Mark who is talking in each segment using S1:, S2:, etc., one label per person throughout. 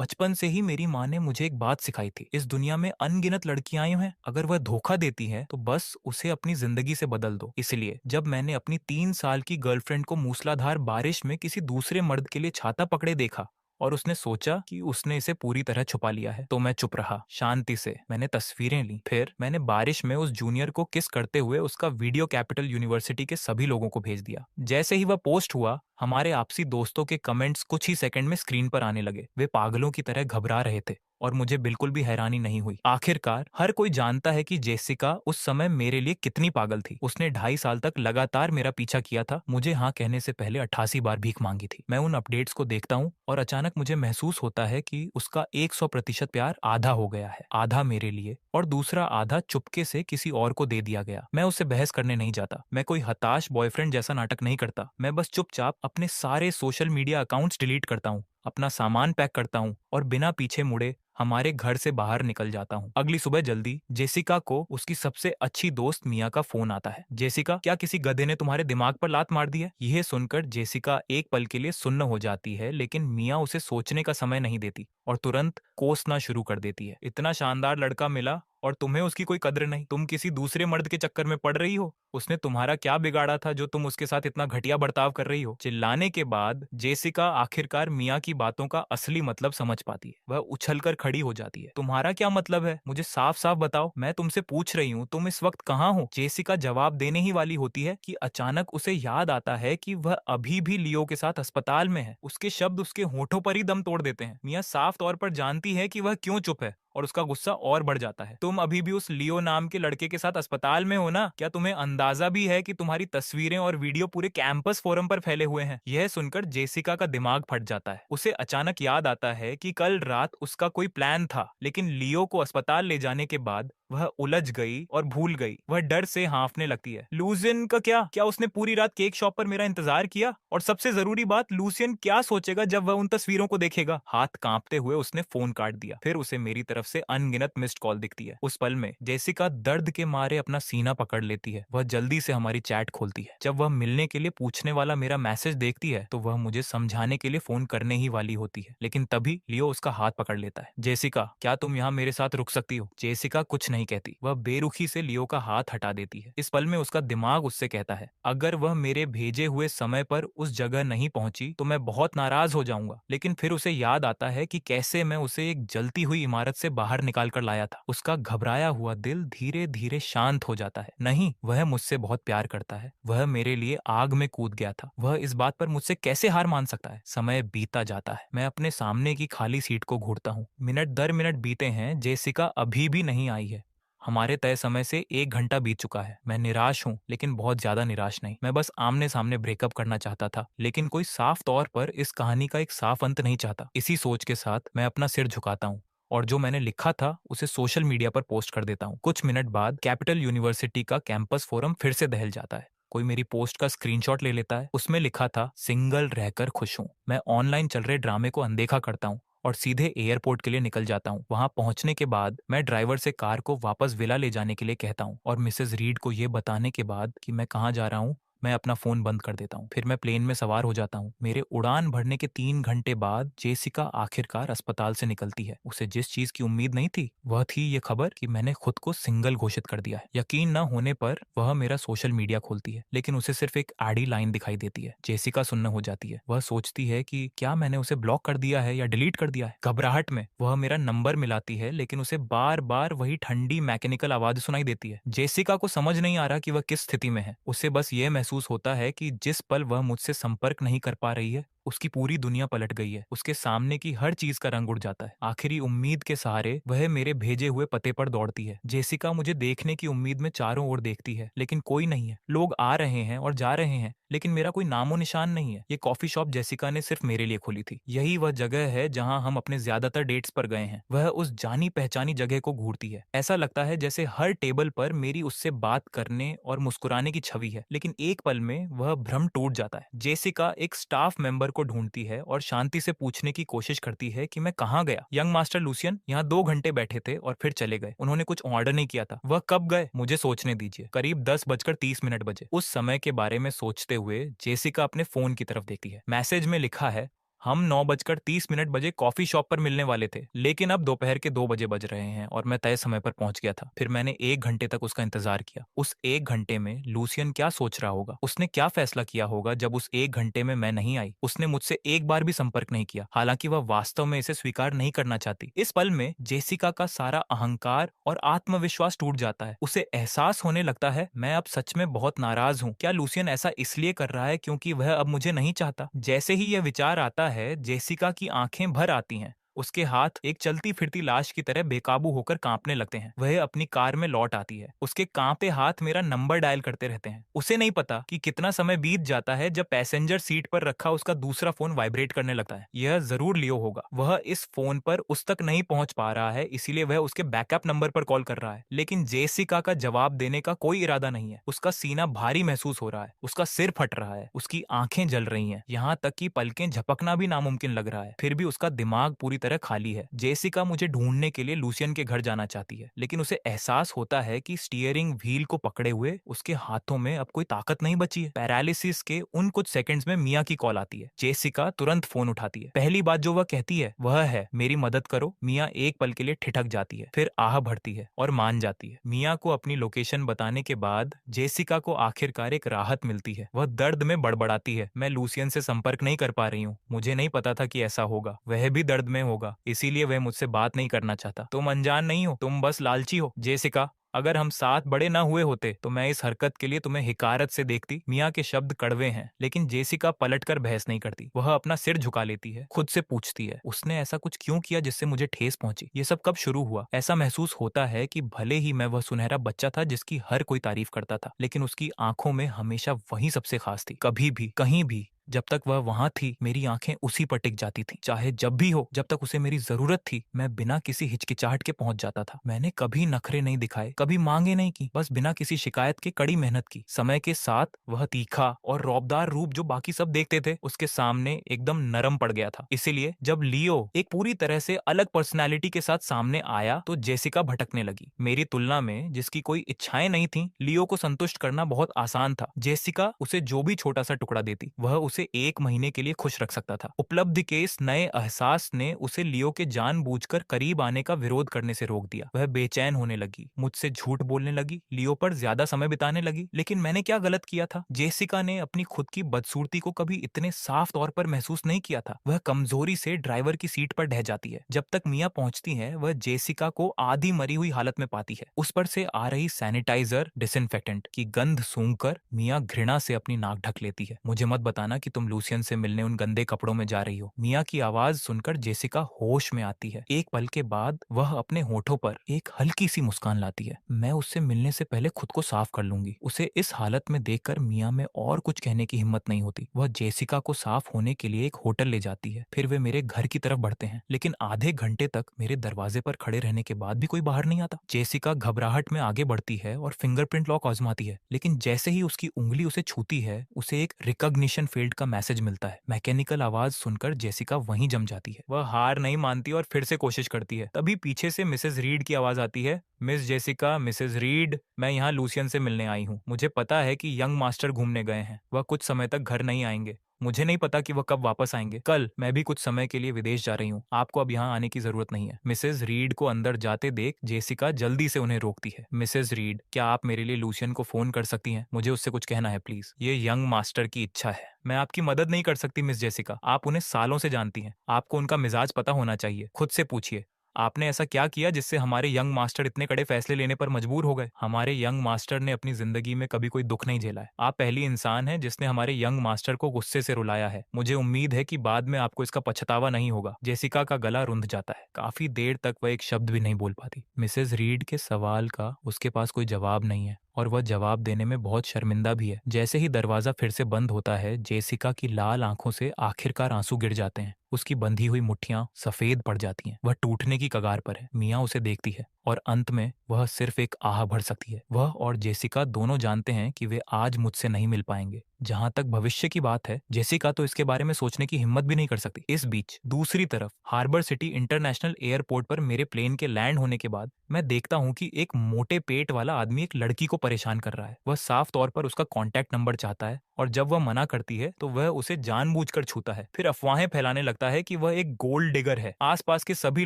S1: बचपन से ही मेरी माँ ने मुझे एक बात सिखाई थी, इस दुनिया में अनगिनत लड़कियां आई हैं, अगर वह धोखा देती है तो बस उसे अपनी जिंदगी से बदल दो। इसलिए जब मैंने अपनी 3 साल की गर्लफ्रेंड को मूसलाधार बारिश में किसी दूसरे मर्द के लिए छाता पकड़े देखा और उसने सोचा कि उसने इसे पूरी तरह छुपा लिया है, तो मैं चुप रहा। शांति से मैंने तस्वीरें ली, फिर मैंने बारिश में उस जूनियर को किस करते हुए उसका वीडियो कैपिटल यूनिवर्सिटी के सभी लोगों को भेज दिया। जैसे ही वह पोस्ट हुआ, हमारे आपसी दोस्तों के कमेंट्स कुछ ही सेकंड में स्क्रीन पर आने लगे। वे पागलों की तरह घबरा रहे थे और मुझे बिल्कुल भी हैरानी नहीं हुई। आखिरकार हर कोई जानता है कि जेसिका उस समय मेरे लिए कितनी पागल थी। उसने 2.5 साल तक लगातार मेरा पीछा किया था, मुझे हाँ कहने से पहले 88 बार भीख मांगी थी। मैं उन अपडेट्स को देखता हूँ और अचानक मुझे महसूस होता है कि उसका 100% प्यार आधा हो गया है, आधा मेरे लिए और दूसरा आधा चुपके से किसी और को दे दिया गया। मैं उससे बहस करने नहीं जाता, मैं कोई हताश बॉयफ्रेंड जैसा नाटक नहीं करता। मैं बस चुपचाप अपने सारे सोशल मीडिया अकाउंट्स डिलीट करता हूँ, अपना सामान पैक करता हूँ और बिना पीछे मुड़े हमारे घर से बाहर निकल जाता हूँ। अगली सुबह जल्दी जेसिका को उसकी सबसे अच्छी दोस्त मिया का फोन आता है। जेसिका, क्या किसी गधे ने तुम्हारे दिमाग पर लात मार दी है? यह सुनकर जेसिका एक पल के लिए सुन्न हो जाती है, लेकिन मिया उसे सोचने का समय नहीं देती और तुरंत कोसना शुरू कर देती है। इतना शानदार लड़का मिला और तुम्हें उसकी कोई कद्र नहीं। तुम किसी दूसरे मर्द के चक्कर में पड़ रही हो। उसने तुम्हारा क्या बिगाड़ा था जो तुम उसके साथ इतना घटिया बर्ताव कर रही हो? चिल्लाने के बाद जेसिका आखिरकार मिया की बातों का असली मतलब समझ पाती है। वह उछलकर खड़ी हो जाती है। तुम्हारा क्या मतलब है? मुझे साफ साफ बताओ, मैं तुमसे पूछ रही हूँ, तुम इस वक्त कहाँ हो? जेसिका जवाब देने ही वाली होती है कि अचानक उसे याद आता है कि वह अभी भी लियो के साथ अस्पताल में है। उसके शब्द उसके होठों पर ही दम तोड़ देते हैं। मिया साफ तौर पर जानती है कि वह क्यों चुप है और उसका गुस्सा और बढ़ जाता है। तुम अभी भी उस लियो नाम के लड़के के साथ अस्पताल में हो ना? क्या तुम्हें अंदाजा भी है कि तुम्हारी तस्वीरें और वीडियो पूरे कैंपस फोरम पर फैले हुए हैं? यह सुनकर जेसिका का दिमाग फट जाता है। उसे अचानक याद आता है कि कल रात उसका कोई प्लान था, लेकिन लियो को अस्पताल ले जाने के बाद वह उलझ गई और भूल गई। वह डर से हांफने लगती है। लूसियन का क्या? क्या उसने पूरी रात केक शॉप पर मेरा इंतजार किया? और सबसे जरूरी बात, लूसियन क्या सोचेगा जब वह उन तस्वीरों को देखेगा? हाथ कांपते हुए उसने फोन काट दिया। फिर उसे मेरी तरफ से अनगिनत मिस्ड कॉल दिखती है। उस पल में जेसिका दर्द के मारे अपना सीना पकड़ लेती है। वह जल्दी से हमारी चैट खोलती है। जब वह मिलने के लिए पूछने वाला मेरा मैसेज देखती है तो वह मुझे समझाने के लिए फोन करने ही वाली होती है, लेकिन तभी लियो उसका हाथ पकड़ लेता है। जेसिका, क्या तुम यहाँ मेरे साथ रुक सकती हो? जेसिका कुछ नहीं कहती। वह बेरुखी से लियो का हाथ हटा देती है। इस पल में उसका दिमाग उससे कहता है, अगर वह मेरे भेजे हुए समय पर उस जगह नहीं पहुंची तो मैं बहुत नाराज हो जाऊंगा। लेकिन फिर उसे याद आता है कि कैसे मैं उसे एक जलती हुई इमारत से बाहर निकाल कर लाया था। उसका घबराया हुआ दिल धीरे धीरे शांत हो जाता है। नहीं, वह मुझसे बहुत प्यार करता है। वह मेरे लिए आग में कूद गया था। वह इस बात पर मुझसे कैसे हार मान सकता है? समय बीता जाता है। मैं अपने सामने की खाली सीट को घूरता हूँ। मिनट दर मिनट बीते हैं। जेसिका अभी भी नहीं आई है। हमारे तय समय से 1 घंटा बीत चुका है। मैं निराश हूँ, लेकिन बहुत ज्यादा निराश नहीं। मैं बस आमने सामने ब्रेकअप करना चाहता था, लेकिन कोई साफ तौर पर इस कहानी का एक साफ अंत नहीं चाहता। इसी सोच के साथ मैं अपना सिर झुकाता हूँ और जो मैंने लिखा था उसे सोशल मीडिया पर पोस्ट कर देता हूँ। कुछ मिनट बाद कैपिटल यूनिवर्सिटी का कैंपस फोरम फिर से दहल जाता है। कोई मेरी पोस्ट का स्क्रीनशॉट ले लेता है। उसमें लिखा था, सिंगल रहकर खुश हूँ। मैं ऑनलाइन चल रहे ड्रामे को अनदेखा करता हूँ और सीधे एयरपोर्ट के लिए निकल जाता हूँ। वहां पहुंचने के बाद मैं ड्राइवर से कार को वापस विला ले जाने के लिए कहता हूँ और मिसेस रीड को ये बताने के बाद कि मैं कहाँ जा रहा हूँ, मैं अपना फोन बंद कर देता हूँ। फिर मैं प्लेन में सवार हो जाता हूँ। मेरे उड़ान भरने के 3 घंटे बाद जेसिका आखिरकार अस्पताल से निकलती है। उसे जिस चीज की उम्मीद नहीं थी वह थी ये खबर कि मैंने खुद को सिंगल घोषित कर दिया है। यकीन न होने पर वह मेरा सोशल मीडिया खोलती है, लेकिन उसे सिर्फ एक आड़ी लाइन दिखाई देती है। जेसिका सुन्न हो जाती है। वह सोचती है कि क्या मैंने उसे ब्लॉक कर दिया है या डिलीट कर दिया है। घबराहट में वह मेरा नंबर मिलाती है, लेकिन उसे बार बार वही ठंडी मैकेनिकल आवाज सुनाई देती है। जेसिका को समझ नहीं आ रहा कि वह किस स्थिति में है। उसे बस ये महसूस होता है कि जिस पल वह मुझसे संपर्क नहीं कर पा रही है उसकी पूरी दुनिया पलट गई है। उसके सामने की हर चीज का रंग उड़ जाता है। आखिरी उम्मीद के सहारे वह मेरे भेजे हुए पते पर दौड़ती है। जेसिका मुझे देखने की उम्मीद में चारों ओर देखती है, लेकिन कोई नहीं है। लोग आ रहे हैं और जा रहे हैं, लेकिन मेरा कोई नामो निशान नहीं है। ये कॉफी शॉप जेसिका ने सिर्फ मेरे लिए खोली थी। यही वह जगह है जहां हम अपने ज्यादातर डेट्स पर गए हैं। वह उस जानी पहचानी जगह को घूरती है। ऐसा लगता है जैसे हर टेबल पर मेरी उससे बात करने और मुस्कुराने की छवि है, लेकिन एक पल में वह भ्रम टूट जाता है। जेसिका एक स्टाफ मेंबर को ढूंढती है और शांति से पूछने की कोशिश करती है कि मैं कहाँ गया। यंग मास्टर लूसियन यहाँ 2 घंटे बैठे थे और फिर चले गए। उन्होंने कुछ ऑर्डर नहीं किया था। वह कब गए? मुझे सोचने दीजिए। करीब 10:30 बजे। उस समय के बारे में सोचते हुए जेसिका अपने फोन की तरफ देखती है। मैसेज में लिखा है, हम 9:30 बजे कॉफी शॉप पर मिलने वाले थे, लेकिन अब दोपहर के 2 बजे बज रहे हैं और मैं तय समय पर पहुंच गया था। फिर मैंने 1 घंटे तक उसका इंतजार किया। उस 1 घंटे में लूसियन क्या सोच रहा होगा? उसने क्या फैसला किया होगा जब उस 1 घंटे में मैं नहीं आई? उसने मुझसे एक बार भी संपर्क नहीं किया, हालांकि वह वास्तव में इसे स्वीकार नहीं करना चाहती। इस पल में जेसिका का सारा अहंकार और आत्मविश्वास टूट जाता है। उसे एहसास होने लगता है, मैं अब सच में बहुत नाराज हूँ। क्या लूसियन ऐसा इसलिए कर रहा है क्योंकि वह अब मुझे नहीं चाहता? जैसे ही यह विचार आता है, जेसिका की आंखें भर आती हैं। उसके हाथ एक चलती फिरती लाश की तरह बेकाबू होकर कांपने लगते हैं। वह अपनी कार में लौट आती है। उसके कांपे हाथ मेरा नंबर डायल करते रहते हैं। उसे नहीं पता कि कितना समय बीत जाता है जब पैसेंजर सीट पर रखा उसका दूसरा फोन वाइब्रेट करने लगता है। यह जरूर लियो होगा। वह इस फोन पर उस तक नहीं पहुंच पा रहा है, इसीलिए वह उसके बैकअप नंबर पर कॉल कर रहा है। लेकिन जेसिका का जवाब देने का कोई इरादा नहीं है। उसका सीना भारी महसूस हो रहा है, उसका सिर फट रहा है, उसकी आंखें जल रही हैं, यहाँ तक कि पलकें झपकना भी नामुमकिन लग रहा है। फिर भी उसका दिमाग पूरी तरह खाली है। जेसिका मुझे ढूंढने के लिए लूसियन के घर जाना चाहती है, लेकिन उसे एहसास होता है कि स्टीयरिंग व्हील को पकड़े हुए उसके हाथों में अब कोई ताकत नहीं बची है। पैरालिसिस के उन कुछ सेकंड्स में मिया की कॉल आती है। जेसिका तुरंत फोन उठाती है। पहली बात जो वह कहती है वह है, मेरी मदद करो। मिया एक पल के लिए ठिठक जाती है, फिर आह भरती है और मान जाती है। मिया को अपनी लोकेशन बताने के बाद जेसिका को आखिरकार एक राहत मिलती है। वह दर्द में बड़बड़ाती है, मैं लूसियन से संपर्क नहीं कर पा रही हूँ। मुझे नहीं पता था कि ऐसा होगा। वह भी दर्द में होगा, इसीलिए वह मुझसे बात नहीं करना चाहता। तुम अनजान नहीं हो, तुम बस लालची हो। जेसिका, अगर हम साथ बड़े ना हुए होते तो मैं इस हरकत के लिए तुम्हें हिकारत से देखती। मिया के शब्द कड़वे हैं, लेकिन जेसिका पलटकर बहस नहीं करती। वह अपना सिर झुका लेती है, खुद से पूछती है, उसने ऐसा कुछ क्यों किया जिससे मुझे ठेस पहुंची? ये सब कब शुरू हुआ? ऐसा महसूस होता है कि भले ही मैं वह सुनहरा बच्चा था जिसकी हर कोई तारीफ करता था, लेकिन उसकी आंखों में हमेशा वही सबसे खास थी। कभी भी, कहीं भी, जब तक वह वहां थी, मेरी आंखें उसी पर टिक जाती थी। चाहे जब भी हो, जब तक उसे मेरी जरूरत थी, मैं बिना किसी हिचकिचाहट के पहुंच जाता था। मैंने कभी नखरे नहीं दिखाए, कभी मांगे नहीं की, बस बिना किसी शिकायत के कड़ी मेहनत की। समय के साथ वह तीखा और रौबदार रूप जो बाकी सब देखते थे, उसके सामने एकदम नरम पड़ गया था। इसीलिए जब लियो एक पूरी तरह से अलग पर्सनैलिटी के साथ सामने आया तो जेसिका भटकने लगी। मेरी तुलना में, जिसकी कोई इच्छाएं नहीं थी, लियो को संतुष्ट करना बहुत आसान था। जेसिका उसे जो भी छोटा सा टुकड़ा देती, वह उसे 1 महीने के लिए खुश रख सकता था। उपलब्धि के इस नए एहसास ने उसे लियो के जानबूझकर करीब आने का विरोध करने से रोक दिया। वह बेचैन होने लगी, मुझसे झूठ बोलने लगी, लियो पर ज्यादा समय बिताने लगी। लेकिन मैंने क्या गलत किया था? जेसिका ने अपनी खुद की बदसूरती को कभी इतने साफ तौर पर महसूस नहीं किया था। वह कमजोरी से ड्राइवर की सीट पर ढह जाती है। जब तक मिया पहुंचती है, वह जेसिका को आधी मरी हुई हालत में पाती है। उस पर से आ रही सैनिटाइजर डिसइंफेक्टेंट की गंध सूंघकर मिया घृणा से अपनी नाक ढक लेती है। मुझे मत बताना कि तुम लूसियन से मिलने उन गंदे कपड़ों में जा रही हो। मिया की आवाज सुनकर जेसिका होश में आती है। एक पल के बाद वह अपने होठों पर एक हल्की सी मुस्कान लाती है। मैं उससे मिलने से पहले खुद को साफ कर लूंगी। उसे इस हालत में देखकर मिया में और कुछ कहने की हिम्मत नहीं होती। वह जेसिका को साफ होने के लिए एक होटल ले जाती है। फिर वे मेरे घर की तरफ बढ़ते हैं, लेकिन आधे घंटे तक मेरे दरवाजे पर खड़े रहने के बाद भी कोई बाहर नहीं आता। जेसिका घबराहट में आगे बढ़ती है और फिंगरप्रिंट लॉक आजमाती है, लेकिन जैसे ही उसकी उंगली उसे छूती है, उसे एक रिकॉग्निशन फेल्ड का मैसेज मिलता है। मैकेनिकल आवाज सुनकर जेसिका वहीं जम जाती है। वह हार नहीं मानती और फिर से कोशिश करती है। तभी पीछे से मिसेस रीड की आवाज आती है, मिस जेसिका, मिसेस रीड, मैं यहाँ लूसियन से मिलने आई हूँ। मुझे पता है कि यंग मास्टर घूमने गए हैं, वह कुछ समय तक घर नहीं आएंगे। मुझे नहीं पता कि वह कब वापस आएंगे। कल मैं भी कुछ समय के लिए विदेश जा रही हूँ, आपको अब यहाँ आने की जरूरत नहीं है। मिसेस रीड को अंदर जाते देख जेसिका जल्दी से उन्हें रोकती है। मिसेस रीड, क्या आप मेरे लिए लूसियन को फोन कर सकती हैं? मुझे उससे कुछ कहना है प्लीज। ये यंग मास्टर की इच्छा है। मैं आपकी मदद नहीं कर सकती मिस जेसिका, आप उन्हें सालों से जानती हैं, आपको उनका मिजाज पता होना चाहिए। खुद से पूछिए, आपने ऐसा क्या किया जिससे हमारे यंग मास्टर इतने कड़े फैसले लेने पर मजबूर हो गए? हमारे यंग मास्टर ने अपनी जिंदगी में कभी कोई दुख नहीं झेला है। आप पहली इंसान हैं जिसने हमारे यंग मास्टर को गुस्से से रुलाया है। मुझे उम्मीद है कि बाद में आपको इसका पछतावा नहीं होगा। जेसिका का गला रुंध जाता है। काफी देर तक वह एक शब्द भी नहीं बोल पाती। मिसेस रीड के सवाल का उसके पास कोई जवाब नहीं है और वह जवाब देने में बहुत शर्मिंदा भी है। जैसे ही दरवाजा फिर से बंद होता है, जेसिका की लाल आंखों से आखिरकार आंसू गिर जाते हैं। उसकी बंधी हुई मुट्ठियां सफेद पड़ जाती हैं। वह टूटने की कगार पर है। मिया उसे देखती है और अंत में वह सिर्फ एक आह भर सकती है। वह और जेसिका दोनों जानते हैं कि वे आज मुझसे नहीं मिल पाएंगे। जहां तक भविष्य की बात है, जेसिका तो इसके बारे में सोचने की हिम्मत भी नहीं कर सकती। इस बीच दूसरी तरफ हार्बर सिटी इंटरनेशनल एयरपोर्ट पर मेरे प्लेन के लैंड होने के बाद मैं देखता हूं कि एक मोटे पेट वाला आदमी एक लड़की को परेशान कर रहा है। वह साफ तौर पर उसका कॉन्टैक्ट नंबर चाहता है और जब वह मना करती है तो वह उसे जानबूझकर छूता है। फिर अफवाहें फैलाने लगता है कि वह एक गोल्ड डिगर है। आसपास के सभी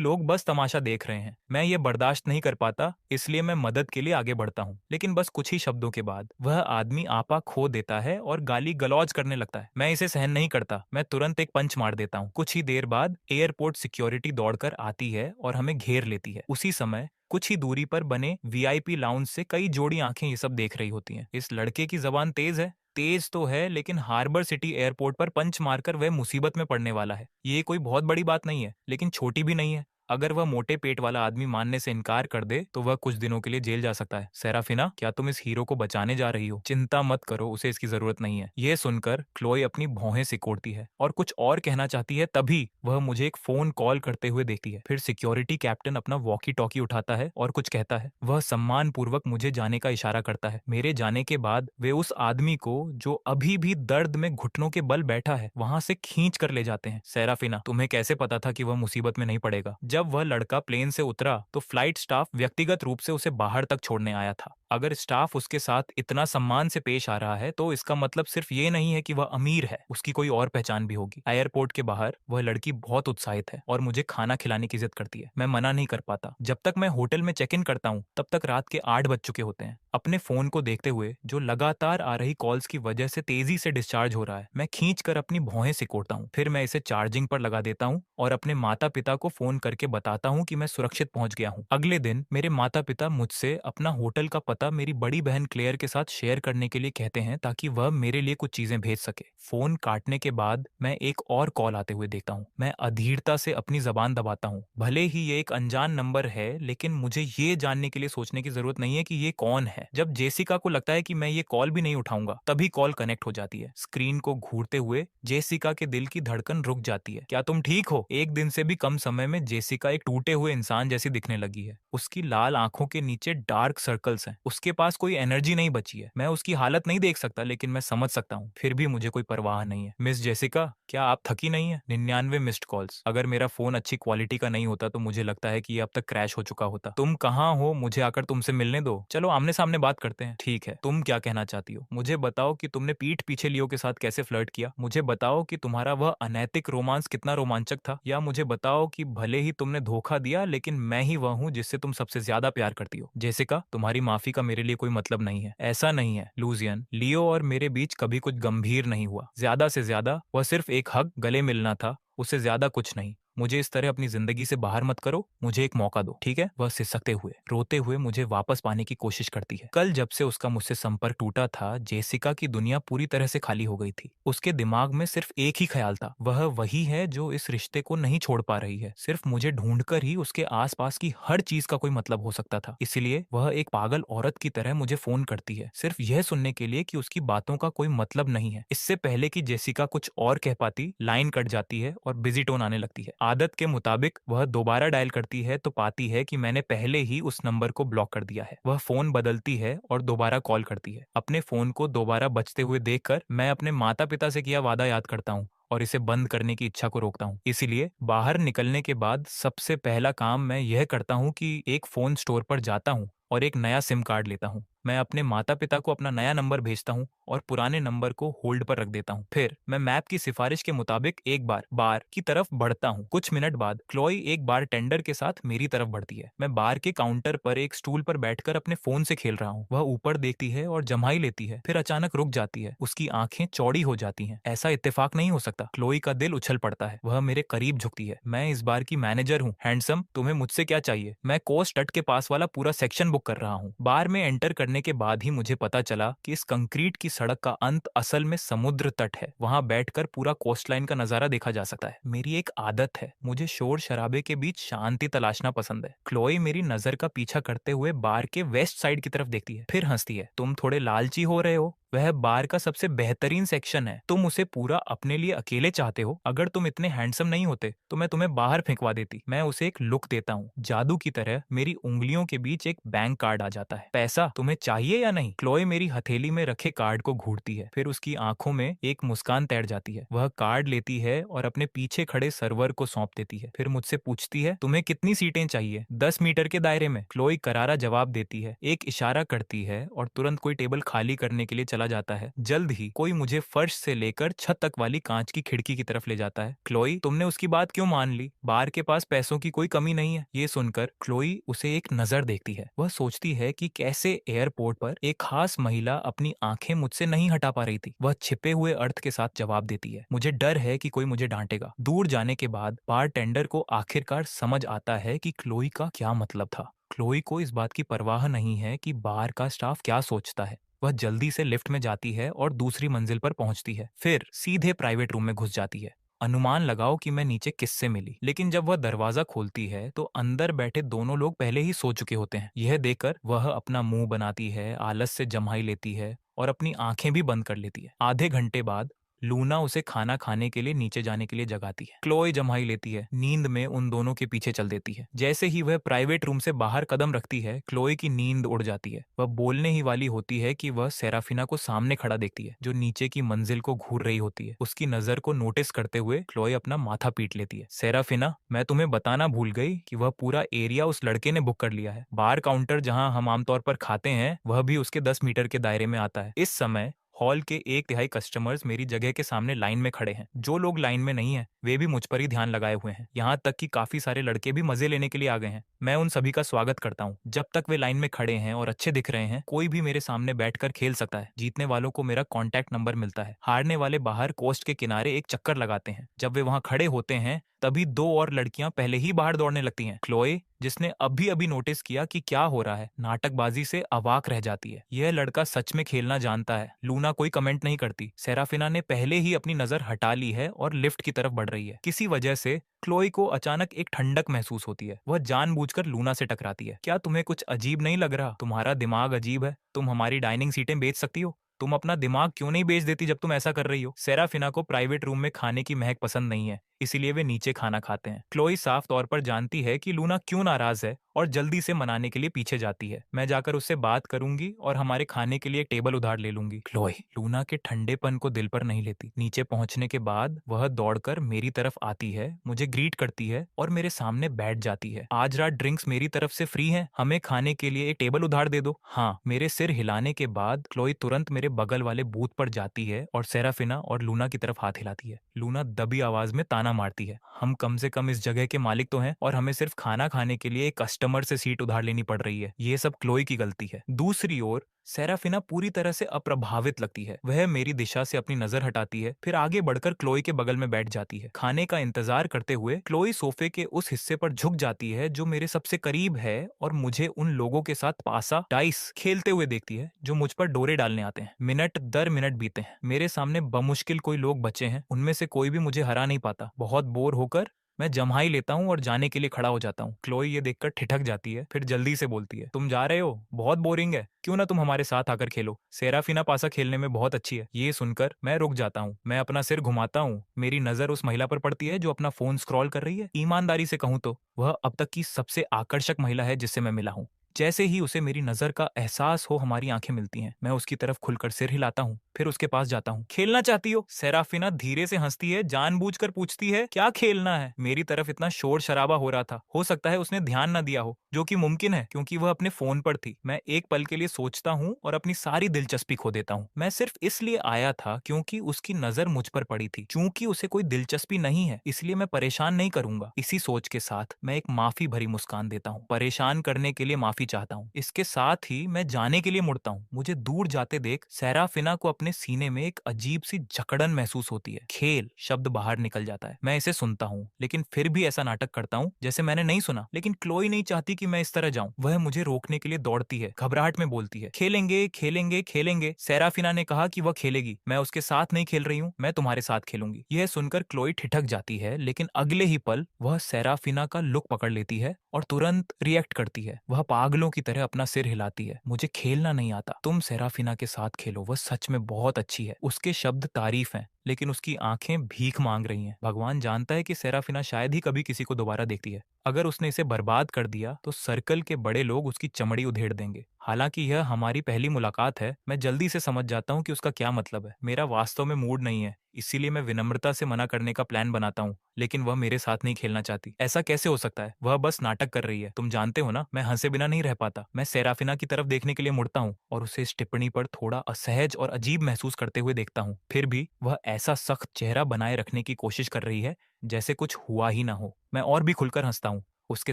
S1: लोग बस तमाशा देख रहे हैं। मैं ये बर्दाश्त नहीं कर पाता, इसलिए मैं मदद के लिए आगे बढ़ता हूँ। लेकिन बस कुछ ही शब्दों के बाद वह आदमी आपा खो देता है और गाली गलौज करने लगता है। मैं इसे सहन नहीं करता। मैं तुरंत एक पंच मार देता हूँ। कुछ ही देर बाद एयरपोर्ट सिक्योरिटी दौड़कर आती है और हमें घेर लेती है। उसी समय कुछ ही दूरी पर बने वीआईपी लाउंज से कई जोड़ी आंखें ये सब देख रही होती हैं। इस लड़के की जबान तेज है। तेज तो है, लेकिन हार्बर सिटी एयरपोर्ट पर पंच मारकर वह मुसीबत में पड़ने वाला है। ये कोई बहुत बड़ी बात नहीं है, लेकिन छोटी भी नहीं है। अगर वह मोटे पेट वाला आदमी मानने से इनकार कर दे तो वह कुछ दिनों के लिए जेल जा सकता है। सेराफिना, क्या तुम इस हीरो को बचाने जा रही हो? चिंता मत करो, उसे इसकी जरूरत नहीं है। यह सुनकर क्लोई अपनी भौहें सिकोड़ती है और कुछ और कहना चाहती है, तभी वह मुझे एक फोन कॉल करते हुए देखती है। फिर सिक्योरिटी कैप्टन अपना वॉकी टॉकी उठाता है और कुछ कहता है। वह सम्मान पूर्वक मुझे जाने का इशारा करता है। मेरे जाने के बाद वे उस आदमी को, जो अभी भी दर्द में घुटनों के बल बैठा है, वहां से खींच कर ले जाते हैं। सेराफिना, तुम्हें कैसे पता था कि वह मुसीबत में नहीं पड़ेगा? जब वह लड़का प्लेन से उतरा तो फ्लाइट स्टाफ व्यक्तिगत रूप से उसे बाहर तक छोड़ने आया था। अगर स्टाफ उसके साथ इतना सम्मान से पेश आ रहा है तो इसका मतलब सिर्फ ये नहीं है कि वह अमीर है, उसकी कोई और पहचान भी होगी। एयरपोर्ट के बाहर वह लड़की बहुत उत्साहित है और मुझे खाना खिलाने की जिद करती है। मैं मना नहीं कर पाता। जब तक मैं होटल में चेक इन करता हूँ तब तक रात के 8 बज चुके होते हैं। अपने फोन को देखते हुए, जो लगातार आ रही कॉल्स की वजह से तेजी से डिस्चार्ज हो रहा है, मैं खींच कर अपनी भौहें सिकोड़ता हूँ। फिर मैं इसे चार्जिंग पर लगा देता हूँ और अपने माता पिता को फोन करके बताता हूँ कि मैं सुरक्षित पहुंच गया हूँ। अगले दिन मेरे माता पिता मुझसे अपना होटल का पता मेरी बड़ी बहन क्लेयर के साथ शेयर करने के लिए कहते हैं ताकि वह मेरे लिए कुछ चीजें भेज सके। फोन काटने के बाद मैं एक और कॉल आते हुए देखता हूँ। मैं अधीरता से अपनी जबान दबाता हूँ। भले ही ये एक अनजान नंबर है, लेकिन मुझे ये जानने के लिए सोचने की जरूरत नहीं है कि ये कौन है। जब जेसिका को लगता है कि मैं ये कॉल भी नहीं उठाऊंगा, तभी कॉल कनेक्ट हो जाती है। स्क्रीन को घूरते हुए जेसिका के दिल की धड़कन रुक जाती है। क्या तुम ठीक हो? एक दिन से भी कम समय में जेसिका एक टूटे हुए इंसान जैसी दिखने लगी है। उसकी लाल आंखों के नीचे डार्क सर्कल्स हैं। उसके पास कोई एनर्जी नहीं बची है। मैं उसकी हालत नहीं देख सकता, लेकिन मैं समझ सकता हूँ। फिर भी मुझे कोई परवाह नहीं है। मिस जेसिका, क्या आप थकी नहीं है? 99 मिस्ड कॉल्स। अगर मेरा फोन अच्छी क्वालिटी का नहीं होता तो मुझे लगता है कि ये अब तक क्रैश हो चुका होता। तुम कहाँ हो? मुझे आकर तुमसे मिलने दो। चलो आमने सामने बात करते हैं। ठीक है, तुम क्या कहना चाहती हो? मुझे बताओ कि तुमने पीठ पीछे लियो के साथ कैसे फ्लर्ट किया। मुझे बताओ कि तुम्हारा वह अनैतिक रोमांस कितना रोमांचक था। या मुझे बताओ कि भले ही तुमने धोखा दिया, लेकिन मैं ही वह हूँ जिससे तुम सबसे ज्यादा प्यार करती हो। जेसिका, तुम्हारी माफी का मेरे लिए कोई मतलब नहीं है। ऐसा नहीं है लूजियन, लियो और मेरे बीच कभी कुछ गंभीर नहीं हुआ। ज्यादा से ज्यादा वह सिर्फ एक हक, गले मिलना था, उससे ज्यादा कुछ नहीं। मुझे इस तरह अपनी जिंदगी से बाहर मत करो, मुझे एक मौका दो, ठीक है? वह सिसकते हुए, रोते हुए मुझे वापस पाने की कोशिश करती है। कल जब से उसका मुझसे संपर्क टूटा था, जेसिका की दुनिया पूरी तरह से खाली हो गई थी। उसके दिमाग में सिर्फ एक ही ख्याल था, वह वही है जो इस रिश्ते को नहीं छोड़ पा रही है। सिर्फ मुझे ढूंढकर ही उसके आसपास की हर चीज का कोई मतलब हो सकता था। इसलिए वह एक पागल औरत की तरह मुझे फोन करती है, सिर्फ यह सुनने के लिए कि उसकी बातों का कोई मतलब नहीं है। इससे पहले कि जेसिका कुछ और कह पाती, लाइन कट जाती है और बिजी टोन आने लगती है। आदत के मुताबिक वह दोबारा डायल करती है तो पाती है कि मैंने पहले ही उस नंबर को ब्लॉक कर दिया है। वह फोन बदलती है और दोबारा कॉल करती है। अपने फोन को दोबारा बजते हुए देखकर मैं अपने माता पिता से किया वादा याद करता हूँ और इसे बंद करने की इच्छा को रोकता हूँ। इसीलिए बाहर निकलने के बाद सबसे पहला काम मैं यह करता हूँ कि एक फोन स्टोर पर जाता हूँ और एक नया सिम कार्ड लेता हूँ। मैं अपने माता पिता को अपना नया नंबर भेजता हूँ और पुराने नंबर को होल्ड पर रख देता हूँ। फिर मैं मैप की सिफारिश के मुताबिक एक बार की तरफ बढ़ता हूँ। कुछ मिनट बाद क्लोई एक बार टेंडर के साथ मेरी तरफ बढ़ती है। मैं बार के काउंटर पर एक स्टूल पर बैठकर अपने फोन से खेल रहा हूँ। वह ऊपर देखती है और जम्हाई लेती है, फिर अचानक रुक जाती है। उसकी आंखें चौड़ी हो जाती हैं। ऐसा इत्तेफाक नहीं हो सकता। क्लोई का दिल उछल पड़ता है। वह मेरे करीब झुकती है। मैं इस बार की मैनेजर हूँ। हैंडसम, तुम्हें मुझसे क्या चाहिए? मैं कोस्ट तट के पास वाला पूरा सेक्शन बुक कर रहा हूँ। बार में एंटर करने के बाद ही मुझे पता चला कि इस कंक्रीट की सड़क का अंत असल में समुद्र तट है। वहां बैठकर पूरा कोस्ट लाइन का नजारा देखा जा सकता है। मेरी एक आदत है, मुझे शोर शराबे के बीच शांति तलाशना पसंद है। क्लोई मेरी नजर का पीछा करते हुए बार के वेस्ट साइड की तरफ देखती है, फिर हंसती है। तुम थोड़े लालची हो रहे हो, वह बार का सबसे बेहतरीन सेक्शन है। तुम उसे पूरा अपने लिए अकेले चाहते हो। अगर तुम इतने हैंडसम नहीं होते तो मैं तुम्हें बाहर फेंकवा देती। मैं उसे एक लुक देता हूँ। जादू की तरह मेरी उंगलियों के बीच एक बैंक कार्ड आ जाता है। पैसा तुम्हें चाहिए या नहीं? क्लोए मेरी हथेली में रखे कार्ड को घूरती है, फिर उसकी आंखों में एक मुस्कान तैर जाती है। वह कार्ड लेती है और अपने पीछे खड़े सर्वर को सौंप देती है। फिर मुझसे पूछती है, तुम्हें कितनी सीटें चाहिए? 10 मीटर के दायरे में। क्लोई करारा जवाब देती है, एक इशारा करती है और तुरंत कोई टेबल खाली करने के लिए चला जाता है। जल्द ही कोई मुझे फर्श से लेकर छत तक वाली कांच की खिड़की की तरफ ले जाता है। क्लोई, तुमने उसकी बात क्यों मान ली? बार के पास पैसों की कोई कमी नहीं है। ये सुनकर क्लोई उसे एक नजर देखती है। वह सोचती है कि कैसे एयरपोर्ट पर एक खास महिला अपनी आंखें मुझसे नहीं हटा पा रही थी। वह छिपे हुए अर्थ के साथ जवाब देती है, मुझे डर है कि कोई मुझे डांटेगा। दूर जाने के बाद बारटेंडर को आखिरकार समझ आता है कि क्लोई का क्या मतलब था। क्लोई को इस बात की परवाह नहीं है कि बार का स्टाफ क्या सोचता है। वह जल्दी से लिफ्ट में जाती है और दूसरी मंजिल पर पहुंचती है, फिर सीधे प्राइवेट रूम में घुस जाती है। अनुमान लगाओ कि मैं नीचे किससे मिली, लेकिन जब वह दरवाजा खोलती है तो अंदर बैठे दोनों लोग पहले ही सो चुके होते हैं। यह देखकर वह अपना मुंह बनाती है, आलस से जम्हाई लेती है और अपनी आंखें भी बंद कर लेती है। आधे घंटे बाद लूना उसे खाना खाने के लिए नीचे जाने के लिए जगाती है। क्लोई जम्हाई लेती है, नींद में उन दोनों के पीछे चल देती है। जैसे ही वह प्राइवेट रूम से बाहर कदम रखती है, क्लोई की नींद उड़ जाती है। वह बोलने ही वाली होती है कि वह सेराफिना को सामने खड़ा देखती है, जो नीचे की मंजिल को घूर रही होती है। उसकी नजर को नोटिस करते हुए क्लोई अपना माथा पीट लेती है। सेराफिना, मैं तुम्हें बताना भूल गई कि वह पूरा एरिया उस लड़के ने बुक कर लिया है। बार काउंटर जहां हम आमतौर पर खाते हैं, वह भी उसके 10 मीटर के दायरे में आता है। इस समय हॉल के 1/3 कस्टमर्स मेरी जगह के सामने लाइन में खड़े हैं। जो लोग लाइन में नहीं हैं, वे भी मुझ पर ही ध्यान लगाए हुए हैं। यहाँ तक कि काफी सारे लड़के भी मजे लेने के लिए आ गए हैं। मैं उन सभी का स्वागत करता हूँ। जब तक वे लाइन में खड़े हैं और अच्छे दिख रहे हैं, कोई भी मेरे सामने बैठकर खेल सकता है। जीतने वालों को मेरा कॉन्टैक्ट नंबर मिलता है। हारने वाले बाहर कोस्ट के किनारे एक चक्कर लगाते हैं। जब वे वहां खड़े होते हैं, तभी 2 और लड़कियां पहले ही बाहर दौड़ने लगती हैं। क्लोए, जिसने अभी अभी नोटिस किया कि क्या हो रहा है, नाटकबाजी से अवाक रह जाती है। यह लड़का सच में खेलना जानता है। लूना कोई कमेंट नहीं करती। सेराफिना ने पहले ही अपनी नजर हटा ली है और लिफ्ट की तरफ बढ़ रही है। किसी वजह से क्लोई को अचानक एक ठंडक महसूस होती है। वह जानबूझकर लूना से टकराती है। क्या तुम्हें कुछ अजीब नहीं लग रहा? तुम्हारा दिमाग अजीब है। तुम हमारी डाइनिंग सीटें बेच सकती हो। तुम अपना दिमाग क्यों नहीं बेच देती जब तुम ऐसा कर रही हो? सेराफिना को प्राइवेट रूम में खाने की महक पसंद नहीं है, इसीलिए वे नीचे खाना खाते हैं। क्लोई साफ तौर पर जानती है कि लूना क्यों नाराज है और जल्दी से मनाने के लिए पीछे जाती है। मैं जाकर उससे बात करूंगी और हमारे खाने के लिए एक टेबल उधार ले लूंगी। क्लोई लूना के ठंडेपन को दिल पर नहीं लेती। नीचे पहुंचने के बाद वह दौड़कर मेरी तरफ आती है, मुझे ग्रीट करती है और मेरे सामने बैठ जाती है। आज रात ड्रिंक्स मेरी तरफ से फ्री हैं, हमें खाने के लिए एक टेबल उधार दे दो। हाँ। मेरे सिर हिलाने के बाद क्लोई तुरंत मेरे बगल वाले बूथ पर जाती है और सेराफिना और लूना की तरफ हाथ हिलाती है। लूना दबी आवाज में ताना मारती है, हम कम से कम इस जगह के मालिक तो हैं और हमें सिर्फ खाना खाने के लिए एक कस्टमर से सीट उधार लेनी पड़ रही है। ये सब क्लोई की गलती है। दूसरी ओर सेराफिना पूरी तरह से अप्रभावित लगती है। वह मेरी दिशा से अपनी नजर हटाती है, फिर आगे बढ़कर क्लोई के बगल में बैठ जाती है। खाने का इंतजार करते हुए क्लोई सोफे के उस हिस्से पर झुक जाती है जो मेरे सबसे करीब है और मुझे उन लोगों के साथ पासा डाइस खेलते हुए देखती है जो मुझ पर डोरे डालने आते हैं। मिनट दर मिनट बीते हैं। मेरे सामने बमुश्किल कोई लोग बचे हैं, उनमें से कोई भी मुझे हरा नहीं पाता। बहुत बोर होकर मैं जम्हाई लेता हूँ और जाने के लिए खड़ा हो जाता हूँ। क्लोई ये देखकर ठिठक जाती है, फिर जल्दी से बोलती है, तुम जा रहे हो? बहुत बोरिंग है, क्यों ना तुम हमारे साथ आकर खेलो। सेराफिना पासा खेलने में बहुत अच्छी है। ये सुनकर मैं रुक जाता हूँ। मैं अपना सिर घुमाता हूँ। मेरी नजर उस महिला पर पड़ती है जो अपना फोन स्क्रॉल कर रही है। ईमानदारी से कहूँ तो वह अब तक की सबसे आकर्षक महिला है जिससे मैं मिला हूँ। जैसे ही उसे मेरी नजर का एहसास हो, हमारी आंखें मिलती हैं। मैं उसकी तरफ खुलकर सिर हिलाता हूँ, फिर उसके पास जाता हूँ। खेलना चाहती हो? सेराफिना धीरे से हंसती है, जानबूझकर पूछती है, क्या खेलना है? मेरी तरफ इतना शोर शराबा हो रहा था, हो सकता है उसने ध्यान न दिया हो, जो कि मुमकिन है क्योंकि वह अपने फोन पर थी। मैं एक पल के लिए सोचता हूँ और अपनी सारी दिलचस्पी खो देता हूँ। मैं सिर्फ इसलिए आया था क्योंकि उसकी नजर मुझ पर पड़ी थी। चूंकि उसे कोई दिलचस्पी नहीं है, इसलिए मैं परेशान नहीं करूंगा। इसी सोच के साथ मैं एक माफी भरी मुस्कान देता हूँ। परेशान करने के लिए माफी चाहता हूँ। इसके साथ ही मैं जाने के लिए मुड़ता हूँ। मुझे दूर जाते देख सेराफिना को अपनी अपने सीने में एक अजीब सी जकड़न महसूस होती है। खेल शब्द बाहर निकल जाता है। मैं इसे सुनता हूँ, लेकिन फिर भी ऐसा नाटक करता हूँ जैसे मैंने नहीं सुना। लेकिन क्लोई नहीं चाहती कि मैं इस तरह जाऊं। वह मुझे रोकने के लिए दौड़ती है, घबराहट में बोलती है, खेलेंगे खेलेंगे खेलेंगे। सेराफिना ने कहा कि वह खेलेगी। मैं उसके साथ नहीं खेल रही हूँ, मैं तुम्हारे साथ खेलूंगी। यह सुनकर क्लोई ठिठक जाती है, लेकिन अगले ही पल वह सेराफिना का लुक पकड़ लेती है और तुरंत रिएक्ट करती है। वह पागलों की तरह अपना सिर हिलाती है। मुझे खेलना नहीं आता, तुम सेराफिना के साथ खेलो, वह सच में बहुत अच्छी है। उसके शब्द तारीफ हैं, लेकिन उसकी आंखें भीख मांग रही हैं। भगवान जानता है कि सेराफिना शायद ही कभी किसी को दोबारा देखती है। अगर उसने इसे बर्बाद कर दिया तो सर्कल के बड़े लोग उसकी चमड़ी उधेड़ देंगे। हालांकि यह हमारी पहली मुलाकात है, मैं जल्दी से समझ जाता हूँ कि उसका क्या मतलब है। मेरा वास्तव में मूड नहीं है, इसीलिए मैं विनम्रता से मना करने का प्लान बनाता हूँ, लेकिन वह मेरे साथ नहीं खेलना चाहती। ऐसा कैसे हो सकता है? वह बस नाटक कर रही है। तुम जानते हो ना, मैं हंसे बिना नहीं रह पाता। मैं सेराफिना की तरफ देखने के लिए मुड़ता हूँ और उसे इस टिप्पणी पर थोड़ा असहज और अजीब महसूस करते हुए देखता हूँ। फिर भी वह ऐसा सख्त चेहरा बनाए रखने की कोशिश कर रही है जैसे कुछ हुआ ही ना हो। मैं और भी खुलकर हंसता हूँ। उसके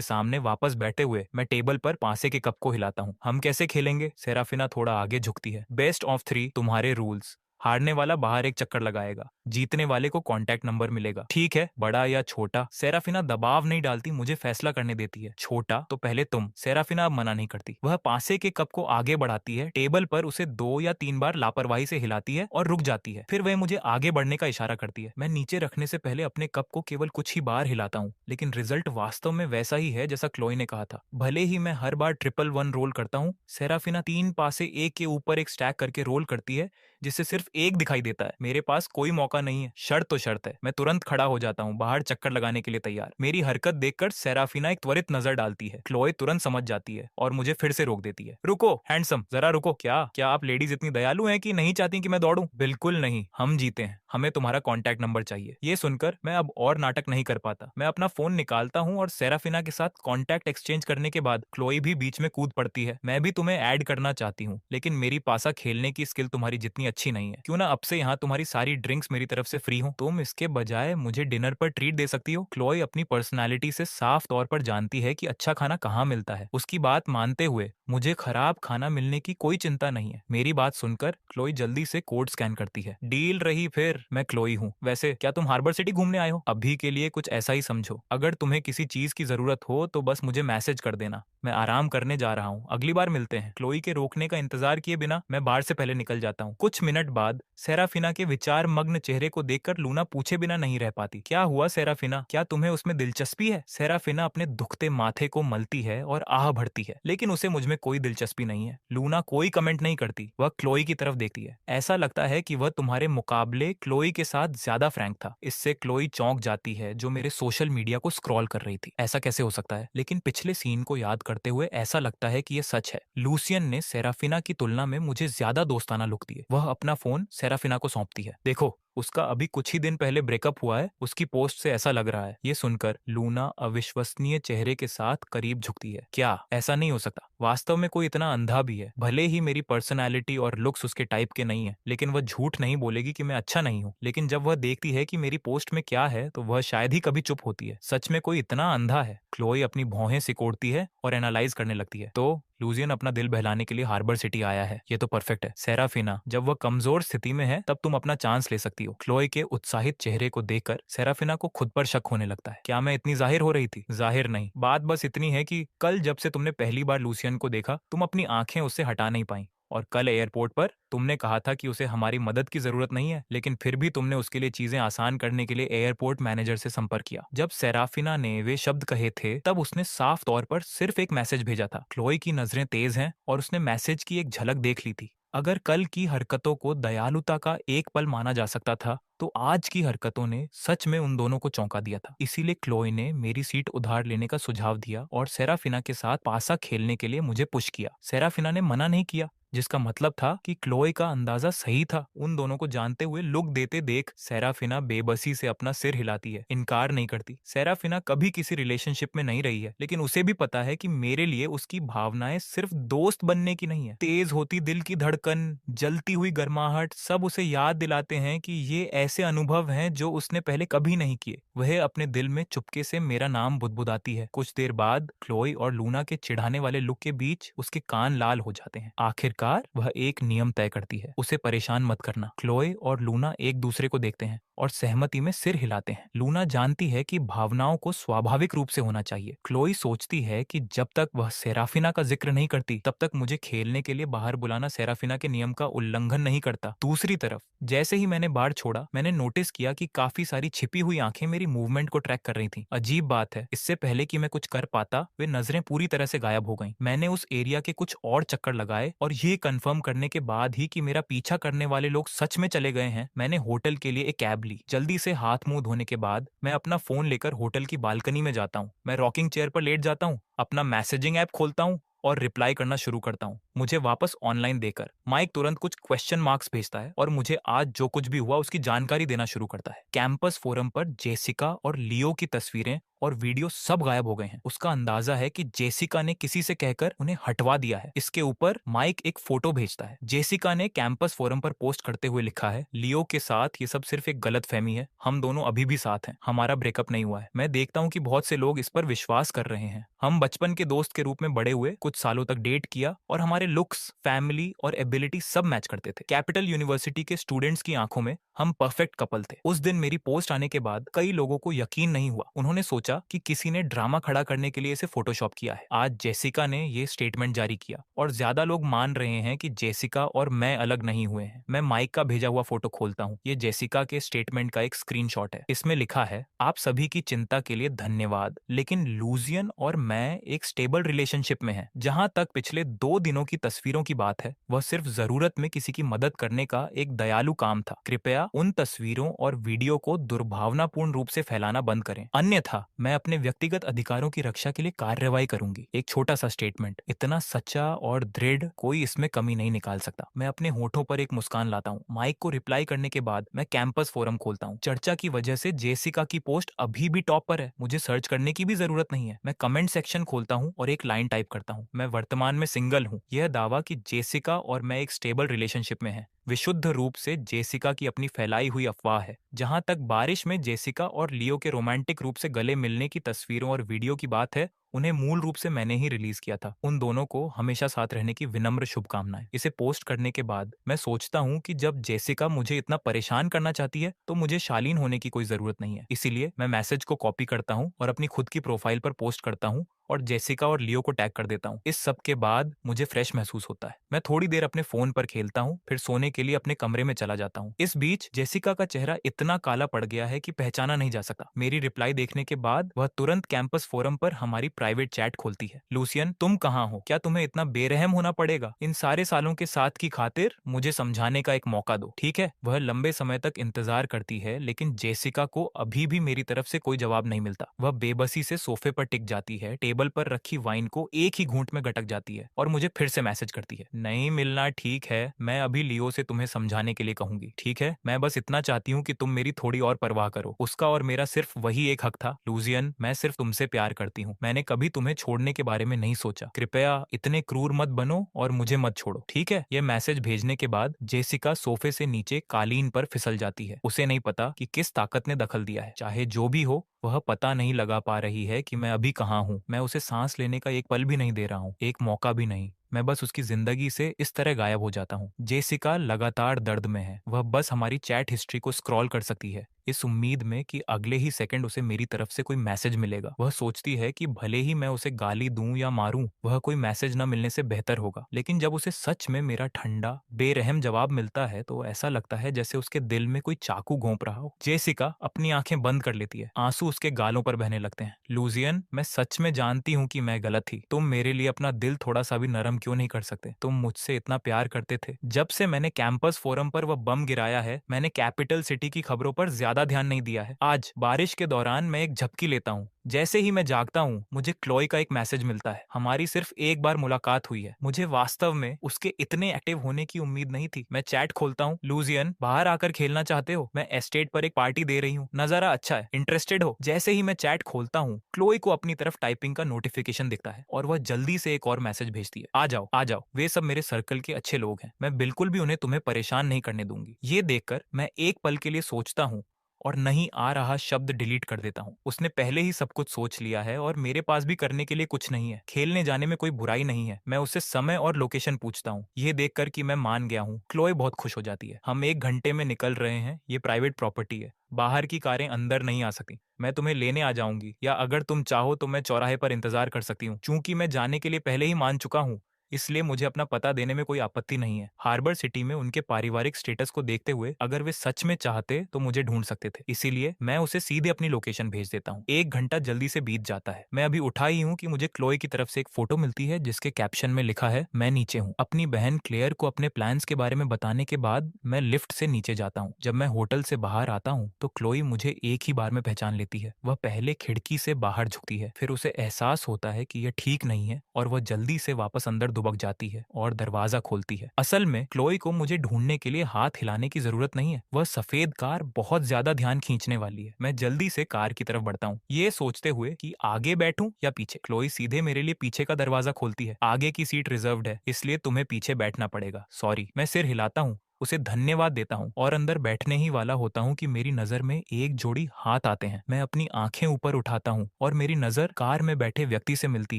S1: सामने वापस बैठे हुए मैं टेबल पर पासे के कप को हिलाता हूँ। हम कैसे खेलेंगे? सेराफिना थोड़ा आगे झुकती है। बेस्ट ऑफ 3 तुम्हारे रूल्स। हारने वाला बाहर एक चक्कर लगाएगा, जीतने वाले को कांटेक्ट नंबर मिलेगा। ठीक है, बड़ा या छोटा? सेराफिना दबाव नहीं डालती, मुझे फैसला करने देती है। छोटा तो पहले तुम। सेराफिना अब मना नहीं करती। वह पासे के कप को आगे बढ़ाती है, टेबल पर उसे 2 या 3 बार लापरवाही से हिलाती है और रुक जाती है। फिर वह मुझे आगे बढ़ने का इशारा करती है। मैं नीचे रखने से पहले अपने कप को केवल कुछ ही बार हिलाता हूँ, लेकिन रिजल्ट वास्तव में वैसा ही है जैसा क्लोई ने कहा था। भले ही मैं हर बार 111 रोल करता हूँ, सेराफिना 3 पासे एक के ऊपर एक स्टैक करके रोल करती है, जिससे सिर्फ एक दिखाई देता है। मेरे पास कोई मौका नहीं है। शर्त तो शर्त है। मैं तुरंत खड़ा हो जाता हूँ, बाहर चक्कर लगाने के लिए तैयार। मेरी हरकत देखकर सेराफिना एक त्वरित नजर डालती है। क्लोए तुरंत समझ जाती है और मुझे फिर से रोक देती है। रुको हैंडसम, जरा रुको। क्या आप लेडीज इतनी दयालु हैं कि नहीं चाहती कि मैं दौड़ूं? बिल्कुल नहीं, हम जीते हैं, हमें तुम्हारा कॉन्टैक्ट नंबर चाहिए। ये सुनकर मैं अब और नाटक नहीं कर पाता। मैं अपना फोन निकालता हूँ और सेराफिना के साथ कॉन्टैक्ट एक्सचेंज करने के बाद क्लोई भी बीच में कूद पड़ती है। मैं भी तुम्हें ऐड करना चाहती हूँ, लेकिन मेरी पासा खेलने की स्किल तुम्हारी जितनी अच्छी नहीं है। क्यों ना अब से यहाँ तुम्हारी सारी ड्रिंक्स मेरी तरफ से फ्री हो। तुम इसके बजाय मुझे डिनर पर ट्रीट दे सकती हो। क्लोई अपनी पर्सनालिटी से साफ तौर पर जानती है कि अच्छा खाना कहाँ मिलता है। उसकी बात मानते हुए मुझे खराब खाना मिलने की कोई चिंता नहीं है। मेरी बात सुनकर क्लोई जल्दी से कोड स्कैन करती है। डील रही फिर। मैं क्लोई हूँ। वैसे क्या तुम हार्बर सिटी घूमने आए हो? अभी के लिए कुछ ऐसा ही समझो। अगर तुम्हें किसी चीज की जरूरत हो तो बस मुझे मैसेज कर देना। मैं आराम करने जा रहा हूँ, अगली बार मिलते हैं। क्लोई के रोकने का इंतजार किए बिना मैं बार से पहले निकल जाता हूँ। कुछ मिनट बाद सेराफिना के विचार मग्न चेहरे को देखकर लूना पूछे बिना नहीं रह पाती। क्या हुआ सेराफिना? क्या तुम्हें उसमें दिलचस्पी है? सेराफिना अपने दुखते माथे को मलती है और आह भरती है, लेकिन उसे मुझमें कोई दिलचस्पी नहीं है। लूना कोई कमेंट नहीं करती, वह क्लोई की तरफ देखती है। ऐसा लगता है कि वह तुम्हारे मुकाबले क्लोई के साथ ज्यादा फ्रैंक था। इससे क्लोई चौंक जाती है, जो मेरे सोशल मीडिया को स्क्रॉल कर रही थी। ऐसा कैसे हो सकता है? लेकिन पिछले सीन को याद करते हुए ऐसा लगता है कि यह सच है। लूसियन ने सेराफिना की तुलना में मुझे ज्यादा दोस्ताना लुक दिए। वह अपना फोन सेराफिना को सौंपती है। देखो, उसका अभी कुछ ही दिन पहले ब्रेकअप हुआ है, उसकी पोस्ट से ऐसा लग रहा है। ये सुनकर लूना अविश्वसनीय चेहरे के साथ करीब झुकती है। क्या ऐसा नहीं हो सकता? वास्तव में कोई इतना अंधा भी है? भले ही मेरी पर्सनैलिटी और लुक्स उसके टाइप के नहीं है, लेकिन वह झूठ नहीं बोलेगी कि मैं अच्छा नहीं हूँ। लेकिन जब वह देखती है कि मेरी पोस्ट में क्या है, तो वह शायद ही कभी चुप होती है। सच में कोई इतना अंधा है? क्लोई अपनी भौहें सिकोड़ती है और एनालाइज करने लगती है। तो लूजियन अपना दिल बहलाने के लिए हार्बर सिटी आया है। ये तो परफेक्ट है। सेराफिना, जब वह कमजोर स्थिति में है तब तुम अपना चांस ले सकती हो। क्लोई के उत्साहित चेहरे को देखकर सेराफिना को खुद पर शक होने लगता है। क्या मैं इतनी जाहिर हो रही थी? जाहिर नहीं, बात बस इतनी है कि कल जब से तुमने पहली बार लूसियन को देखा, तुम अपनी आंखें उससे हटा नहीं पाई। और कल एयरपोर्ट पर तुमने कहा था कि उसे हमारी मदद की जरूरत नहीं है, लेकिन फिर भी तुमने उसके लिए चीजें आसान करने के लिए एयरपोर्ट मैनेजर से संपर्क किया। जब सेराफिना ने वे शब्द कहे थे, तब उसने साफ तौर पर सिर्फ एक मैसेज भेजा था। क्लोई की नजरें तेज हैं और उसने मैसेज की एक झलक देख ली थी। अगर कल की हरकतों को दयालुता का एक पल माना जा सकता था, तो आज की हरकतों ने सच में उन दोनों को चौंका दिया था। इसीलिए क्लोई ने मेरी सीट उधार लेने का सुझाव दिया और सेराफिना के साथ पासा खेलने के लिए मुझे पुश किया। सेराफिना ने मना नहीं किया, जिसका मतलब था कि क्लोई का अंदाजा सही था। उन दोनों को जानते हुए लुक देते देख सेराफिना बेबसी से अपना सिर हिलाती है, इनकार नहीं करती। सेराफिना कभी किसी रिलेशनशिप में नहीं रही है, लेकिन उसे भी पता है कि मेरे लिए उसकी भावनाएं सिर्फ दोस्त बनने की नहीं है। तेज होती दिल की धड़कन, जलती हुई गर्माहट, सब उसे याद दिलाते हैं कि ये ऐसे अनुभव हैं जो उसने पहले कभी नहीं किए। वह अपने दिल में चुपके से मेरा नाम बुदबुदाती है। कुछ देर बाद क्लोई और लूना के चिढ़ाने वाले लुक के बीच उसके कान लाल हो जाते हैं। आखिरकार आखिरकार वह एक नियम तय करती है, उसे परेशान मत करना। क्लोए और लूना एक दूसरे को देखते हैं और सहमति में सिर हिलाते हैं। लूना जानती है कि भावनाओं को स्वाभाविक रूप से होना चाहिए। क्लोई सोचती है कि जब तक वह सेराफिना का जिक्र नहीं करती तब तक मुझे खेलने के लिए बाहर बुलाना सेराफिना के नियम का उल्लंघन नहीं करता। दूसरी तरफ जैसे ही मैंने बार छोड़ा, मैंने नोटिस किया कि काफी सारी छिपी हुई आंखें मेरी मूवमेंट को ट्रैक कर रही थी। अजीब बात है, इससे पहले कि मैं कुछ कर पाता वे नजरें पूरी तरह से गायब हो गईं। मैंने उस एरिया के कुछ और चक्कर लगाए और ये कंफर्म करने के बाद ही कि मेरा पीछा करने वाले लोग सच में चले गए हैं, मैंने होटल के लिए एक कैब ली। जल्दी से हाथ मुंह धोने के बाद मैं अपना फोन लेकर होटल की बालकनी में जाता हूँ। मैं रॉकिंग चेयर पर लेट जाता हूँ, अपना मैसेजिंग ऐप खोलता हूँ और रिप्लाई करना शुरू करता हूँ, मुझे वापस ऑनलाइन देकर। माइक तुरंत कुछ क्वेश्चन मार्क्स भेजता है और मुझे आज जो कुछ भी हुआ उसकी जानकारी देना शुरू करता है। कैंपस फोरम पर जेसिका और लियो की तस्वीरें और वीडियो सब गायब हो गए हैं। उसका अंदाजा है कि जेसिका ने किसी से कहकर उन्हें हटवा दिया है। इसके ऊपर माइक एक फोटो भेजता है। जेसिका ने कैंपस फोरम पर पोस्ट करते हुए लिखा है, लियो के साथ ये सब सिर्फ एक गलतफहमी है, हम दोनों अभी भी साथ हैं, हमारा ब्रेकअप नहीं हुआ है। मैं देखता हूँ कि बहुत से लोग इस पर विश्वास कर रहे हैं। हम बचपन के दोस्त के रूप में बड़े हुए, कुछ सालों तक डेट किया और हमारे लुक्स, फैमिली और एबिलिटी सब मैच करते थे। कैपिटल यूनिवर्सिटी के स्टूडेंट्स की आंखों में हम परफेक्ट कपल थे। उस दिन मेरी पोस्ट आने के बाद कई लोगों को यकीन नहीं हुआ। उन्होंने सोचा कि किसी ने ड्रामा खड़ा करने के लिए इसे फोटोशॉप किया है। आज जेसिका ने ये स्टेटमेंट जारी किया और ज्यादा लोग मान रहे हैं कि जेसिका और मैं अलग नहीं हुए हैं। मैं माइक का भेजा हुआ फोटो खोलता हूँ। ये जेसिका के स्टेटमेंट का एक स्क्रीनशॉट है। इसमें लिखा है, आप सभी की चिंता के लिए धन्यवाद, लेकिन लूजियन और मैं एक स्टेबल रिलेशनशिप में हैं। जहां तक पिछले 2 दिनों की तस्वीरों की बात है, वह सिर्फ जरूरत में किसी की मदद करने का एक दयालु काम था। कृपया उन तस्वीरों और वीडियो को दुर्भावनापूर्ण रूप से फैलाना बंद करें, अन्यथा मैं अपने व्यक्तिगत अधिकारों की रक्षा के लिए कार्रवाई करूंगी। एक छोटा सा स्टेटमेंट, इतना सच्चा और दृढ़, कोई इसमें कमी नहीं निकाल सकता। मैं अपने होठों पर एक मुस्कान लाता हूँ। माइक को रिप्लाई करने के बाद मैं कैंपस फोरम खोलता हूँ। चर्चा की वजह से जेसिका की पोस्ट अभी भी टॉप पर है, मुझे सर्च करने की भी जरूरत नहीं है। मैं कमेंट सेक्शन खोलता हूँ और एक लाइन टाइप करता हूँ, मैं वर्तमान में सिंगल हूँ। यह दावा कि जेसिका और मैं एक स्टेबल रिलेशनशिप में है विशुद्ध रूप से जेसिका की अपनी फैलाई हुई अफवाह है। जहां तक बारिश में जेसिका और लियो के रोमांटिक रूप से गले मिलने की तस्वीरों और वीडियो की बात है, उन्हें मूल रूप से मैंने ही रिलीज किया था। उन दोनों को हमेशा साथ रहने की विनम्र शुभकामनाएं। इसे पोस्ट करने के बाद मैं सोचता हूँ कि जब जेसिका मुझे इतना परेशान करना चाहती है तो मुझे शालीन होने की कोई जरूरत नहीं है। इसीलिए मैं मैसेज को कॉपी करता हूँ और अपनी खुद की प्रोफाइल पर पोस्ट करता हूँ और जेसिका और लियो को टैग कर देता हूँ। इस सब के बाद मुझे फ्रेश महसूस होता है। मैं थोड़ी देर अपने फोन पर खेलता हूँ, फिर सोने के लिए अपने कमरे में चला जाता हूँ। इस बीच जेसिका का चेहरा इतना काला पड़ गया है कि पहचाना नहीं जा सकता। मेरी रिप्लाई देखने के बाद वह तुरंत कैंपस फोरम पर हमारी प्राइवेट चैट खोलती है। लूसियन, तुम कहाँ हो? क्या तुम्हें इतना बेरहम होना पड़ेगा? इन सारे सालों के साथ की खातिर मुझे समझाने का एक मौका दो, ठीक है? वह लंबे समय तक इंतजार करती है, लेकिन जेसिका को अभी भी मेरी तरफ से कोई जवाब नहीं मिलता। वह बेबसी से सोफे पर टिक जाती है, टेबल पर रखी वाइन को एक ही घूंट में गटक जाती है और मुझे फिर से मैसेज करती है, नहीं मिलना ठीक है, मैं अभी लियो से तुम्हें समझाने के लिए कहूंगी, ठीक है? मैं बस इतना चाहती हूँ कि तुम मेरी थोड़ी और परवाह करो। उसका और मेरा सिर्फ वही एक हक था। लूजियन, मैं सिर्फ तुमसे प्यार करती हूँ, मैंने कभी तुम्हें छोड़ने के बारे में नहीं सोचा। कृपया इतने क्रूर मत बनो और मुझे मत छोड़ो, ठीक है? यह मैसेज भेजने के बाद जेसिका सोफे से नीचे कालीन पर फिसल जाती है। उसे नहीं पता कि किस ताकत ने दखल दिया है। चाहे जो भी हो, वह पता नहीं लगा पा रही है कि मैं अभी कहाँ हूँ। मैं उसे सांस लेने का एक पल भी नहीं दे रहा हूँ, एक मौका भी नहीं। मैं बस उसकी जिंदगी से इस तरह गायब हो जाता हूँ। जेसिका लगातार दर्द में है। वह बस हमारी चैट हिस्ट्री को स्क्रॉल कर सकती है, इस उम्मीद में कि अगले ही सेकंड उसे मेरी तरफ से कोई मैसेज मिलेगा। वह सोचती है कि भले ही मैं उसे गाली दूं या मारूं, वह कोई मैसेज न मिलने से बेहतर होगा। लेकिन जब उसे सच में मेरा ठंडा, बेरहम जवाब मिलता है तो ऐसा लगता है जैसे उसके दिल में कोई चाकू घोंप रहा हो। जेसिका अपनी आंखें बंद कर लेती है, आंसू उसके गालों पर बहने लगते हैं। लूजियन, मैं सच में जानती हूँ कि मैं गलत थी। तुम मेरे लिए अपना दिल थोड़ा सा भी नरम क्यों नहीं कर सकते? तुम मुझसे इतना प्यार करते थे। जब से मैंने कैंपस फोरम पर वह बम गिराया है, मैंने कैपिटल सिटी की खबरों पर ज्यादा ध्यान नहीं दिया है। आज बारिश के दौरान मैं एक झपकी लेता हूँ। जैसे ही मैं जागता हूँ, मुझे क्लोई का एक मैसेज मिलता है। हमारी सिर्फ एक बार मुलाकात हुई है। मुझे वास्तव में उसके इतने एक्टिव होने की उम्मीद नहीं थी। मैं चैट खोलता हूँ, लूजियन, बाहर आकर खेलना चाहते हो? मैं एस्टेट पर एक पार्टी दे रही हूँ, नजारा अच्छा है, इंटरेस्टेड हो? जैसे ही मैं चैट खोलता हूँ, क्लोई को अपनी तरफ टाइपिंग का नोटिफिकेशन दिखता है और वह जल्दी से एक और मैसेज भेजती है, आ जाओ आ जाओ, वे सब मेरे सर्कल के अच्छे लोग हैं, मैं बिल्कुल भी उन्हें तुम्हें परेशान नहीं करने दूंगी। ये देखकर मैं एक पल के लिए सोचता हूँ और नहीं आ रहा शब्द डिलीट कर देता हूँ। उसने पहले ही सब कुछ सोच लिया है और मेरे पास भी करने के लिए कुछ नहीं है। खेलने जाने में कोई बुराई नहीं है। मैं उससे समय और लोकेशन पूछता हूँ। ये देखकर कि मैं मान गया हूँ, क्लोए बहुत खुश हो जाती है। हम 1 घंटे में निकल रहे हैं। ये प्राइवेट प्रॉपर्टी है, बाहर की कारें अंदर नहीं आ सकती। मैं तुम्हें लेने आ जाऊंगी, या अगर तुम चाहो तो मैं चौराहे पर इंतजार कर सकती हूँ। चूंकि मैं जाने के लिए पहले ही मान चुका हूँ, इसलिए मुझे अपना पता देने में कोई आपत्ति नहीं है। हार्बर सिटी में उनके पारिवारिक स्टेटस को देखते हुए अगर वे सच में चाहते तो मुझे ढूंढ सकते थे, इसीलिए मैं उसे सीधे अपनी लोकेशन भेज देता हूँ। 1 घंटा जल्दी से बीत जाता है। मैं अभी उठा ही हूँ कि मुझे क्लोए की तरफ से एक फोटो मिलती है जिसके कैप्शन में लिखा है, मैं नीचे हूँ। अपनी बहन क्लेयर को अपने प्लान्स के बारे में बताने के बाद मैं लिफ्ट से नीचे जाता हूँ। जब मैं होटल से बाहर आता हूँ तो क्लोई मुझे एक ही बार में पहचान लेती है। वह पहले खिड़की से बाहर झुकती है, फिर उसे एहसास होता है कि यह ठीक नहीं है और वह जल्दी से वापस अंदर दुबक जाती है और दरवाजा खोलती है। असल में क्लोई को मुझे ढूंढने के लिए हाथ हिलाने की जरूरत नहीं है। वह सफेद कार बहुत ज्यादा ध्यान खींचने वाली है। मैं जल्दी से कार की तरफ बढ़ता हूँ, ये सोचते हुए कि आगे बैठूं या पीछे। क्लोई सीधे मेरे लिए पीछे का दरवाजा खोलती है। आगे की सीट रिजर्व्ड है, इसलिए तुम्हें पीछे बैठना पड़ेगा। सॉरी। मैं सिर हिलाता हूँ, उसे धन्यवाद देता हूँ और अंदर बैठने ही वाला होता हूँ कि मेरी नजर में एक जोड़ी हाथ आते हैं। मैं अपनी आंखें ऊपर उठाता हूँ और मेरी नजर कार में बैठे व्यक्ति से मिलती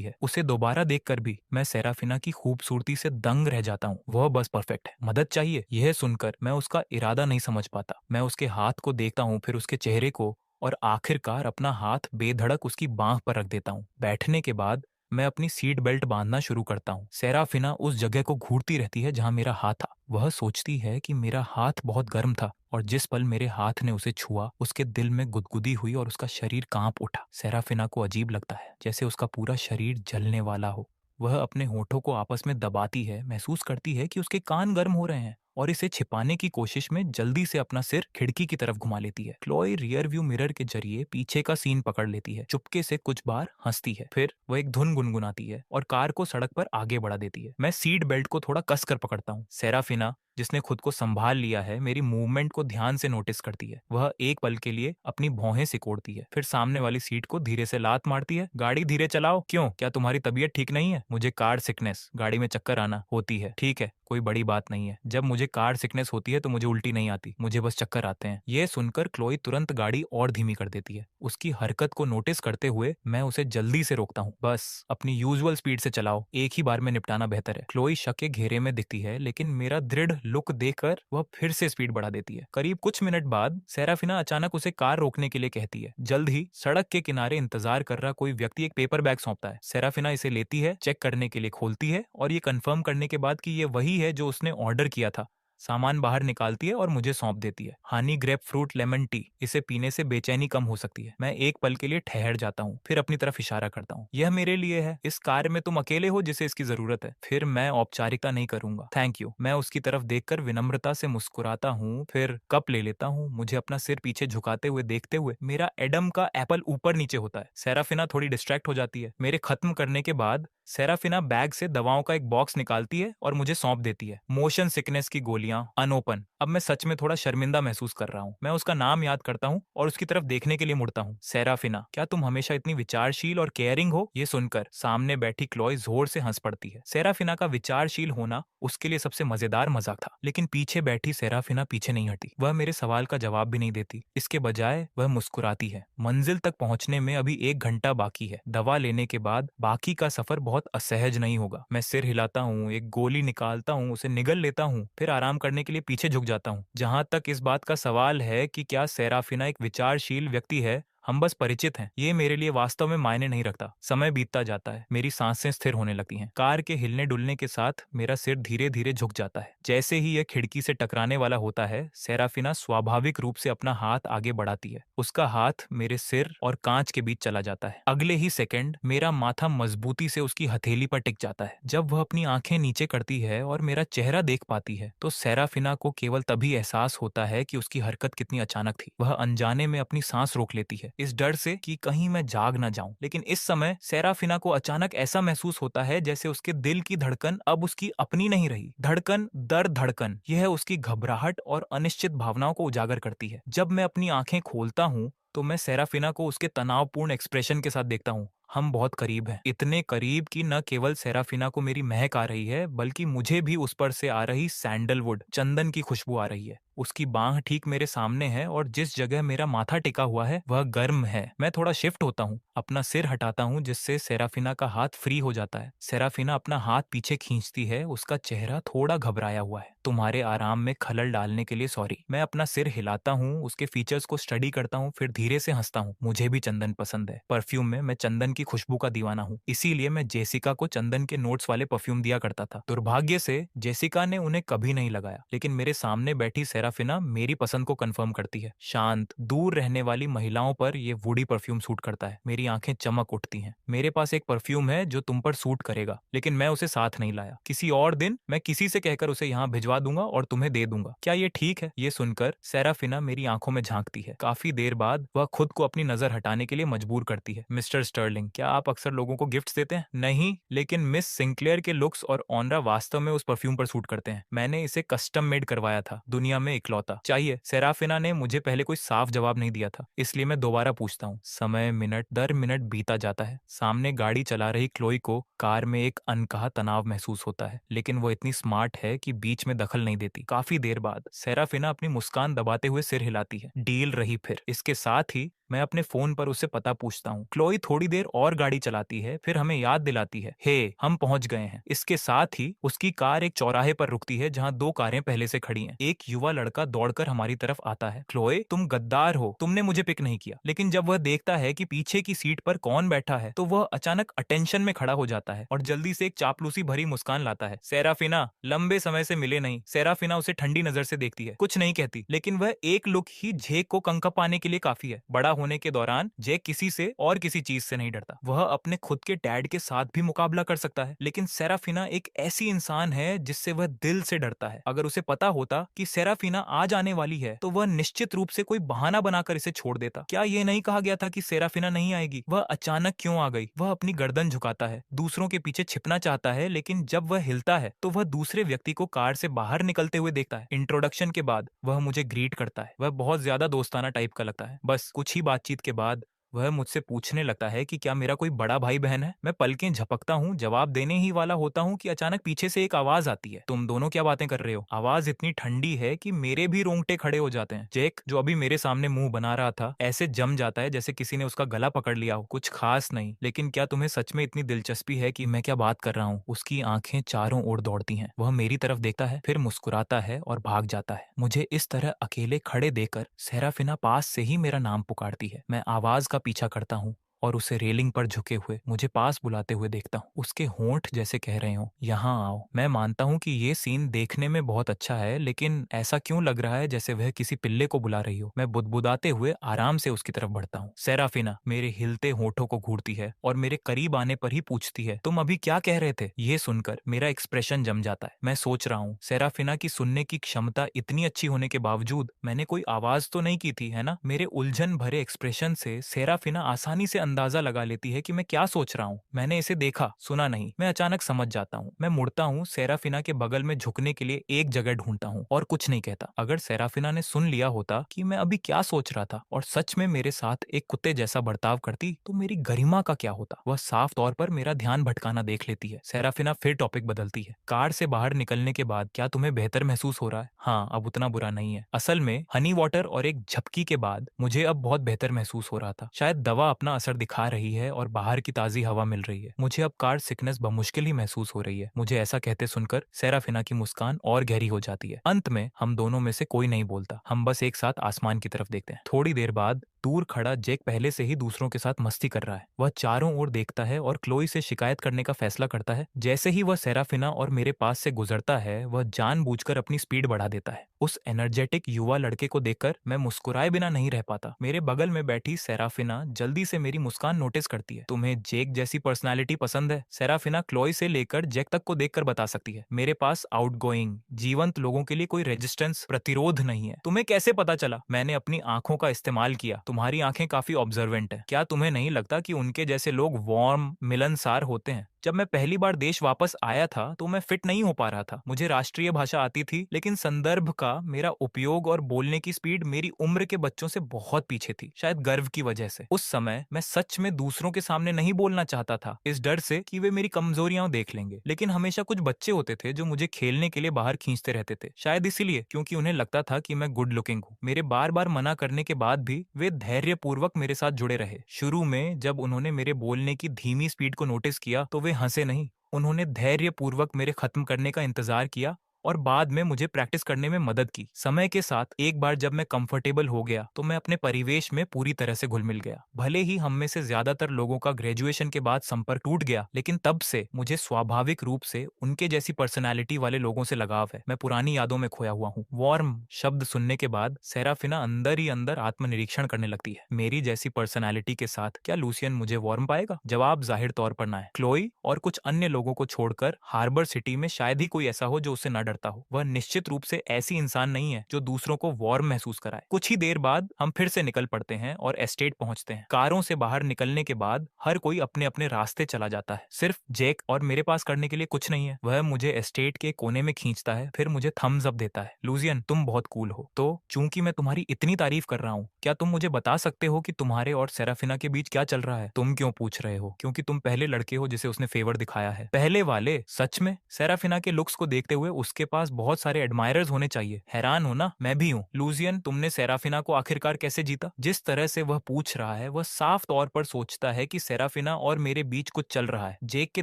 S1: है। उसे दोबारा देखकर भी मैं सेराफिना की खूबसूरती से दंग रह जाता हूँ। वह बस परफेक्ट है। मदद चाहिए? यह सुनकर मैं उसका इरादा नहीं समझ पाता। मैं उसके हाथ को देखता हूँ, फिर उसके चेहरे को, और आखिरकार अपना हाथ बेधड़क उसकी बांह पर रख देता हूँ। बैठने के बाद मैं अपनी सीट बेल्ट बांधना शुरू करता हूँ। सेराफिना उस जगह को घूरती रहती है जहां मेरा हाथ था। वह सोचती है कि मेरा हाथ बहुत गर्म था और जिस पल मेरे हाथ ने उसे छुआ उसके दिल में गुदगुदी हुई और उसका शरीर कांप उठा। सेराफिना को अजीब लगता है, जैसे उसका पूरा शरीर जलने वाला हो। वह अपने होठों को आपस में दबाती है, महसूस करती है कि उसके कान गर्म हो रहे हैं और इसे छिपाने की कोशिश में जल्दी से अपना सिर खिड़की की तरफ घुमा लेती है। क्लोई रियर व्यू मिरर के जरिए पीछे का सीन पकड़ लेती है। चुपके से कुछ बार हंसती है, फिर वह एक धुन गुनगुनाती है और कार को सड़क पर आगे बढ़ा देती है। मैं सीट बेल्ट को थोड़ा कसकर पकड़ता हूँ। सेराफिना, जिसने खुद को संभाल लिया है, मेरी मूवमेंट को ध्यान से नोटिस करती है। वह एक पल के लिए अपनी भौहें सिकोड़ती है, फिर सामने वाली सीट को धीरे से लात मारती है। गाड़ी धीरे चलाओ। क्यों? क्या तुम्हारी तबीयत ठीक नहीं है? मुझे कार सिकनेस, गाड़ी में चक्कर आना होती है। ठीक है, कोई बड़ी बात नहीं है। जब मुझे कार सिकनेस होती है तो मुझे उल्टी नहीं आती, मुझे बस चक्कर आते हैं। यह सुनकर क्लोई तुरंत गाड़ी और धीमी कर देती है। उसकी हरकत को नोटिस करते हुए मैं उसे जल्दी से रोकता हूँ। बस अपनी यूजुअल स्पीड से चलाओ, एक ही बार में निपटाना बेहतर है। क्लोई शक के घेरे में दिखती है, लेकिन मेरा दृढ़ लुक देखकर वह फिर से स्पीड बढ़ा देती है। करीब कुछ मिनट बाद सेराफिना अचानक उसे कार रोकने के लिए कहती है। जल्द ही सड़क के किनारे इंतजार कर रहा कोई व्यक्ति एक पेपर बैग सौंपता है। सेराफिना इसे लेती है, चेक करने के लिए खोलती है और ये कंफर्म करने के बाद कि ये वही है जो उसने ऑर्डर किया था, सामान बाहर निकालती है और मुझे सौंप देती है। Honey grep fruit lemon tea, इसे पीने से बेचैनी कम हो सकती है। मैं एक पल के लिए ठहर जाता हूँ, फिर अपनी तरफ इशारा करता हूँ। यह मेरे लिए है, इस कार में तुम अकेले हो जिसे इसकी जरूरत है। फिर मैं औपचारिकता नहीं करूंगा, थैंक यू। मैं उसकी तरफ देखकर विनम्रता से मुस्कुराता हूँ, फिर कप ले लेता हूँ। मुझे अपना सिर पीछे झुकाते हुए देखते हुए मेरा एडम का एप्पल ऊपर नीचे होता है। सेराफिना थोड़ी डिस्ट्रैक्ट हो जाती है। मेरे खत्म करने के बाद सेराफिना बैग से दवाओं का एक बॉक्स निकालती है और मुझे सौंप देती है। मोशन सिकनेस की गोलियां, अनओपन। अब मैं सच में थोड़ा शर्मिंदा महसूस कर रहा हूँ। मैं उसका नाम याद करता हूँ और उसकी तरफ देखने के लिए मुड़ता हूँ। सेराफिना, क्या तुम हमेशा इतनी विचारशील और केयरिंग हो? ये सुनकर सामने बैठी क्लोई जोर से हंस पड़ती है। सेराफिना का विचारशील होना उसके लिए सबसे मजेदार मजाक था, लेकिन पीछे बैठी सेराफिना पीछे नहीं हटी। वह मेरे सवाल का जवाब भी नहीं देती, इसके बजाय वह मुस्कुराती है। मंजिल तक पहुंचने में अभी 1 घंटा बाकी है। दवा लेने के बाद बाकी का सफर बहुत असहज नहीं होगा। मैं सिर हिलाता हूँ, एक गोली निकालता हूँ, उसे निगल लेता हूँ, फिर आराम करने के लिए पीछे झुक जाता हूँ। जहां तक इस बात का सवाल है कि क्या सेराफिना एक विचारशील व्यक्ति है, हम बस परिचित हैं, ये मेरे लिए वास्तव में मायने नहीं रखता। समय बीतता जाता है, मेरी सांसें स्थिर होने लगती हैं। कार के हिलने डुलने के साथ मेरा सिर धीरे धीरे झुक जाता है। जैसे ही यह खिड़की से टकराने वाला होता है, सेराफिना स्वाभाविक रूप से अपना हाथ आगे बढ़ाती है। उसका हाथ मेरे सिर और कांच के बीच चला जाता है। अगले ही सेकंड मेरा माथा मजबूती से उसकी हथेली पर टिक जाता है। जब वह अपनी आंखें नीचे करती है और मेरा चेहरा देख पाती है, तो सेराफिना को केवल तभी एहसास होता है कि उसकी हरकत कितनी अचानक थी। वह अनजाने में अपनी सांस रोक लेती है, इस डर से कि कहीं मैं जाग ना जाऊं। लेकिन इस समय सेराफिना को अचानक ऐसा महसूस होता है जैसे उसके दिल की धड़कन अब उसकी अपनी नहीं रही। धड़कन दर धड़कन, यह उसकी घबराहट और अनिश्चित भावनाओं को उजागर करती है। जब मैं अपनी आंखें खोलता हूँ तो मैं सेराफिना को उसके तनावपूर्ण एक्सप्रेशन के साथ देखता हूँ। हम बहुत करीब हैं, इतने करीब कि न केवल सेराफिना को मेरी महक आ रही है, बल्कि मुझे भी उस पर से आ रही सैंडलवुड, चंदन की खुशबू आ रही है। उसकी बांह ठीक मेरे सामने है और जिस जगह मेरा माथा टिका हुआ है वह गर्म है। मैं थोड़ा शिफ्ट होता हूँ, अपना सिर हटाता हूँ जिससे सेराफिना का हाथ फ्री हो जाता है। सेराफिना अपना हाथ पीछे खींचती है, उसका चेहरा थोड़ा घबराया हुआ है। तुम्हारे आराम में खलल डालने के लिए सॉरी। मैं अपना सिर हिलाता हूँ, उसके फीचर्स को स्टडी करता हूँ, फिर धीरे से हंसता हूँ। मुझे भी चंदन पसंद है। परफ्यूम में मैं चंदन की खुशबू का दीवाना हूँ, इसीलिए मैं जेसिका को चंदन के नोट्स वाले परफ्यूम दिया करता था। दुर्भाग्य से जेसिका ने उन्हें कभी नहीं लगाया, लेकिन मेरे सामने बैठी सेराफिना मेरी पसंद को कंफर्म करती है। शांत, दूर रहने वाली महिलाओं पर ये वुडी परफ्यूम सूट करता है। मेरी आंखें चमक उठती हैं। मेरे पास एक परफ्यूम है जो तुम पर सूट करेगा, लेकिन मैं उसे साथ नहीं लाया। किसी और दिन मैं किसी से कहकर उसे यहाँ भिजवा दूंगा और तुम्हें दे दूंगा। क्या ये ठीक है? ये सुनकर सेराफिना मेरी आंखों में झांकती है। काफी देर बाद वह खुद को अपनी नजर हटाने के लिए मजबूर करती है। मिस्टर स्टर्लिंग, क्या आप अक्सर लोगों को गिफ्ट देते हैं? नहीं, लेकिन मिस सिंक्लेयर के लुक्स और ऑनरा वास्तव में उस परफ्यूम पर सूट करते हैं। मैंने इसे कस्टम मेड करवाया था, दुनिया में इकलौता। चाहिए? सेराफिना ने मुझे पहले कोई साफ जवाब नहीं दिया था, इसलिए मैं दोबारा पूछता हूँ। समय मिनट दर मिनट बीता जाता है। सामने गाड़ी चला रही क्लोई को कार में एक अनकहा तनाव महसूस होता है, लेकिन वो इतनी स्मार्ट है कि बीच में दखल नहीं देती। काफी देर बाद सेराफिना अपनी मुस्कान दबाते हुए सिर हिलाती है। डील रही फिर। इसके साथ ही मैं अपने फोन पर उससे पता पूछता हूँ। क्लोई थोड़ी देर और गाड़ी चलाती है, फिर हमें याद दिलाती है, हे हम पहुंच गए हैं। इसके साथ ही उसकी कार एक चौराहे पर रुकती है जहाँ दो कारें पहले से खड़ी हैं। एक युवा लड़का दौड़कर हमारी तरफ आता है। क्लोई, तुम गद्दार हो, तुमने मुझे पिक नहीं किया। लेकिन जब वह देखता है कि पीछे की सीट पर कौन बैठा है, तो वह अचानक अटेंशन में खड़ा हो जाता है और जल्दी से एक चापलूसी भरी मुस्कान लाता है। सेराफिना, लंबे समय से मिले नहीं। सेराफिना उसे ठंडी नजर से देखती है, कुछ नहीं कहती, लेकिन वह एक लुक ही जेक को कंका पाने के लिए काफी है। बड़ा होने के दौरान जैक किसी से और किसी चीज से नहीं डरता। वह अपने खुद के डैड के साथ भी मुकाबला कर सकता है, लेकिन सेराफिना एक ऐसी इंसान है जिससे वह दिल से डरता है। अगर उसे पता होता कि सेराफिना आज आने वाली है, तो वह निश्चित रूप से कोई बहाना बनाकर इसे छोड़ देता। क्या यह नहीं कहा गया था कि सेराफिना नहीं आएगी? वह अचानक क्यों आ गई? वह अपनी गर्दन झुकाता है, दूसरों के पीछे छिपना चाहता है, लेकिन जब वह हिलता है तो वह दूसरे व्यक्ति को कार से बाहर निकलते हुए देखता है। इंट्रोडक्शन के बाद वह मुझे ग्रीट करता है। वह बहुत ज्यादा दोस्ताना टाइप का लगता है। बस कुछ ही बातचीत के बाद वह मुझसे पूछने लगता है कि क्या मेरा कोई बड़ा भाई बहन है। मैं पलकें झपकता हूँ, जवाब देने ही वाला होता हूँ कि अचानक पीछे से एक आवाज आती है, तुम दोनों क्या बातें कर रहे हो? आवाज इतनी ठंडी है कि मेरे भी रोंगटे खड़े हो जाते हैं। जैक, जो अभी मेरे सामने मुंह बना रहा था, ऐसे जम जाता है जैसे किसी ने उसका गला पकड़ लिया हो। कुछ खास नहीं, लेकिन क्या तुम्हें सच में इतनी दिलचस्पी है कि मैं क्या बात कर रहा हूँ? उसकी आंखें चारों ओर दौड़ती हैं। वह मेरी तरफ देखता है, फिर मुस्कुराता है और भाग जाता है। मुझे इस तरह अकेले खड़े देकर सेराफिना पास से ही मेरा नाम पुकारती है। मैं आवाज का पीछा करता हूँ और उसे रेलिंग पर झुके हुए मुझे पास बुलाते हुए देखता हूँ। उसके होंठ जैसे कह रहे हो, यहाँ आओ। मैं मानता हूँ कि ये सीन देखने में बहुत अच्छा है, लेकिन ऐसा क्यों लग रहा है जैसे वह किसी पिल्ले को बुला रही हो? मैं बुदबुदाते हुए आराम से उसकी तरफ बढ़ता हूँ। सेराफिना मेरे हिलते होंठों को घूरती है और मेरे करीब आने पर ही पूछती है, तुम अभी क्या कह रहे थे? ये सुनकर मेरा एक्सप्रेशन जम जाता है। मैं सोच रहा हूँ, सेराफिना की सुनने की क्षमता इतनी अच्छी होने के बावजूद मैंने कोई आवाज तो नहीं की थी, है ना? मेरे उलझन भरे एक्सप्रेशन से सेराफिना आसानी से अंदाजा लगा लेती है कि मैं क्या सोच रहा हूँ। मैंने इसे देखा, सुना नहीं। मैं अचानक समझ जाता हूँ। मैं मुड़ता हूँ, सेराफिना के बगल में झुकने के लिए एक जगह ढूंढता हूँ और कुछ नहीं कहता। अगर सेराफिना ने सुन लिया होता कि मैं अभी क्या सोच रहा था और सच में मेरे साथ एक कुत्ते जैसा बर्ताव करती, तो मेरी गरिमा का क्या होता? वह साफ तौर पर मेरा ध्यान भटकाना देख लेती है। सेराफिना फिर टॉपिक बदलती है। कार से बाहर निकलने के बाद क्या तुम्हें बेहतर महसूस हो रहा है? हाँ, अब उतना बुरा नहीं है। असल में हनी वाटर और एक झपकी के बाद मुझे अब बहुत बेहतर महसूस हो रहा था। शायद दवा अपना असर दिखा रही है और बाहर की ताजी हवा मिल रही है। मुझे अब कार सिकनेस बमुश्किल ही महसूस हो रही है। मुझे ऐसा कहते सुनकर सेराफिना की मुस्कान और गहरी हो जाती है। अंत में हम दोनों में से कोई नहीं बोलता। हम बस एक साथ आसमान की तरफ देखते हैं। थोड़ी देर बाद दूर खड़ा जैक पहले से ही दूसरों के साथ मस्ती कर रहा है। वह चारों ओर देखता है और क्लोई से शिकायत करने का फैसला करता है। जैसे ही वह सेराफिना और मेरे पास से गुजरता है, वह जानबूझकर अपनी स्पीड बढ़ा देता है। उस एनर्जेटिक युवा लड़के को देखकर मैं मुस्कुराए बिना नहीं रह पाता। मेरे बगल में बैठी सेराफिना जल्दी से मेरी मुस्कान नोटिस करती है। तुम्हें जैक जैसी पर्सनालिटी पसंद है? सेराफिना क्लोई से लेकर जैक तक को देखकर बता सकती है। मेरे पास आउटगोइंग, जीवंत लोगों के लिए कोई रेजिस्टेंस, प्रतिरोध नहीं है। तुम्हें कैसे पता चला? मैंने अपनी आंखों का इस्तेमाल किया। तुम्हारी आंखें काफी ऑब्जर्वेंट है। क्या तुम्हें नहीं लगता कि उनके जैसे लोग वार्म, मिलनसार होते हैं? जब मैं पहली बार देश वापस आया था तो मैं फिट नहीं हो पा रहा था। मुझे राष्ट्रीय भाषा आती थी, लेकिन संदर्भ का मेरा उपयोग और बोलने की स्पीड मेरी उम्र के बच्चों से बहुत पीछे थी, शायद गर्व की वजह से। उस समय मैं सच में दूसरों के सामने नहीं बोलना चाहता था, इस डर से कि वे मेरी कमजोरियां देख लेंगे। लेकिन हमेशा कुछ बच्चे होते थे जो मुझे खेलने के लिए बाहर खींचते रहते थे, शायद इसीलिए क्योंकि उन्हें लगता था कि मैं गुड लुकिंग हूँ। मेरे बार बार मना करने के बाद भी वे धैर्यपूर्वक मेरे साथ जुड़े रहे। शुरू में जब उन्होंने मेरे बोलने की धीमी स्पीड को नोटिस किया तो वे हंसे नहीं, उन्होंने धैर्यपूर्वक मेरे खत्म करने का इंतजार किया और बाद में मुझे प्रैक्टिस करने में मदद की। समय के साथ एक बार जब मैं कंफर्टेबल हो गया तो मैं अपने परिवेश में पूरी तरह से घुल मिल गया। भले ही हम में से ज्यादातर लोगों का ग्रेजुएशन के बाद संपर्क टूट गया, लेकिन तब से मुझे स्वाभाविक रूप से उनके जैसी पर्सनालिटी वाले लोगों से लगाव है। मैं पुरानी यादों में खोया हुआ हूँ। वार्म शब्द सुनने के बाद सेराफिना अंदर ही अंदर आत्मनिरीक्षण करने लगती है। मेरी जैसी पर्सनालिटी के साथ क्या लूसियन मुझे वार्म पाएगा? जवाब जाहिर तौर पर ना है। क्लोई और कुछ अन्य लोगों को छोड़कर हार्बर सिटी में शायद ही कोई ऐसा हो जो उससे न डरता हो। वह निश्चित रूप से ऐसी इंसान नहीं है जो दूसरों को वार्म महसूस कराए। कुछ ही देर बाद हम फिर से निकल पड़ते हैं और एस्टेट पहुंचते हैं। कारों से बाहर निकलने के बाद हर कोई अपने अपने रास्ते चला जाता है। सिर्फ जैक और मेरे पास करने के लिए कुछ नहीं है। वह मुझे एस्टेट के कोने में खींचता है, फिर मुझे थम्स अप देता है। लूजियन, तुम बहुत कूल हो। तो चूंकि मैं तुम्हारी इतनी तारीफ कर रहा हूँ, क्या तुम मुझे बता सकते हो कि तुम्हारे और सेराफिना के बीच क्या चल रहा है? तुम क्यों पूछ रहे हो? क्योंकि तुम पहले लड़के हो जिसे उसने फेवर दिखाया है। पहले वाले? सच में? सेराफिना के लुक्स को देखते हुए उसके पास बहुत सारे एडमायरर्स होने चाहिए। हैरान हो ना? मैं भी हूँ। लूजियन, तुमने सेराफिना को आखिरकार कैसे जीता? जिस तरह से वह पूछ रहा है वह साफ तौर पर सोचता है कि सेराफिना और मेरे बीच कुछ चल रहा है। जेक के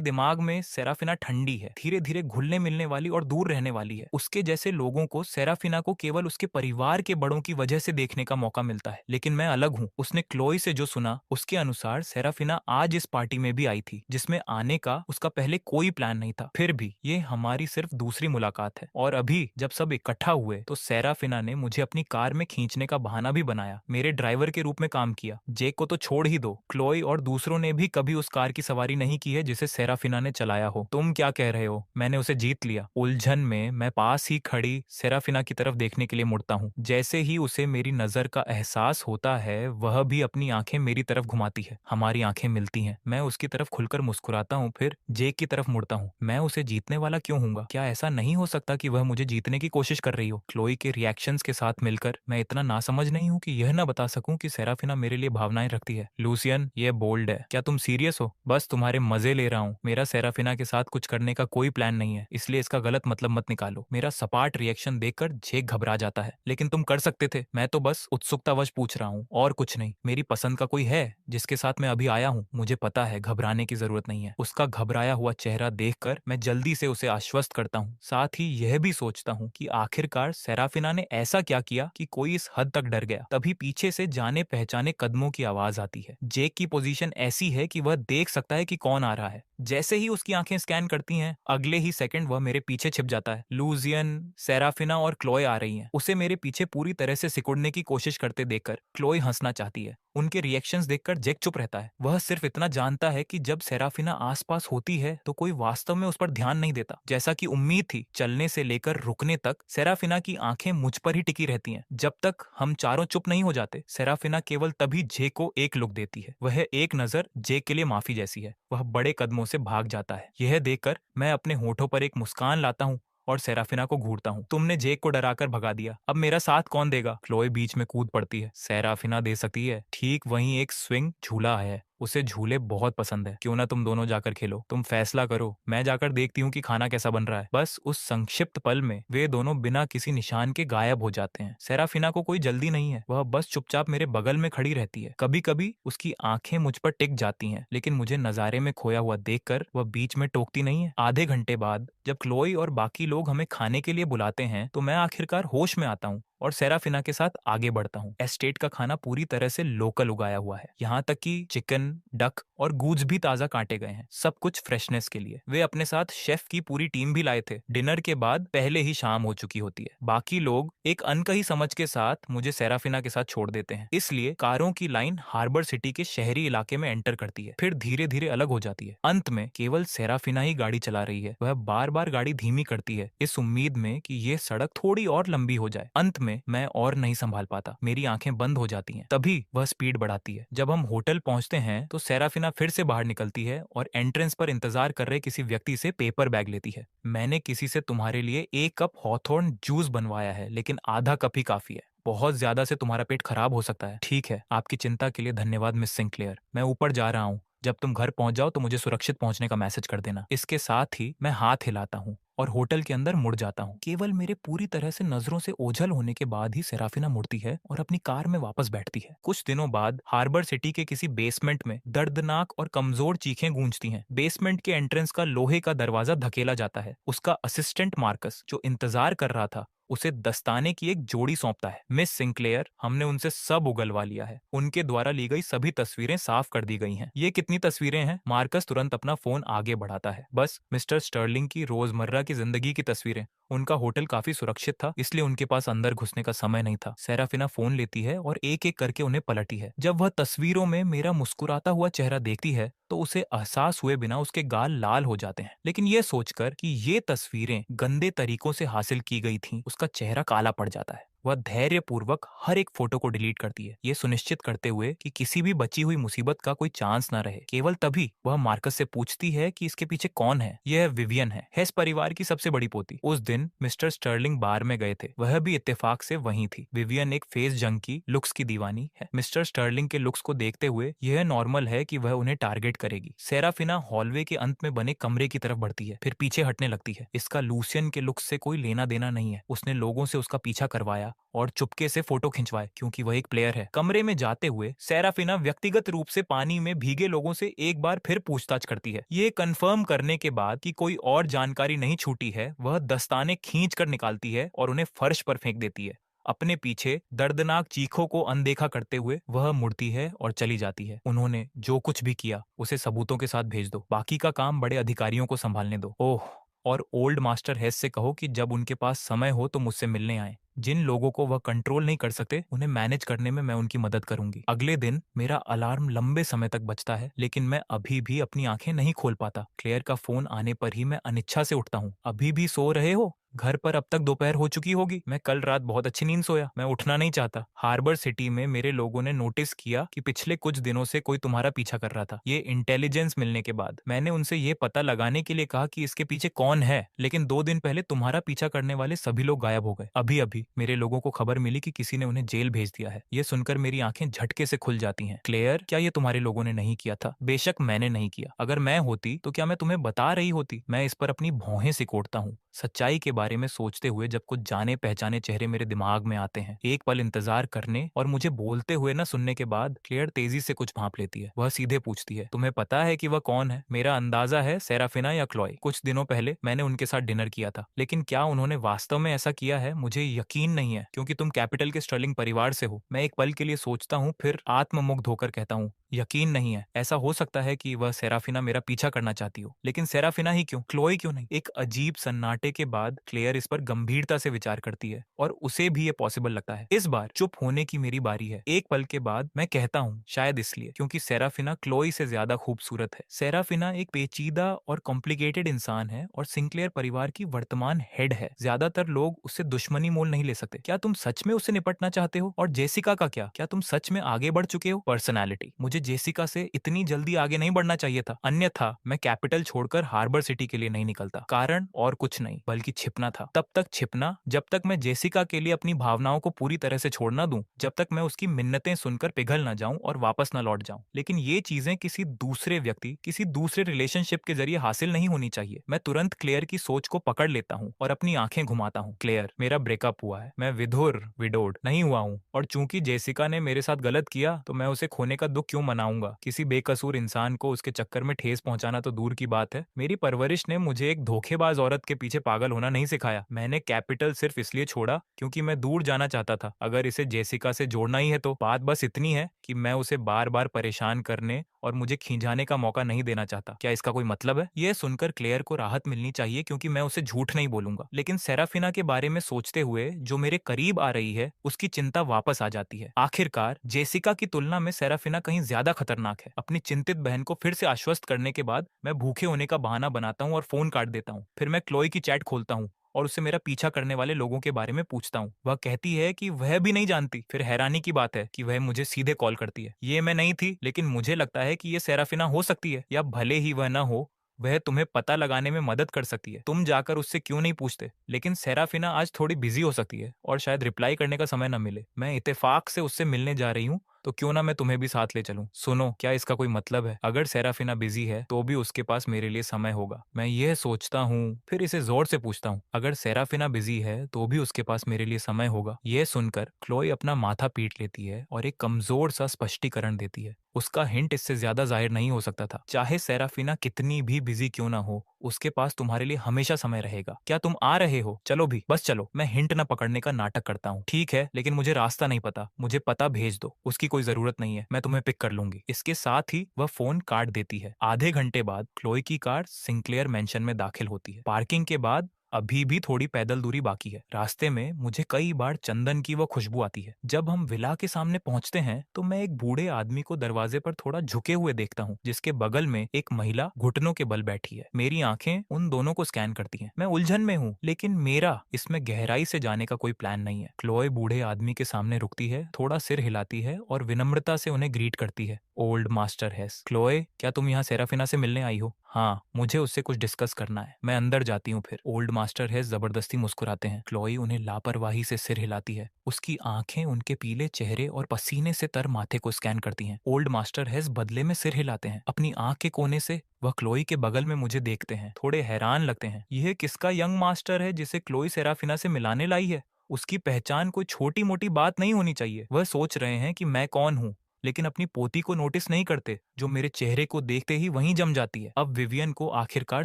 S1: दिमाग में सेराफिना ठंडी है, धीरे धीरे घुलने मिलने वाली और दूर रहने वाली है। उसके जैसे लोगों को सेराफिना को केवल उसके परिवार के बड़ों की वजह से देखने का मौका मिलता है, लेकिन मैं अलग हूँ। उसने क्लोई से जो सुना उसके अनुसार सेराफिना आज इस पार्टी में भी आई थी, जिसमें आने का उसका पहले कोई प्लान नहीं था। फिर भी ये हमारी सिर्फ दूसरी मुलाकात है, और अभी जब सब इकट्ठा हुए तो सेराफिना ने मुझे अपनी कार में खींचने का बहाना भी बनाया, मेरे ड्राइवर के रूप में काम किया। जेक को तो छोड़ ही दो, क्लोई और दूसरों ने भी कभी उस कार की सवारी नहीं की है जिसे सेराफिना ने चलाया हो। तुम क्या कह रहे हो? मैंने उसे जीत लिया। उलझन में मैं पास ही खड़ी सेराफिना की तरफ देखने के लिए मुड़ता हूँ। जैसे ही उसे मेरी नजर का एहसास होता है वह भी अपनी आंखें मेरी तरफ घुमाती है। हमारी आंखें मिलती हैं। मैं उसकी तरफ खुलकर मुस्कुराता हूँ, फिर जेक की तरफ मुड़ता हूँ। मैं उसे जीतने वाला क्यों हूँगा? क्या ऐसा नहीं हो सकता कि वह मुझे जीतने की कोशिश कर रही हो? क्लोई के रिएक्शंस के साथ मिलकर मैं इतना नासमझ नहीं हूँ कि यह ना बता सकूं कि सेराफिना मेरे लिए भावनाएं रखती है। लूसियन, ये बोल्ड है। क्या तुम सीरियस हो? बस तुम्हारे मजे ले रहा हूँ। मेरा सेराफिना के साथ कुछ करने का कोई प्लान नहीं है, इसलिए इसका गलत मतलब मत निकालो। मेरा सपाट रिएक्शन देखकर जेक घबरा जाता है। लेकिन तुम कर सकते थे। मैं तो बस उत्सुकतावश पूछ रहा हूँ और कुछ नहीं। मेरी पसंद का कोई है जिसके साथ मैं अभी आया हूँ? मुझे पता है घबराने की जरूरत नहीं है। उसका घबराया हुआ चेहरा देखकर मैं जल्दी से उसे आश्वस्त करता हूँ। साथ ही यह भी सोचता हूँ कि आखिरकार सेराफिना ने ऐसा क्या किया कि कोई इस हद तक डर गया। तभी पीछे से जाने पहचाने कदमों की आवाज आती है। जेक की पोजीशन ऐसी है कि वह देख सकता है कि कौन आ रहा है। जैसे ही उसकी आंखें स्कैन करती हैं, अगले ही सेकंड वह मेरे पीछे छिप जाता है। लूजियन, सेराफिना और क्लोए आ रही हैं। उसे मेरे पीछे पूरी तरह से सिकुड़ने की कोशिश करते देखकर क्लोए हंसना चाहती है। उनके रिएक्शंस देखकर जेक चुप रहता है। वह सिर्फ इतना जानता है कि जब सेराफिना आसपास होती है तो कोई वास्तव में उस पर ध्यान नहीं देता। जैसा कि उम्मीद थी, चलने से लेकर रुकने तक सेराफिना की आंखें मुझ पर ही टिकी रहती हैं। जब तक हम चारों चुप नहीं हो जाते, सेराफिना केवल तभी जेक को एक लुक देती है। वह एक नजर जेक के लिए माफी जैसी है। वह बड़े कदमों से भाग जाता है। यह देखकर मैं अपने होठों पर एक मुस्कान लाता हूँ और सेराफिना को घूरता हूँ। तुमने जेक को डराकर भगा दिया, अब मेरा साथ कौन देगा? क्लोए बीच में कूद पड़ती है। सेराफिना दे सकती है। ठीक वहीं एक स्विंग झूला है, उसे झूले बहुत पसंद है। क्यों ना तुम दोनों जाकर खेलो? तुम फैसला करो, मैं जाकर देखती हूँ कि खाना कैसा बन रहा है। बस उस संक्षिप्त पल में वे दोनों बिना किसी निशान के गायब हो जाते हैं। सेराफिना को कोई जल्दी नहीं है, वह बस चुपचाप मेरे बगल में खड़ी रहती है। कभी कभी उसकी आंखें मुझ पर टिक जाती हैं, लेकिन मुझे नजारे में खोया हुआ देखकर वह बीच में टोकती नहीं है। आधे घंटे बाद जब क्लोई और बाकी लोग हमें खाने के लिए बुलाते हैं तो मैं आखिरकार होश में आता हूँ और सेराफिना के साथ आगे बढ़ता हूँ। एस्टेट का खाना पूरी तरह से लोकल उगाया हुआ है। यहाँ तक कि चिकन, डक और गूज भी ताजा काटे गए हैं, सब कुछ फ्रेशनेस के लिए। वे अपने साथ शेफ की पूरी टीम भी लाए थे। डिनर के बाद पहले ही शाम हो चुकी होती है। बाकी लोग एक अनकही समझ के साथ मुझे सेराफिना के साथ छोड़ देते हैं, इसलिए कारों की लाइन हार्बर सिटी के शहरी इलाके में एंटर करती है, फिर धीरे धीरे अलग हो जाती है। अंत में केवल सेराफिना ही गाड़ी चला रही है। वह बार बार गाड़ी धीमी करती है, इस उम्मीद में कि ये सड़क थोड़ी और लंबी हो जाए। अंत में मैं और नहीं संभाल पाता, मेरी आंखें बंद हो जाती हैं। तभी वह स्पीड बढ़ाती है। जब हम होटल पहुंचते हैं तो सेराफिना फिर से बाहर निकलती है और एंट्रेंस पर इंतजार कर रहे किसी व्यक्ति से पेपर बैग लेती है। मैंने किसी से तुम्हारे लिए 1 कप हॉथॉर्न जूस बनवाया है, लेकिन आधा कप ही काफी है। बहुत ज्यादा से तुम्हारा पेट खराब हो सकता है। ठीक है, आपकी चिंता के लिए धन्यवाद मिस सिंक्लेयर। मैं ऊपर जा रहा हूँ। जब तुम घर पहुंच जाओ तो मुझे सुरक्षित पहुंचने का मैसेज कर देना। इसके साथ ही मैं हाथ हिलाता हूँ और होटल के अंदर मुड़ जाता हूँ। केवल मेरे पूरी तरह से नजरों से ओझल होने के बाद ही सेराफिना मुड़ती है और अपनी कार में वापस बैठती है। कुछ दिनों बाद हार्बर सिटी के किसी बेसमेंट में दर्दनाक और कमजोर चीखें गूंजती हैं। बेसमेंट के एंट्रेंस का लोहे का दरवाजा धकेला जाता है। उसका असिस्टेंट मार्कस, जो इंतजार कर रहा था, उसे दस्ताने की एक जोड़ी सौंपता है। मिस सिंक्लेयर, हमने उनसे सब उगलवा लिया है। उनके द्वारा ली गई सभी तस्वीरें साफ कर दी गई हैं। ये कितनी तस्वीरें हैं? मार्कस तुरंत अपना फोन आगे बढ़ाता है। बस मिस्टर स्टर्लिंग की रोजमर्रा की जिंदगी की तस्वीरें। उनका होटल काफी सुरक्षित था, इसलिए उनके पास अंदर घुसने का समय नहीं था। सेराफिना फोन लेती है और एक एक करके उन्हें पलटी है। जब वह तस्वीरों में मेरा मुस्कुराता हुआ चेहरा देखती है तो उसे एहसास हुए बिना उसके गाल लाल हो जाते हैं। लेकिन यह सोचकर कि ये तस्वीरें गंदे तरीकों से हासिल की गई थीं, उसका चेहरा काला पड़ जाता है। वह धैर्यपूर्वक हर एक फोटो को डिलीट करती है, ये सुनिश्चित करते हुए कि किसी भी बची हुई मुसीबत का कोई चांस न रहे। केवल तभी वह मार्कस से पूछती है कि इसके पीछे कौन है। यह विवियन है, हेस परिवार की सबसे बड़ी पोती। उस दिन मिस्टर स्टर्लिंग बार में गए थे, वह भी इत्तेफाक से वहीं थी। विवियन एक फेस जंग की लुक्स की दीवानी है। मिस्टर स्टर्लिंग के लुक्स को देखते हुए यह नॉर्मल है कि वह उन्हें टारगेट करेगी। सेराफिना हॉलवे के अंत में बने कमरे की तरफ बढ़ती है, फिर पीछे हटने लगती है। इसका लूसियन के लुक्स से कोई लेना देना नहीं है। उसने लोगों से उसका पीछा करवाया और चुपके से फोटो खिंचवाए, क्योंकि वह एक प्लेयर है। कमरे में जाते हुए सेराफिना व्यक्तिगत रूप से पानी में भीगे लोगों से एक बार फिर पूछताछ करती है। ये कंफर्म करने के बाद कि कोई और जानकारी नहीं छूटी है, वह दस्ताने खींच कर निकालती है और उन्हें फर्श पर फेंक देती है। अपने पीछे दर्दनाक चीखों को अनदेखा करते हुए वह मुड़ती है और चली जाती है। उन्होंने जो कुछ भी किया उसे सबूतों के साथ भेज दो, बाकी का काम बड़े अधिकारियों को संभालने दो। ओह, और ओल्ड मास्टर हेस से कहो कि जब उनके पास समय हो तो मुझसे मिलने आए। जिन लोगों को वह कंट्रोल नहीं कर सकते, उन्हें मैनेज करने में मैं उनकी मदद करूंगी। अगले दिन मेरा अलार्म लंबे समय तक बजता है, लेकिन मैं अभी भी अपनी आंखें नहीं खोल पाता। क्लेयर का फोन आने पर ही मैं अनिच्छा से उठता हूँ। अभी भी सो रहे हो? घर पर अब तक दोपहर हो चुकी होगी। मैं कल रात बहुत अच्छी नींद सोया, मैं उठना नहीं चाहता। हार्बर सिटी में मेरे लोगों ने नोटिस किया कि पिछले कुछ दिनों से कोई तुम्हारा पीछा कर रहा था। ये इंटेलिजेंस मिलने के बाद मैंने उनसे ये पता लगाने के लिए कहा कि इसके पीछे कौन है, लेकिन 2 दिन पहले तुम्हारा पीछा करने वाले सभी लोग गायब हो गए। अभी अभी मेरे लोगों को खबर मिली कि किसी ने उन्हें जेल भेज दिया है। ये सुनकर मेरी आंखें झटके से खुल जाती हैं। क्लेयर, क्या ये तुम्हारे लोगों ने नहीं किया था? बेशक मैंने नहीं किया। अगर मैं होती तो क्या मैं तुम्हें बता रही होती? मैं इस पर अपनी भौहें सिकोड़ता हूँ। सच्चाई के बारे में सोचते हुए जब कुछ जाने पहचाने चेहरे मेरे दिमाग में आते हैं, एक पल इंतजार करने और मुझे बोलते हुए न सुनने के बाद क्लेयर तेजी से कुछ भांप लेती है। वह सीधे पूछती है, तुम्हें पता है कि वह कौन है? मेरा अंदाजा है सेराफिना या क्लॉय। कुछ दिनों पहले मैंने उनके साथ डिनर किया था, लेकिन क्या उन्होंने वास्तव में ऐसा किया है मुझे यकीन नहीं है, क्योंकि तुम कैपिटल के स्टर्लिंग परिवार से हो। मैं एक पल के लिए सोचता हूँ, फिर आत्ममुग्ध होकर कहता हूँ, यकीन नहीं है। ऐसा हो सकता है कि वह सेराफिना मेरा पीछा करना चाहती हो, लेकिन सेराफिना ही क्यों, क्लोई क्यों नहीं? एक अजीब सन्नाटे के बाद क्लेयर इस पर गंभीरता से विचार करती है और उसे भी ये पॉसिबल लगता है। इस बार चुप होने की मेरी बारी है। एक पल के बाद मैं कहता हूँ, शायद इसलिए क्योंकि सेराफिना क्लोई से ज्यादा खूबसूरत है। सेराफिना एक पेचीदा और कॉम्प्लिकेटेड इंसान है और सिंक्लेयर परिवार की वर्तमान हेड है। ज्यादातर लोग उससे दुश्मनी मोल नहीं ले सकते। क्या तुम सच में उससे निपटना चाहते हो? और जेसिका का क्या तुम सच में आगे बढ़ चुके हो? पर्सनालिटी, मुझे जेसिका से इतनी जल्दी आगे नहीं बढ़ना चाहिए था, अन्यथा मैं कैपिटल छोड़कर हार्बर सिटी के लिए नहीं निकलता। कारण और कुछ नहीं बल्कि छिपना था। तब तक छिपना जब तक मैं जेसिका के लिए अपनी भावनाओं को पूरी तरह से छोड़ ना दूं, जब तक मैं उसकी मिन्नतें सुनकर पिघल ना जाऊं और वापस ना लौट जाऊं। लेकिन ये चीजें किसी दूसरे व्यक्ति, किसी दूसरे रिलेशनशिप के जरिए हासिल नहीं होनी चाहिए। मैं तुरंत क्लेयर की सोच को पकड़ लेता हूँ और अपनी आंखें घुमाता हूँ। क्लेयर, मेरा ब्रेकअप हुआ है। मैं विडोड नहीं हुआ हूँ, और चूंकि जेसिका ने मेरे साथ गलत किया तो मैं उसे खोने का दुख क्यों मनाऊंगा? किसी बेकसूर इंसान को उसके चक्कर में ठेस पहुंचाना तो दूर की बात है। मेरी परवरिश ने मुझे एक धोखेबाज औरत के पीछे पागल होना नहीं सिखाया। मैंने कैपिटल सिर्फ इसलिए छोड़ा क्योंकि मैं दूर जाना चाहता था। अगर इसे जेसिका से जोड़ना ही है तो बात बस इतनी है कि मैं उसे बार बार परेशान करने और मुझे खींचाने का मौका नहीं देना चाहता। क्या इसका कोई मतलब है? यह सुनकर क्लेयर को राहत मिलनी चाहिए, क्योंकि मैं उसे झूठ नहीं बोलूंगा। लेकिन सेराफिना के बारे में सोचते हुए जो मेरे करीब आ रही है, उसकी चिंता वापस आ जाती है। आखिरकार जेसिका की तुलना में सेराफिना कहीं ज्यादा खतरनाक है। अपनी चिंतित बहन को फिर से आश्वस्त करने के बाद मैं भूखे होने का बहाना बनाता हूँ और फोन काट देता हूँ। फिर मैं क्लोई की चैट खोलता हूँ और उससे मेरा पीछा करने वाले लोगों के बारे में पूछता हूँ। वह कहती है कि वह भी नहीं जानती। फिर हैरानी की बात है कि वह मुझे सीधे कॉल करती है। ये मैं नहीं थी, लेकिन मुझे लगता है कि ये सेराफिना हो सकती है, या भले ही वह न हो, वह तुम्हें पता लगाने में मदद कर सकती है। तुम जाकर उससे क्यों नहीं पूछते? लेकिन सेराफिना आज थोड़ी बिजी हो सकती है और शायद रिप्लाई करने का समय न मिले। मैं इत्तेफाक से उससे मिलने जा रही हूँ, तो क्यों ना मैं तुम्हें भी साथ ले चलूं। सुनो, क्या इसका कोई मतलब है? अगर सेराफिना बिजी है तो भी उसके पास मेरे लिए समय होगा। मैं यह सोचता हूँ, फिर इसे जोर से पूछता हूँ, अगर सेराफिना बिजी है तो भी उसके पास मेरे लिए समय होगा। यह सुनकर क्लोई अपना माथा पीट लेती है और एक कमजोर सा स्पष्टीकरण देती है। उसका हिंट इससे ज्यादा जाहिर नहीं हो सकता था। चाहे सेराफिना कितनी भी बिजी क्यों ना हो, उसके पास तुम्हारे लिए हमेशा समय रहेगा। क्या तुम आ रहे हो? चलो भी, बस चलो। मैं हिंट न पकड़ने का नाटक करता हूँ। ठीक है, लेकिन मुझे रास्ता नहीं पता। मुझे पता भेज दो। उसकी कोई जरूरत नहीं है, मैं तुम्हें पिक कर लूंगी। इसके साथ ही वह फोन काट देती है। आधे घंटे बाद क्लोई की कार सिंक्लेयर मैंशन में दाखिल होती है। पार्किंग के बाद अभी भी थोड़ी पैदल दूरी बाकी है। रास्ते में मुझे कई बार चंदन की वो खुशबू आती है। जब हम विला के सामने पहुंचते हैं तो मैं एक बूढ़े आदमी को दरवाजे पर थोड़ा झुके हुए देखता हूँ, जिसके बगल में एक महिला घुटनों के बल बैठी है। मेरी आंखें उन दोनों को स्कैन करती हैं। मैं उलझन में हूँ, लेकिन मेरा इसमें गहराई से जाने का कोई प्लान नहीं है। क्लोए बूढ़े आदमी के सामने रुकती है, थोड़ा सिर हिलाती है और विनम्रता से उन्हें ग्रीट करती है। ओल्ड मास्टर हैस। क्लोए, क्या तुम यहाँ सेराफिना से मिलने आई हो? हाँ, मुझे उससे कुछ डिस्कस करना है। मैं अंदर जाती हूँ। फिर ओल्ड मास्टर हैस जबरदस्ती मुस्कुराते हैं। क्लोई उन्हें लापरवाही से सिर हिलाती है। उसकी आंखें उनके पीले चेहरे और पसीने से तर माथे को स्कैन करती हैं। ओल्ड मास्टर हैस बदले में सिर हिलाते हैं। अपनी आंख के कोने से वह क्लोई के बगल में मुझे देखते हैं, थोड़े हैरान लगते हैं। यह किसका यंग मास्टर है जिसे क्लोई सेराफिना से मिलाने लाई है? उसकी पहचान कोई छोटी मोटी बात नहीं होनी चाहिए। वह सोच रहे हैं कि मैं कौन हूँ, लेकिन अपनी पोती को नोटिस नहीं करते, जो मेरे चेहरे को देखते ही वहीं जम जाती है। अब विवियन को आखिरकार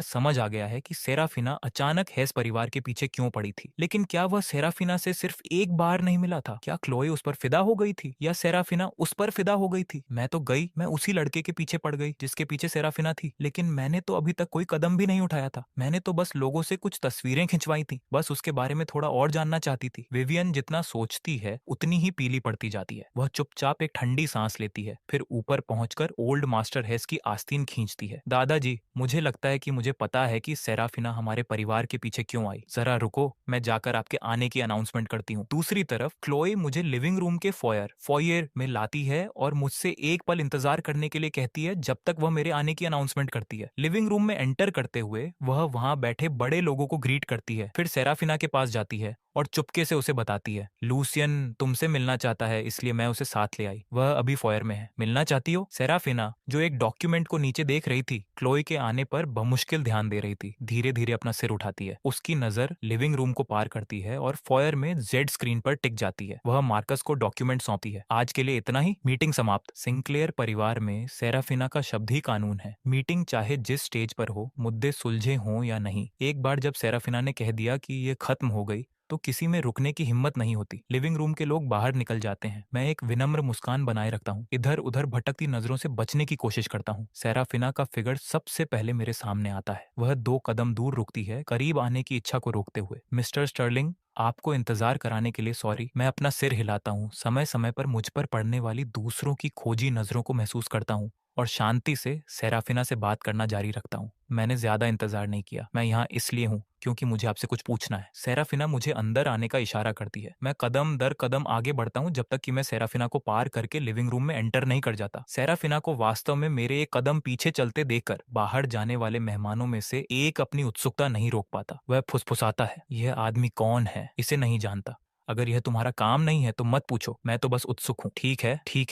S1: समझ आ गया है कि सेराफिना अचानक हैस परिवार के पीछे क्यों पड़ी थी। लेकिन क्या वह सेराफिना से सिर्फ एक बार नहीं मिला था? क्या क्लोई उस पर फिदा हो गई थी, या सेराफिना उस पर फिदा हो गई थी? मैं तो गई, मैं उसी लड़के के पीछे पड़ गई जिसके पीछे सेराफिना थी। लेकिन मैंने तो अभी तक कोई कदम भी नहीं उठाया था। मैंने तो बस लोगों से कुछ तस्वीरें खिंचवाई थी, बस उसके बारे में थोड़ा और जानना चाहती थी। विवियन जितना सोचती है उतनी ही पीली पड़ती जाती है। वह चुपचाप एक ठंडी सांस लेती है, फिर ऊपर पहुंचकर ओल्ड मास्टर हैस की आस्तीन खींचती है। दादाजी, मुझे लगता है कि मुझे पता है कि सेराफिना हमारे परिवार के पीछे क्यों आई। जरा रुको, मैं जाकर आपके आने की अनाउंसमेंट करती हूँ। दूसरी तरफ क्लोई मुझे लिविंग रूम के फॉयर में लाती है और मुझसे एक पल इंतजार करने के लिए कहती है, जब तक वह मेरे आने की अनाउंसमेंट करती है। लिविंग रूम में एंटर करते हुए वह वहां बैठे बड़े लोगों को ग्रीट करती है, फिर सेराफिना के पास जाती है और चुपके से उसे बताती है, लूसियन तुमसे मिलना चाहता है, इसलिए मैं उसे साथ ले आई। वह अभी फॉयर में है। मिलना चाहती हो? सेराफिना, जो एक डॉक्यूमेंट को नीचे देख रही थी, क्लोई के आने पर बमुश्किल ध्यान दे रही थी, धीरे धीरे अपना सिर उठाती है। उसकी नजर लिविंग रूम को पार करती है और फॉयर में जेड स्क्रीन पर टिक जाती है। वह मार्कस को डॉक्यूमेंट सौंपती है। आज के लिए इतना ही, मीटिंग समाप्त। सिंक्लेयर परिवार में सेराफिना का शब्द ही कानून है। मीटिंग चाहे जिस स्टेज पर हो, मुद्दे सुलझे हों या नहीं, एक बार जब सेराफिना ने कह दिया कि ये खत्म हो गई, तो किसी में रुकने की हिम्मत नहीं होती। लिविंग रूम के लोग बाहर निकल जाते हैं। मैं एक विनम्र मुस्कान बनाए रखता हूँ, इधर उधर भटकती नजरों से बचने की कोशिश करता हूँ। सेराफिना का फिगर सबसे पहले मेरे सामने आता है। वह 2 कदम दूर रुकती है, करीब आने की इच्छा को रोकते हुए। मिस्टर स्टर्लिंग, आपको इंतजार कराने के लिए सॉरी। मैं अपना सिर हिलाता हूँ, समय समय पर मुझ पर पड़ने वाली दूसरों की खोजी नजरों को महसूस करता हूँ और शांति से सेराफिना से बात करना जारी रखता हूँ। मैंने ज्यादा इंतजार नहीं किया। मैं यहाँ इसलिए हूँ क्योंकि मुझे आपसे कुछ पूछना है। सेराफिना मुझे अंदर आने का इशारा करती है। मैं कदम दर कदम आगे बढ़ता हूँ, जब तक कि मैं सेराफिना को पार करके लिविंग रूम में एंटर नहीं कर जाता। सेराफिना को वास्तव में मेरे एक कदम पीछे चलते देखकर बाहर जाने वाले मेहमानों में से एक अपनी उत्सुकता नहीं रोक पाता। वह फुसफुसाता है, यह आदमी कौन है? इसे नहीं जानता। अगर यह तुम्हारा काम नहीं है तो मत पूछो, मैं तो बस उत्सुक हूँ। ठीक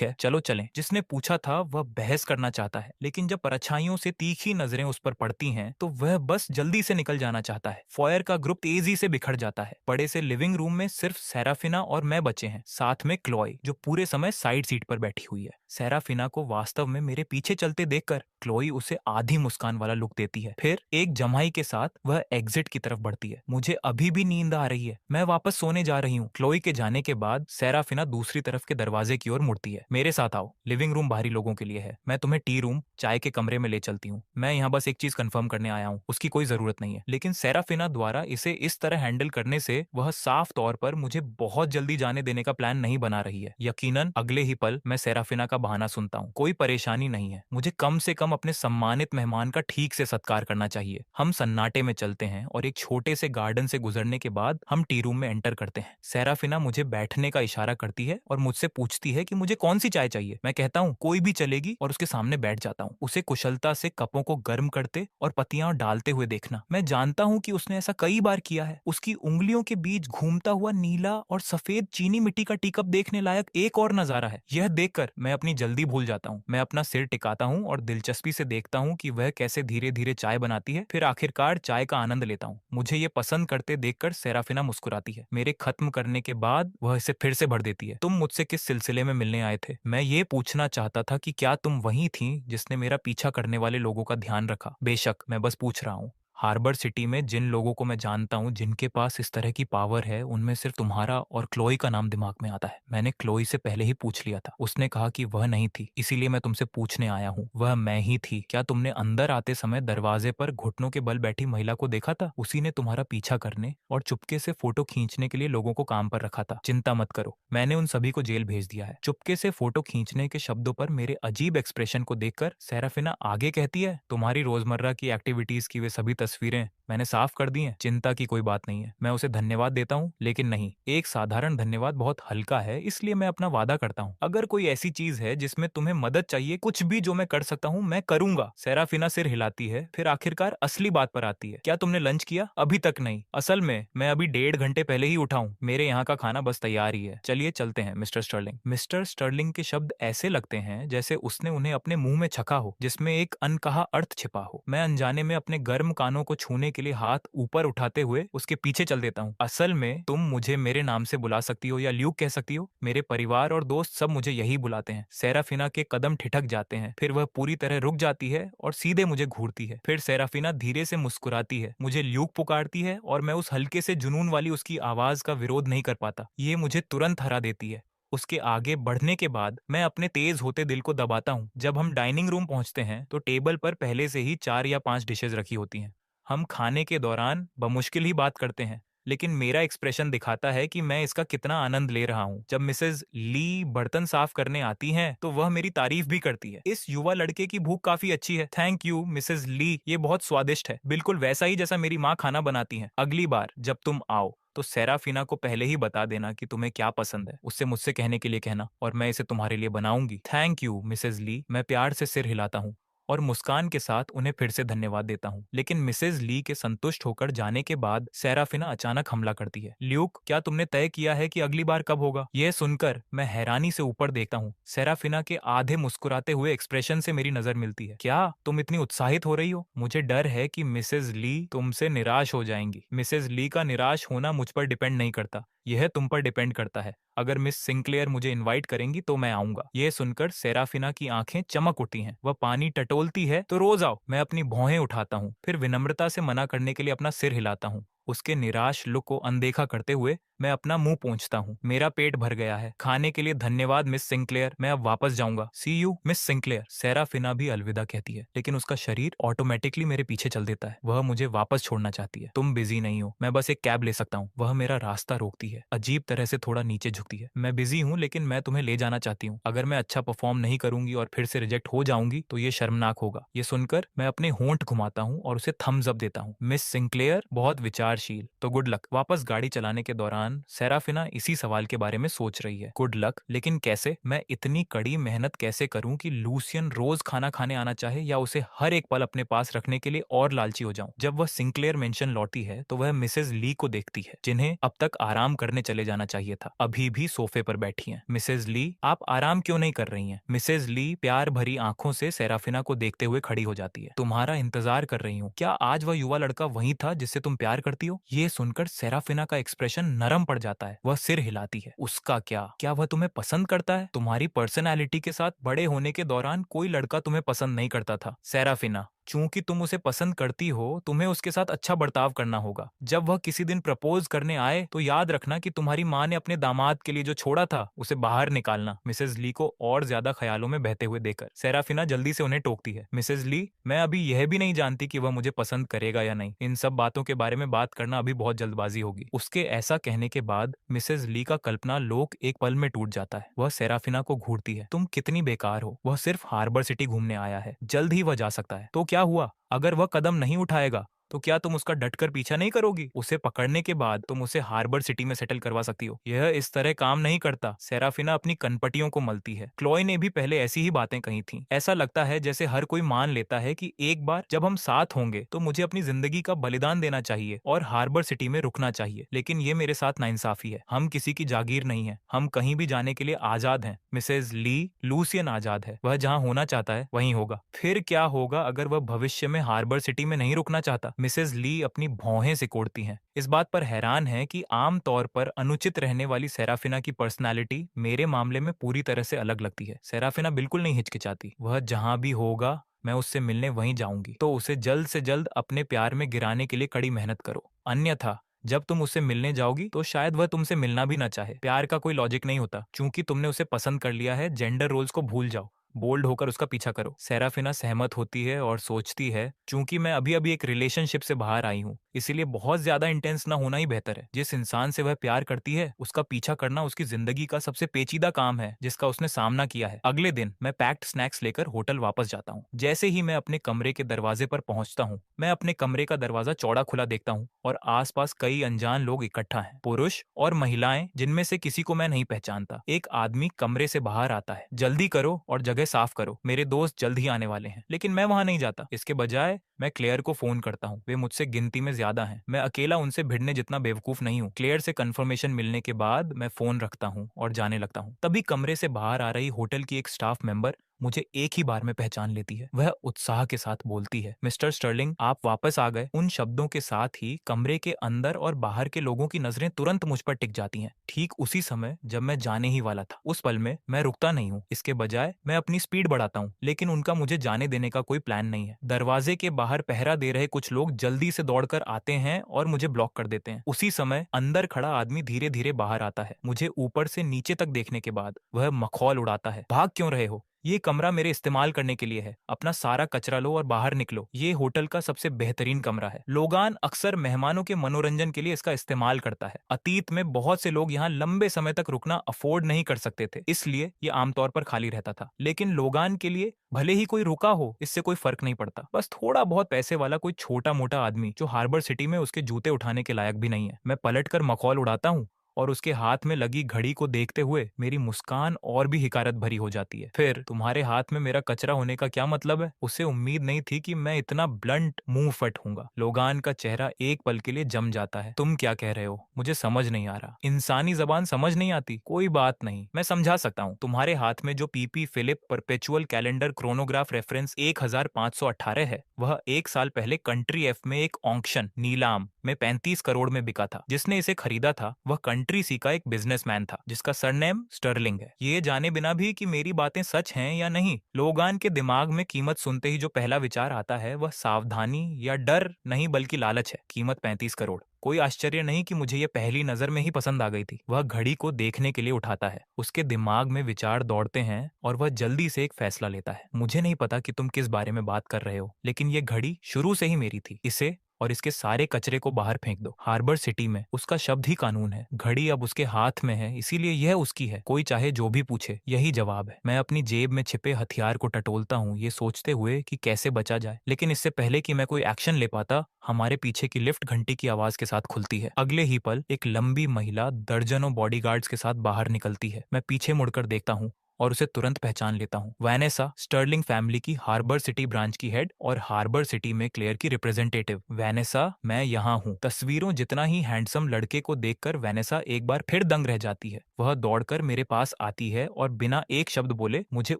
S1: है, चलो चलें। जिसने पूछा था वह बहस करना चाहता है, लेकिन जब परछाइयों से तीखी नजरें उस पर पड़ती हैं तो वह बस जल्दी से निकल जाना चाहता है। फॉयर का ग्रुप तेजी से बिखर जाता है। बड़े से लिविंग रूम में सिर्फ सेराफिना और मैं बचे हैं, साथ में क्लोई, जो पूरे समय साइड सीट पर बैठी हुई है। सेराफिना को वास्तव में मेरे पीछे चलते देखकर क्लोई उसे आधी मुस्कान वाला लुक देती है। फिर एक जमाई के साथ वह एग्जिट की तरफ बढ़ती है। मुझे अभी भी नींद आ रही है, मैं वापस सोने जा रही हूँ। हूँ। क्लोई के जाने के बाद सेराफिना दूसरी तरफ के दरवाजे की ओर मुड़ती है। मेरे साथ आओ, लिविंग रूम बाहरी लोगों के लिए है, मैं तुम्हें टी रूम चाय के कमरे में ले चलती हूँ। मैं यहाँ बस एक चीज कंफर्म करने आया हूँ, उसकी कोई जरूरत नहीं है। लेकिन सेराफिना द्वारा इसे इस तरह हैंडल करने से वह साफ तौर पर मुझे बहुत जल्दी जाने देने का प्लान नहीं बना रही है। यकीनन अगले ही पल मैं सेराफिना का बहाना सुनता हूँ, कोई परेशानी नहीं है, मुझे कम से कम अपने सम्मानित मेहमान का ठीक से सत्कार करना चाहिए। हम सन्नाटे में चलते हैं और एक छोटे से गार्डन से गुजरने के बाद हम टी रूम में एंटर करते हैं। सेराफिना मुझे बैठने का इशारा करती है और मुझसे पूछती है कि मुझे कौन सी चाय चाहिए। मैं कहता हूँ कोई भी चलेगी और उसके सामने बैठ जाता हूँ। उसे कुशलता से कपों को गर्म करते और पत्तियां डालते हुए देखना। मैं जानता हूँ कि उसने ऐसा कई बार किया है। उसकी उंगलियों के बीच घूमता हुआ नीला और सफेद चीनी मिट्टी का टी कप देखने लायक एक और नजारा है। यह देखकर मैं अपनी जल्दी भूल जाता हूँ। मैं अपना सिर टिकाता हूँ और दिलचस्पी से देखता हूँ कि वह कैसे धीरे धीरे चाय बनाती है। फिर आखिरकार चाय का आनंद लेता हूँ। मुझे ये पसंद करते देखकर सेराफिना मुस्कुराती है। मेरे खत्म करने के बाद वह इसे फिर से भर देती है। तुम मुझसे किस सिलसिले में मिलने आए थे? मैं ये पूछना चाहता था कि क्या तुम वही थी जिसने मेरा पीछा करने वाले लोगों का ध्यान रखा? बेशक, मैं बस पूछ रहा हूँ। हार्बर सिटी में जिन लोगों को मैं जानता हूँ जिनके पास इस तरह की पावर है, उनमें सिर्फ तुम्हारा और क्लोई का नाम दिमाग में आता है। मैंने क्लोई से पहले ही पूछ लिया था, उसने कहा कि वह नहीं थी, इसीलिए मैं तुमसे पूछने आया हूँ, वह मैं ही थी। क्या तुमने अंदर आते समय दरवाजे पर घुटनों के बल बैठी महिला को देखा था? उसी ने तुम्हारा पीछा करने और चुपके से फोटो खींचने के लिए लोगों को काम पर रखा था। चिंता मत करो, मैंने उन सभी को जेल भेज दिया है। चुपके से फोटो खींचने के शब्दों पर मेरे अजीब एक्सप्रेशन को देखकर सेराफिना आगे कहती है, तुम्हारी रोजमर्रा की एक्टिविटीज की वे सभी तस्वीरें मैंने साफ कर दी हैं। चिंता की कोई बात नहीं है। मैं उसे धन्यवाद देता हूँ, लेकिन नहीं, एक साधारण धन्यवाद बहुत हल्का है, इसलिए मैं अपना वादा करता हूँ। अगर कोई ऐसी चीज है जिसमें तुम्हें मदद चाहिए, कुछ भी जो मैं कर सकता हूँ मैं करूंगा। सेराफिना सिर हिलाती है, फिर आखिरकार असली बात पर आती है। क्या तुमने लंच किया? अभी तक नहीं, असल में मैं अभी 1.5 घंटे पहले ही उठा हूँ। मेरे यहाँ का खाना बस तैयार ही है। चलिए चलते हैं मिस्टर स्टर्लिंग। मिस्टर स्टर्लिंग के शब्द ऐसे लगते हैं जैसे उसने उन्हें अपने मुंह में छका हो, जिसमें एक अनकहा अर्थ छिपा हो। मैं अनजाने में अपने गर्म कानों को छूने के लिए हाथ ऊपर उठाते हुए उसके पीछे चल देता हूँ। असल में तुम मुझे मेरे नाम से बुला सकती हो या ल्यूक कह सकती हो। मेरे परिवार और दोस्त सब मुझे यही बुलाते हैं। सेराफिना के कदम ठिठक जाते हैं, फिर वह पूरी तरह रुक जाती है और सीधे मुझे घूरती है। फिर सेराफिना धीरे से मुस्कुराती है, मुझे ल्यूक पुकारती है और मैं उस हल्के से जुनून वाली उसकी आवाज का विरोध नहीं कर पाता। ये मुझे तुरंत हरा देती है। उसके आगे बढ़ने के बाद मैं अपने तेज होते दिल को दबाता हूँ। जब हम डाइनिंग रूम पहुंचते हैं तो टेबल पर पहले से ही 4 या 5 डिशेज रखी होती हैं। हम खाने के दौरान बमुश्किल ही बात करते हैं, लेकिन मेरा एक्सप्रेशन दिखाता है कि मैं इसका कितना आनंद ले रहा हूँ। जब मिसेज ली बर्तन साफ करने आती हैं, तो वह मेरी तारीफ भी करती है। इस युवा लड़के की भूख काफी अच्छी है। थैंक यू मिसेज ली, ये बहुत स्वादिष्ट है, बिल्कुल वैसा ही जैसा मेरी माँ खाना बनाती हैं। अगली बार जब तुम आओ तो सेराफिना को पहले ही बता देना कि तुम्हें क्या पसंद है। उससे मुझसे कहने के लिए कहना और मैं इसे तुम्हारे लिए बनाऊंगी। थैंक यू मिसेज ली। मैं प्यार से सिर हिलाता हूँ और मुस्कान के साथ उन्हें फिर से धन्यवाद देता हूँ। लेकिन मिसेज ली के संतुष्ट होकर जाने के बाद सेराफिना अचानक हमला करती है। ल्यूक, क्या तुमने तय किया है कि अगली बार कब होगा? यह सुनकर मैं हैरानी से ऊपर देखता हूँ। सेराफिना के आधे मुस्कुराते हुए एक्सप्रेशन से मेरी नजर मिलती है। क्या तुम इतनी उत्साहित हो रही हो? मुझे डर है कि मिसेज ली तुमसे निराश हो जाएंगी। मिसेज ली का निराश होना मुझ पर डिपेंड नहीं करता, यह तुम पर डिपेंड करता है। अगर मिस सिंक्लेयर मुझे इनवाइट करेंगी तो मैं आऊंगा। यह सुनकर सेराफिना की आंखें चमक उठती हैं। वह पानी टटोलती है, तो रोज आओ। मैं अपनी भौहें उठाता हूँ, फिर विनम्रता से मना करने के लिए अपना सिर हिलाता हूँ। उसके निराश लुक को अनदेखा करते हुए मैं अपना मुंह पोंछता हूँ। मेरा पेट भर गया है। खाने के लिए धन्यवाद मिस सिंक्लेयर, मैं अब वापस जाऊंगा। सी यू मिस सिंक्लेयर। सेराफिना भी अलविदा कहती है, लेकिन उसका शरीर ऑटोमेटिकली मेरे पीछे चल देता है। वह मुझे वापस छोड़ना चाहती है। तुम बिजी नहीं हो, मैं बस एक कैब ले सकता हूँ। वह मेरा रास्ता रोकती है, अजीब तरह से थोड़ा नीचे झुकती है। मैं बिजी हूँ, लेकिन मैं तुम्हें ले जाना चाहती हूँ। अगर मैं अच्छा परफॉर्म नहीं करूंगी और फिर से रिजेक्ट हो जाऊंगी तो ये शर्मनाक होगा। ये सुनकर मैं अपने होंठ घुमाता हूँ और उसे थम्स अप देता हूँ। मिस सिंक्लेयर बहुत विचारशील, तो गुड लक। वापस गाड़ी चलाने के दौरान सेराफिना इसी सवाल के बारे में सोच रही है। गुड लक, लेकिन कैसे? मैं इतनी कड़ी मेहनत कैसे करूं कि लूसियन रोज खाना खाने आना चाहे या उसे हर एक पल अपने पास रखने के लिए और लालची हो जाऊं? जब वह सिंक्लेयर मेंशन लौटी है तो वह मिसेज ली को देखती है, जिन्हें अब तक आराम करने चले जाना चाहिए था, अभी भी सोफे पर बैठी हैं। मिसेज ली, आप आराम क्यों नहीं कर रही हैं? मिसेज ली प्यार भरी आंखों से सेराफिना को देखते हुए खड़ी हो जाती है। तुम्हारा इंतजार कर रही हूँ। क्या आज वह युवा लड़का वही था जिससे तुम प्यार करती हो? ये सुनकर सेराफिना का एक्सप्रेशन नरम पड़ जाता है। वह सिर हिलाती है। उसका क्या वह तुम्हें पसंद करता है? तुम्हारी पर्सनैलिटी के साथ बड़े होने के दौरान कोई लड़का तुम्हें पसंद नहीं करता था। सेराफिना, चूंकि तुम उसे पसंद करती हो, तुम्हें उसके साथ अच्छा बर्ताव करना होगा। जब वह किसी दिन प्रपोज करने आए तो याद रखना कि तुम्हारी माँ ने अपने दामाद के लिए जो छोड़ा था उसे बाहर निकालना। मिसेज ली को और ज्यादा ख्यालों में बहते हुए देखकर सेराफिना जल्दी से उन्हें टोकती है। मिसेज ली, मैं अभी यह भी नहीं जानती कि वह मुझे पसंद करेगा या नहीं। इन सब बातों के बारे में बात करना अभी बहुत जल्दबाजी होगी। उसके ऐसा कहने के बाद मिसेज ली का कल्पना लोक एक पल में टूट जाता है। वह सेराफिना को घूरती है। तुम कितनी बेकार हो, वह सिर्फ हार्बर सिटी घूमने आया है, जल्द ही वह जा सकता है। तो क्या हुआ, अगर वह कदम नहीं उठाएगा तो क्या तुम उसका डटकर पीछा नहीं करोगी? उसे पकड़ने के बाद तुम उसे हार्बर सिटी में सेटल करवा सकती हो। यह इस तरह काम नहीं करता। सेराफिना अपनी कनपटियों को मलती है। क्लोई ने भी पहले ऐसी ही बातें कही थीं। ऐसा लगता है जैसे हर कोई मान लेता है कि एक बार जब हम साथ होंगे तो मुझे अपनी जिंदगी का बलिदान देना चाहिए और हार्बर सिटी में रुकना चाहिए। लेकिन ये मेरे साथ नाइंसाफी है। हम किसी की जागीर नहीं है। हम कहीं भी जाने के लिए आजाद हैं। मिसेज ली, लूसियन आजाद है। वह जहाँ होना चाहता है वहीं होगा। फिर क्या होगा अगर वह भविष्य में हार्बर सिटी में नहीं रुकना चाहता? मिसेज ली अपनी भौहें सिकोड़ती हैं। इस बात पर हैरान है कि आम तौर पर अनुचित रहने वाली सेराफिना की पर्सनालिटी मेरे मामले में पूरी तरह से अलग लगती है। सेराफिना बिल्कुल नहीं हिचकिचाती। वह जहां भी होगा मैं उससे मिलने वहीं जाऊंगी। तो उसे जल्द से जल्द अपने प्यार में गिराने के लिए कड़ी मेहनत करो, अन्यथा जब तुम उससे मिलने जाओगी तो शायद वह तुमसे मिलना भी ना चाहे। प्यार का कोई लॉजिक नहीं होता। चूंकि तुमने उसे पसंद कर लिया है, जेंडर रोल्स को भूल जाओ, बोल्ड होकर उसका पीछा करो। सेराफिना सहमत होती है और सोचती है, चूंकि मैं अभी अभी एक रिलेशनशिप से बाहर आई हूँ, इसीलिए बहुत ज्यादा इंटेंस ना होना ही बेहतर है। जिस इंसान से वह प्यार करती है उसका पीछा करना उसकी जिंदगी का सबसे पेचीदा काम है जिसका उसने सामना किया है। अगले दिन मैं पैक्ड स्नैक्स लेकर होटल वापस जाता हूँ। जैसे ही मैं अपने कमरे के दरवाजे पर पहुंचता हूँ, मैं अपने कमरे का दरवाजा चौड़ा खुला देखता हूँ और आसपास कई अनजान लोग इकट्ठा हैं, पुरुष और महिलाएं जिनमें से किसी को मैं नहीं पहचानता। एक आदमी कमरे से बाहर आता है। जल्दी करो और जगह साफ करो, मेरे दोस्त जल्द ही आने वाले हैं। लेकिन मैं वहां नहीं जाता। इसके बजाय मैं क्लेयर को फोन करता हूँ। वे मुझसे गिनती में ज्यादा हैं। मैं अकेला उनसे भिड़ने जितना बेवकूफ नहीं हूँ। क्लेयर से कंफर्मेशन मिलने के बाद मैं फोन रखता हूँ और जाने लगता हूँ। तभी कमरे से बाहर आ रही होटल की एक स्टाफ मेंबर मुझे एक ही बार में पहचान लेती है। वह उत्साह के साथ बोलती है, मिस्टर स्टर्लिंग, आप वापस आ गए। उन शब्दों के साथ ही कमरे के अंदर और बाहर के लोगों की नजरें तुरंत मुझ पर टिक जाती हैं। ठीक उसी समय जब मैं जाने ही वाला था, उस पल में मैं रुकता नहीं हूँ। इसके बजाय मैं अपनी स्पीड बढ़ाता हूँ। लेकिन उनका मुझे जाने देने का कोई प्लान नहीं है। दरवाजे के बाहर पहरा दे रहे कुछ लोग जल्दी से दौड़कर आते हैं और मुझे ब्लॉक कर देते हैं। उसी समय अंदर खड़ा आदमी धीरे धीरे बाहर आता है। मुझे ऊपर से नीचे तक देखने के बाद वह मखौल उड़ाता है, भाग क्यों रहे हो? ये कमरा मेरे इस्तेमाल करने के लिए है। अपना सारा कचरा लो और बाहर निकलो। ये होटल का सबसे बेहतरीन कमरा है। लोगान अक्सर मेहमानों के मनोरंजन के लिए इसका इस्तेमाल करता है। अतीत में बहुत से लोग यहाँ लंबे समय तक रुकना अफोर्ड नहीं कर सकते थे, इसलिए ये आमतौर पर खाली रहता था। लेकिन लोगान के लिए भले ही कोई रुका हो, इससे कोई फर्क नहीं पड़ता। बस थोड़ा बहुत पैसे वाला कोई छोटा मोटा आदमी जो हार्बर सिटी में उसके जूते उठाने के लायक भी नहीं है। मैं पलटकर मखौल उड़ाता हूँ और उसके हाथ में लगी घड़ी को देखते हुए मेरी मुस्कान और भी हिकारत भरी हो जाती है। फिर तुम्हारे हाथ में मेरा कचरा होने का क्या मतलब है? उसे उम्मीद नहीं थी कि मैं इतना ब्लंट मुंह फट हूंगा। लोगान का चेहरा एक पल के लिए जम जाता है। तुम क्या कह रहे हो? मुझे समझ नहीं आ रहा। इंसानी जबान समझ नहीं आती? कोई बात नहीं, मैं समझा सकता हूँ। तुम्हारे हाथ में जो PP Philippe perpetual calendar chronograph reference 1518 है, वह एक साल पहले कंट्री एफ में एक ऑक्शन नीलाम में 35 करोड़ में बिका था। जिसने इसे खरीदा था वह कंट्री सी का एक बिजनेसमैन था जिसका सरनेम स्टर्लिंग है। ये जाने बिना भी कि मेरी बातें सच हैं या नहीं, लोगान के दिमाग में कीमत सुनते ही जो पहला विचार आता है वह सावधानी या डर नहीं बल्कि लालच है। कीमत 35 करोड़। कोई आश्चर्य नहीं कि मुझे ये पहली नजर में ही पसंद आ गई थी। वह घड़ी को देखने के लिए उठाता है। उसके दिमाग में विचार दौड़ते हैं और वह जल्दी से एक फैसला लेता है। मुझे नहीं पता कि तुम किस बारे में बात कर रहे हो, लेकिन ये घड़ी शुरू से ही मेरी थी। इसे और इसके सारे कचरे को बाहर फेंक दो। हार्बर सिटी में उसका शब्द ही कानून है। घड़ी अब उसके हाथ में है, इसीलिए यह उसकी है। कोई चाहे जो भी पूछे, यही जवाब है। मैं अपनी जेब में छिपे हथियार को टटोलता हूँ, ये सोचते हुए कि कैसे बचा जाए। लेकिन इससे पहले कि मैं कोई एक्शन ले पाता, हमारे पीछे की लिफ्ट घंटी की आवाज के साथ खुलती है। अगले ही पल एक लंबी महिला दर्जनों बॉडीगार्ड्स के साथ बाहर निकलती है। मैं पीछे मुड़कर देखता हूँ और उसे तुरंत पहचान लेता हूँ। वैनेसा, स्टर्लिंग फैमिली की हार्बर सिटी ब्रांच की हेड और हार्बर सिटी में क्लेयर की रिप्रेजेंटेटिव। वैनेसा, मैं यहाँ हूँ। तस्वीरों जितना ही हैंडसम लड़के को देखकर वैनेसा एक बार फिर दंग रह जाती है। वह दौड़कर मेरे पास आती है और बिना एक शब्द बोले मुझे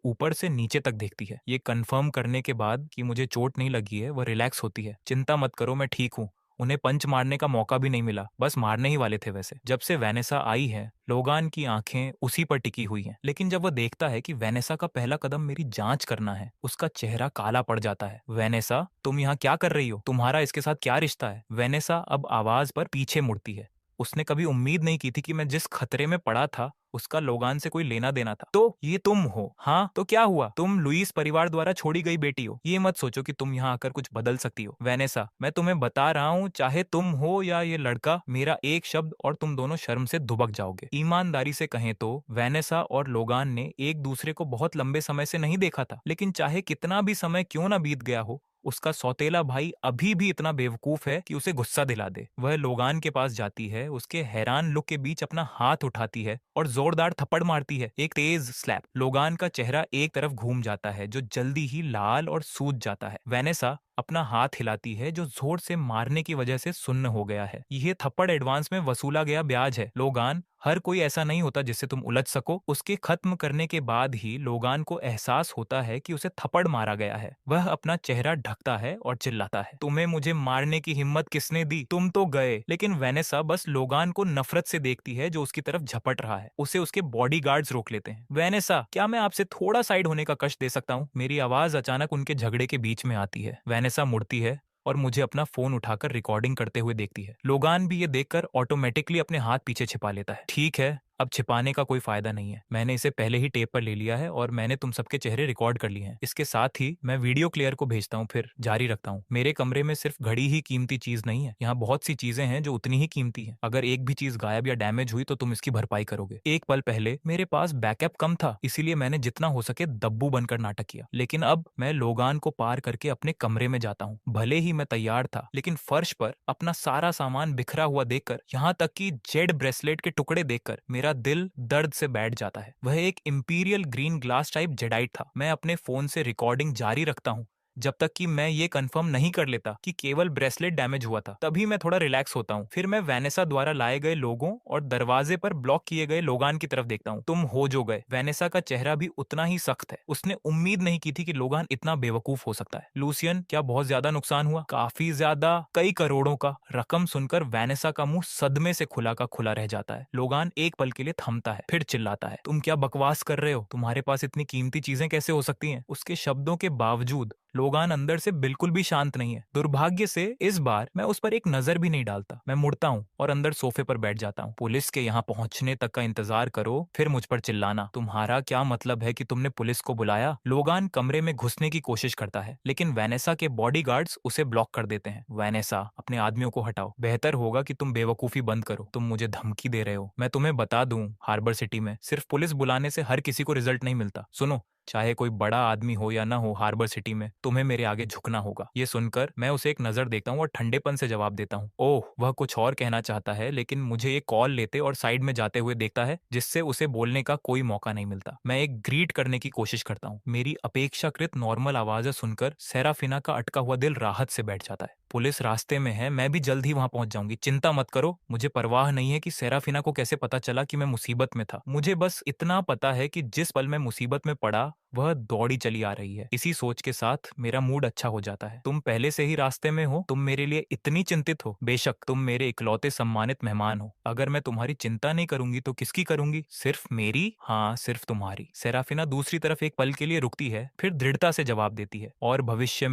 S1: ऊपर से नीचे तक देखती है। ये कंफर्म करने के बाद कि मुझे चोट नहीं लगी है, वह रिलैक्स होती है। चिंता मत करो, मैं ठीक हूँ उन्हें पंच मारने का मौका भी नहीं मिला, बस मारने ही वाले थे वैसे। जब से वेनेसा आई है, लोगान की आंखें उसी पर टिकी हुई हैं। लेकिन जब वह देखता है कि वेनेसा का पहला कदम मेरी जांच करना है, उसका चेहरा काला पड़ जाता है। वेनेसा, तुम यहाँ क्या कर रही हो? तुम्हारा इसके साथ क्या रिश्ता है? वेनेसा अब आवाज पर पीछे मुड़ती है। उसने कभी उम्मीद नहीं की थी कि मैं जिस खतरे में पड़ा था उसका लोगान से कोई लेना देना था। तो ये तुम हो? हाँ, तो क्या हुआ? तुम लुईस परिवार द्वारा छोड़ी गई बेटी हो। ये मत सोचो कि तुम यहाँ आकर कुछ बदल सकती हो। वेनेसा, मैं तुम्हें बता रहा हूँ, चाहे तुम हो या ये लड़का, मेरा एक शब्द और तुम दोनों शर्म से दुबक जाओगे। ईमानदारी से कहें तो वेनेसा और लोगान ने एक दूसरे को बहुत लंबे समय से नहीं देखा था, लेकिन चाहे कितना भी समय क्यों ना बीत गया हो, उसका सौतेला भाई अभी भी इतना बेवकूफ है कि उसे गुस्सा दिला दे। वह लोगान के पास जाती है, उसके हैरान लुक के बीच अपना हाथ उठाती है और जोरदार थप्पड़ मारती है, एक तेज स्लैप। लोगान का चेहरा एक तरफ घूम जाता है, जो जल्दी ही लाल और सूज जाता है। वेनेसा अपना हाथ हिलाती है, जो जोर से मारने की वजह से सुन्न हो गया है। यह थप्पड़ एडवांस में वसूला गया ब्याज है। लोगान, हर कोई ऐसा नहीं होता जिससे तुम उलझ सको। उसके खत्म करने के बाद ही लोगान को एहसास होता है कि उसे थप्पड़ मारा गया है। वह अपना चेहरा ढकता है और चिल्लाता है, तुम्हें मुझे मारने की हिम्मत किसने दी? तुम तो गए। लेकिन वेनेसा बस लोगान को नफरत से देखती है, जो उसकी तरफ झपट रहा है। उसे उसके बॉडीगार्ड्स रोक लेते हैं। वेनेसा, क्या मैं आपसे थोड़ा साइड होने का कष्ट दे सकता हूँ? मेरी आवाज अचानक उनके झगड़े के बीच में आती है। वेनेसा मुड़ती है और मुझे अपना फोन उठाकर रिकॉर्डिंग करते हुए देखती है। लोगान भी ये देखकर ऑटोमेटिकली अपने हाथ पीछे छिपा लेता है। ठीक है, अब छिपाने का कोई फायदा नहीं है। मैंने इसे पहले ही टेप पर ले लिया है और मैंने तुम सबके चेहरे रिकॉर्ड कर लिए हैं। इसके साथ ही मैं वीडियो क्लियर को भेजता हूँ, फिर जारी रखता हूँ। मेरे कमरे में सिर्फ घड़ी ही कीमती चीज नहीं है, यहाँ बहुत सी चीजें हैं जो उतनी ही कीमती हैं। अगर एक भी चीज गायब या डैमेज हुई तो तुम इसकी भरपाई करोगे। एक पल पहले मेरे पास बैकअप कम था, इसीलिए मैंने जितना हो सके दब्बू बनकर नाटक किया। लेकिन अब मैं लोगान को पार करके अपने कमरे में जाता हूँ। भले ही मैं तैयार था, लेकिन फर्श पर अपना सारा सामान बिखरा हुआ देखकर, यहाँ तक कि जेड ब्रेसलेट के टुकड़े देखकर मेरा दिल दर्द से बैठ जाता है। वह एक imperial green glass type jadeite था। मैं अपने फोन से रिकॉर्डिंग जारी रखता हूँ जब तक कि मैं ये कंफर्म नहीं कर लेता कि केवल ब्रेसलेट डैमेज हुआ था। तभी मैं थोड़ा रिलैक्स होता हूँ। फिर मैं वेनेसा द्वारा लाए गए लोगों और दरवाजे पर ब्लॉक किए गए लोगान की तरफ देखता हूँ। तुम हो जो गए। वेनेसा का चेहरा भी उतना ही सख्त है। उसने उम्मीद नहीं की थी कि लोगान इतना बेवकूफ हो सकता है। लूसियन, क्या बहुत ज्यादा नुकसान हुआ? काफी ज्यादा, कई करोड़ों का। रकम सुनकर वेनेसा का मुंह सदमे से खुला का खुला रह जाता है। लोगान एक पल के लिए थमता है, फिर चिल्लाता है, तुम क्या बकवास कर रहे हो? तुम्हारे पास इतनी कीमती चीजें कैसे हो सकती हैं? उसके शब्दों के बावजूद लोगान अंदर से बिल्कुल भी शांत नहीं है। दुर्भाग्य से इस बार मैं उस पर एक नजर भी नहीं डालता। मैं मुड़ता हूँ और अंदर सोफे पर बैठ जाता हूँ। पुलिस के यहाँ पहुंचने तक का इंतजार करो, फिर मुझ पर चिल्लाना। तुम्हारा क्या मतलब है कि तुमने पुलिस को बुलाया? लोगान कमरे में घुसने की कोशिश करता है, लेकिन वेनेसा के बॉडीगार्ड्स उसे ब्लॉक कर देते हैं। वेनेसा, अपने आदमियों को हटाओ। बेहतर होगा कि तुम बेवकूफी बंद करो। तुम मुझे धमकी दे रहे हो। मैं तुम्हें बता दूं, हार्बर सिटी में सिर्फ पुलिस बुलाने से हर किसी को रिजल्ट नहीं मिलता। सुनो, चाहे कोई बड़ा आदमी हो या ना हो, हार्बर सिटी में तुम्हें मेरे आगे झुकना होगा। ये सुनकर मैं उसे एक नजर देखता हूँ और ठंडेपन से जवाब देता हूँ। ओह, वह कुछ और कहना चाहता है, लेकिन मुझे ये कॉल लेते और साइड में जाते हुए देखता है, जिससे उसे बोलने का कोई मौका नहीं मिलता। मैं एक ग्रीट करने की कोशिश करता हूँ। मेरी अपेक्षाकृत नॉर्मल आवाजें सुनकर सेराफिना का अटका हुआ दिल राहत से बैठ जाता है। पुलिस रास्ते में है, मैं भी जल्द ही वहां पहुंच जाऊंगी, चिंता मत करो। मुझे परवाह नहीं है कि सेराफिना को कैसे पता चला कि मैं मुसीबत में था। मुझे बस इतना पता है कि जिस पल मैं मुसीबत में पड़ा, वह दौड़ी चली आ रही है। इसी सोच के साथ मेरा मूड अच्छा हो जाता है। तुम पहले से ही रास्ते में हो, तुम मेरे लिए इतनी चिंतित हो। बेशक, तुम मेरे इकलौते सम्मानित मेहमान हो। अगर मैं तुम्हारी चिंता नहीं करूंगी तो किसकी करूंगी? सिर्फ मेरी? हाँ, सिर्फ तुम्हारी। सेराफिना दूसरी तरफ एक पल के लिए रुकती है, फिर दृढ़ता से जवाब देती है, और भविष्य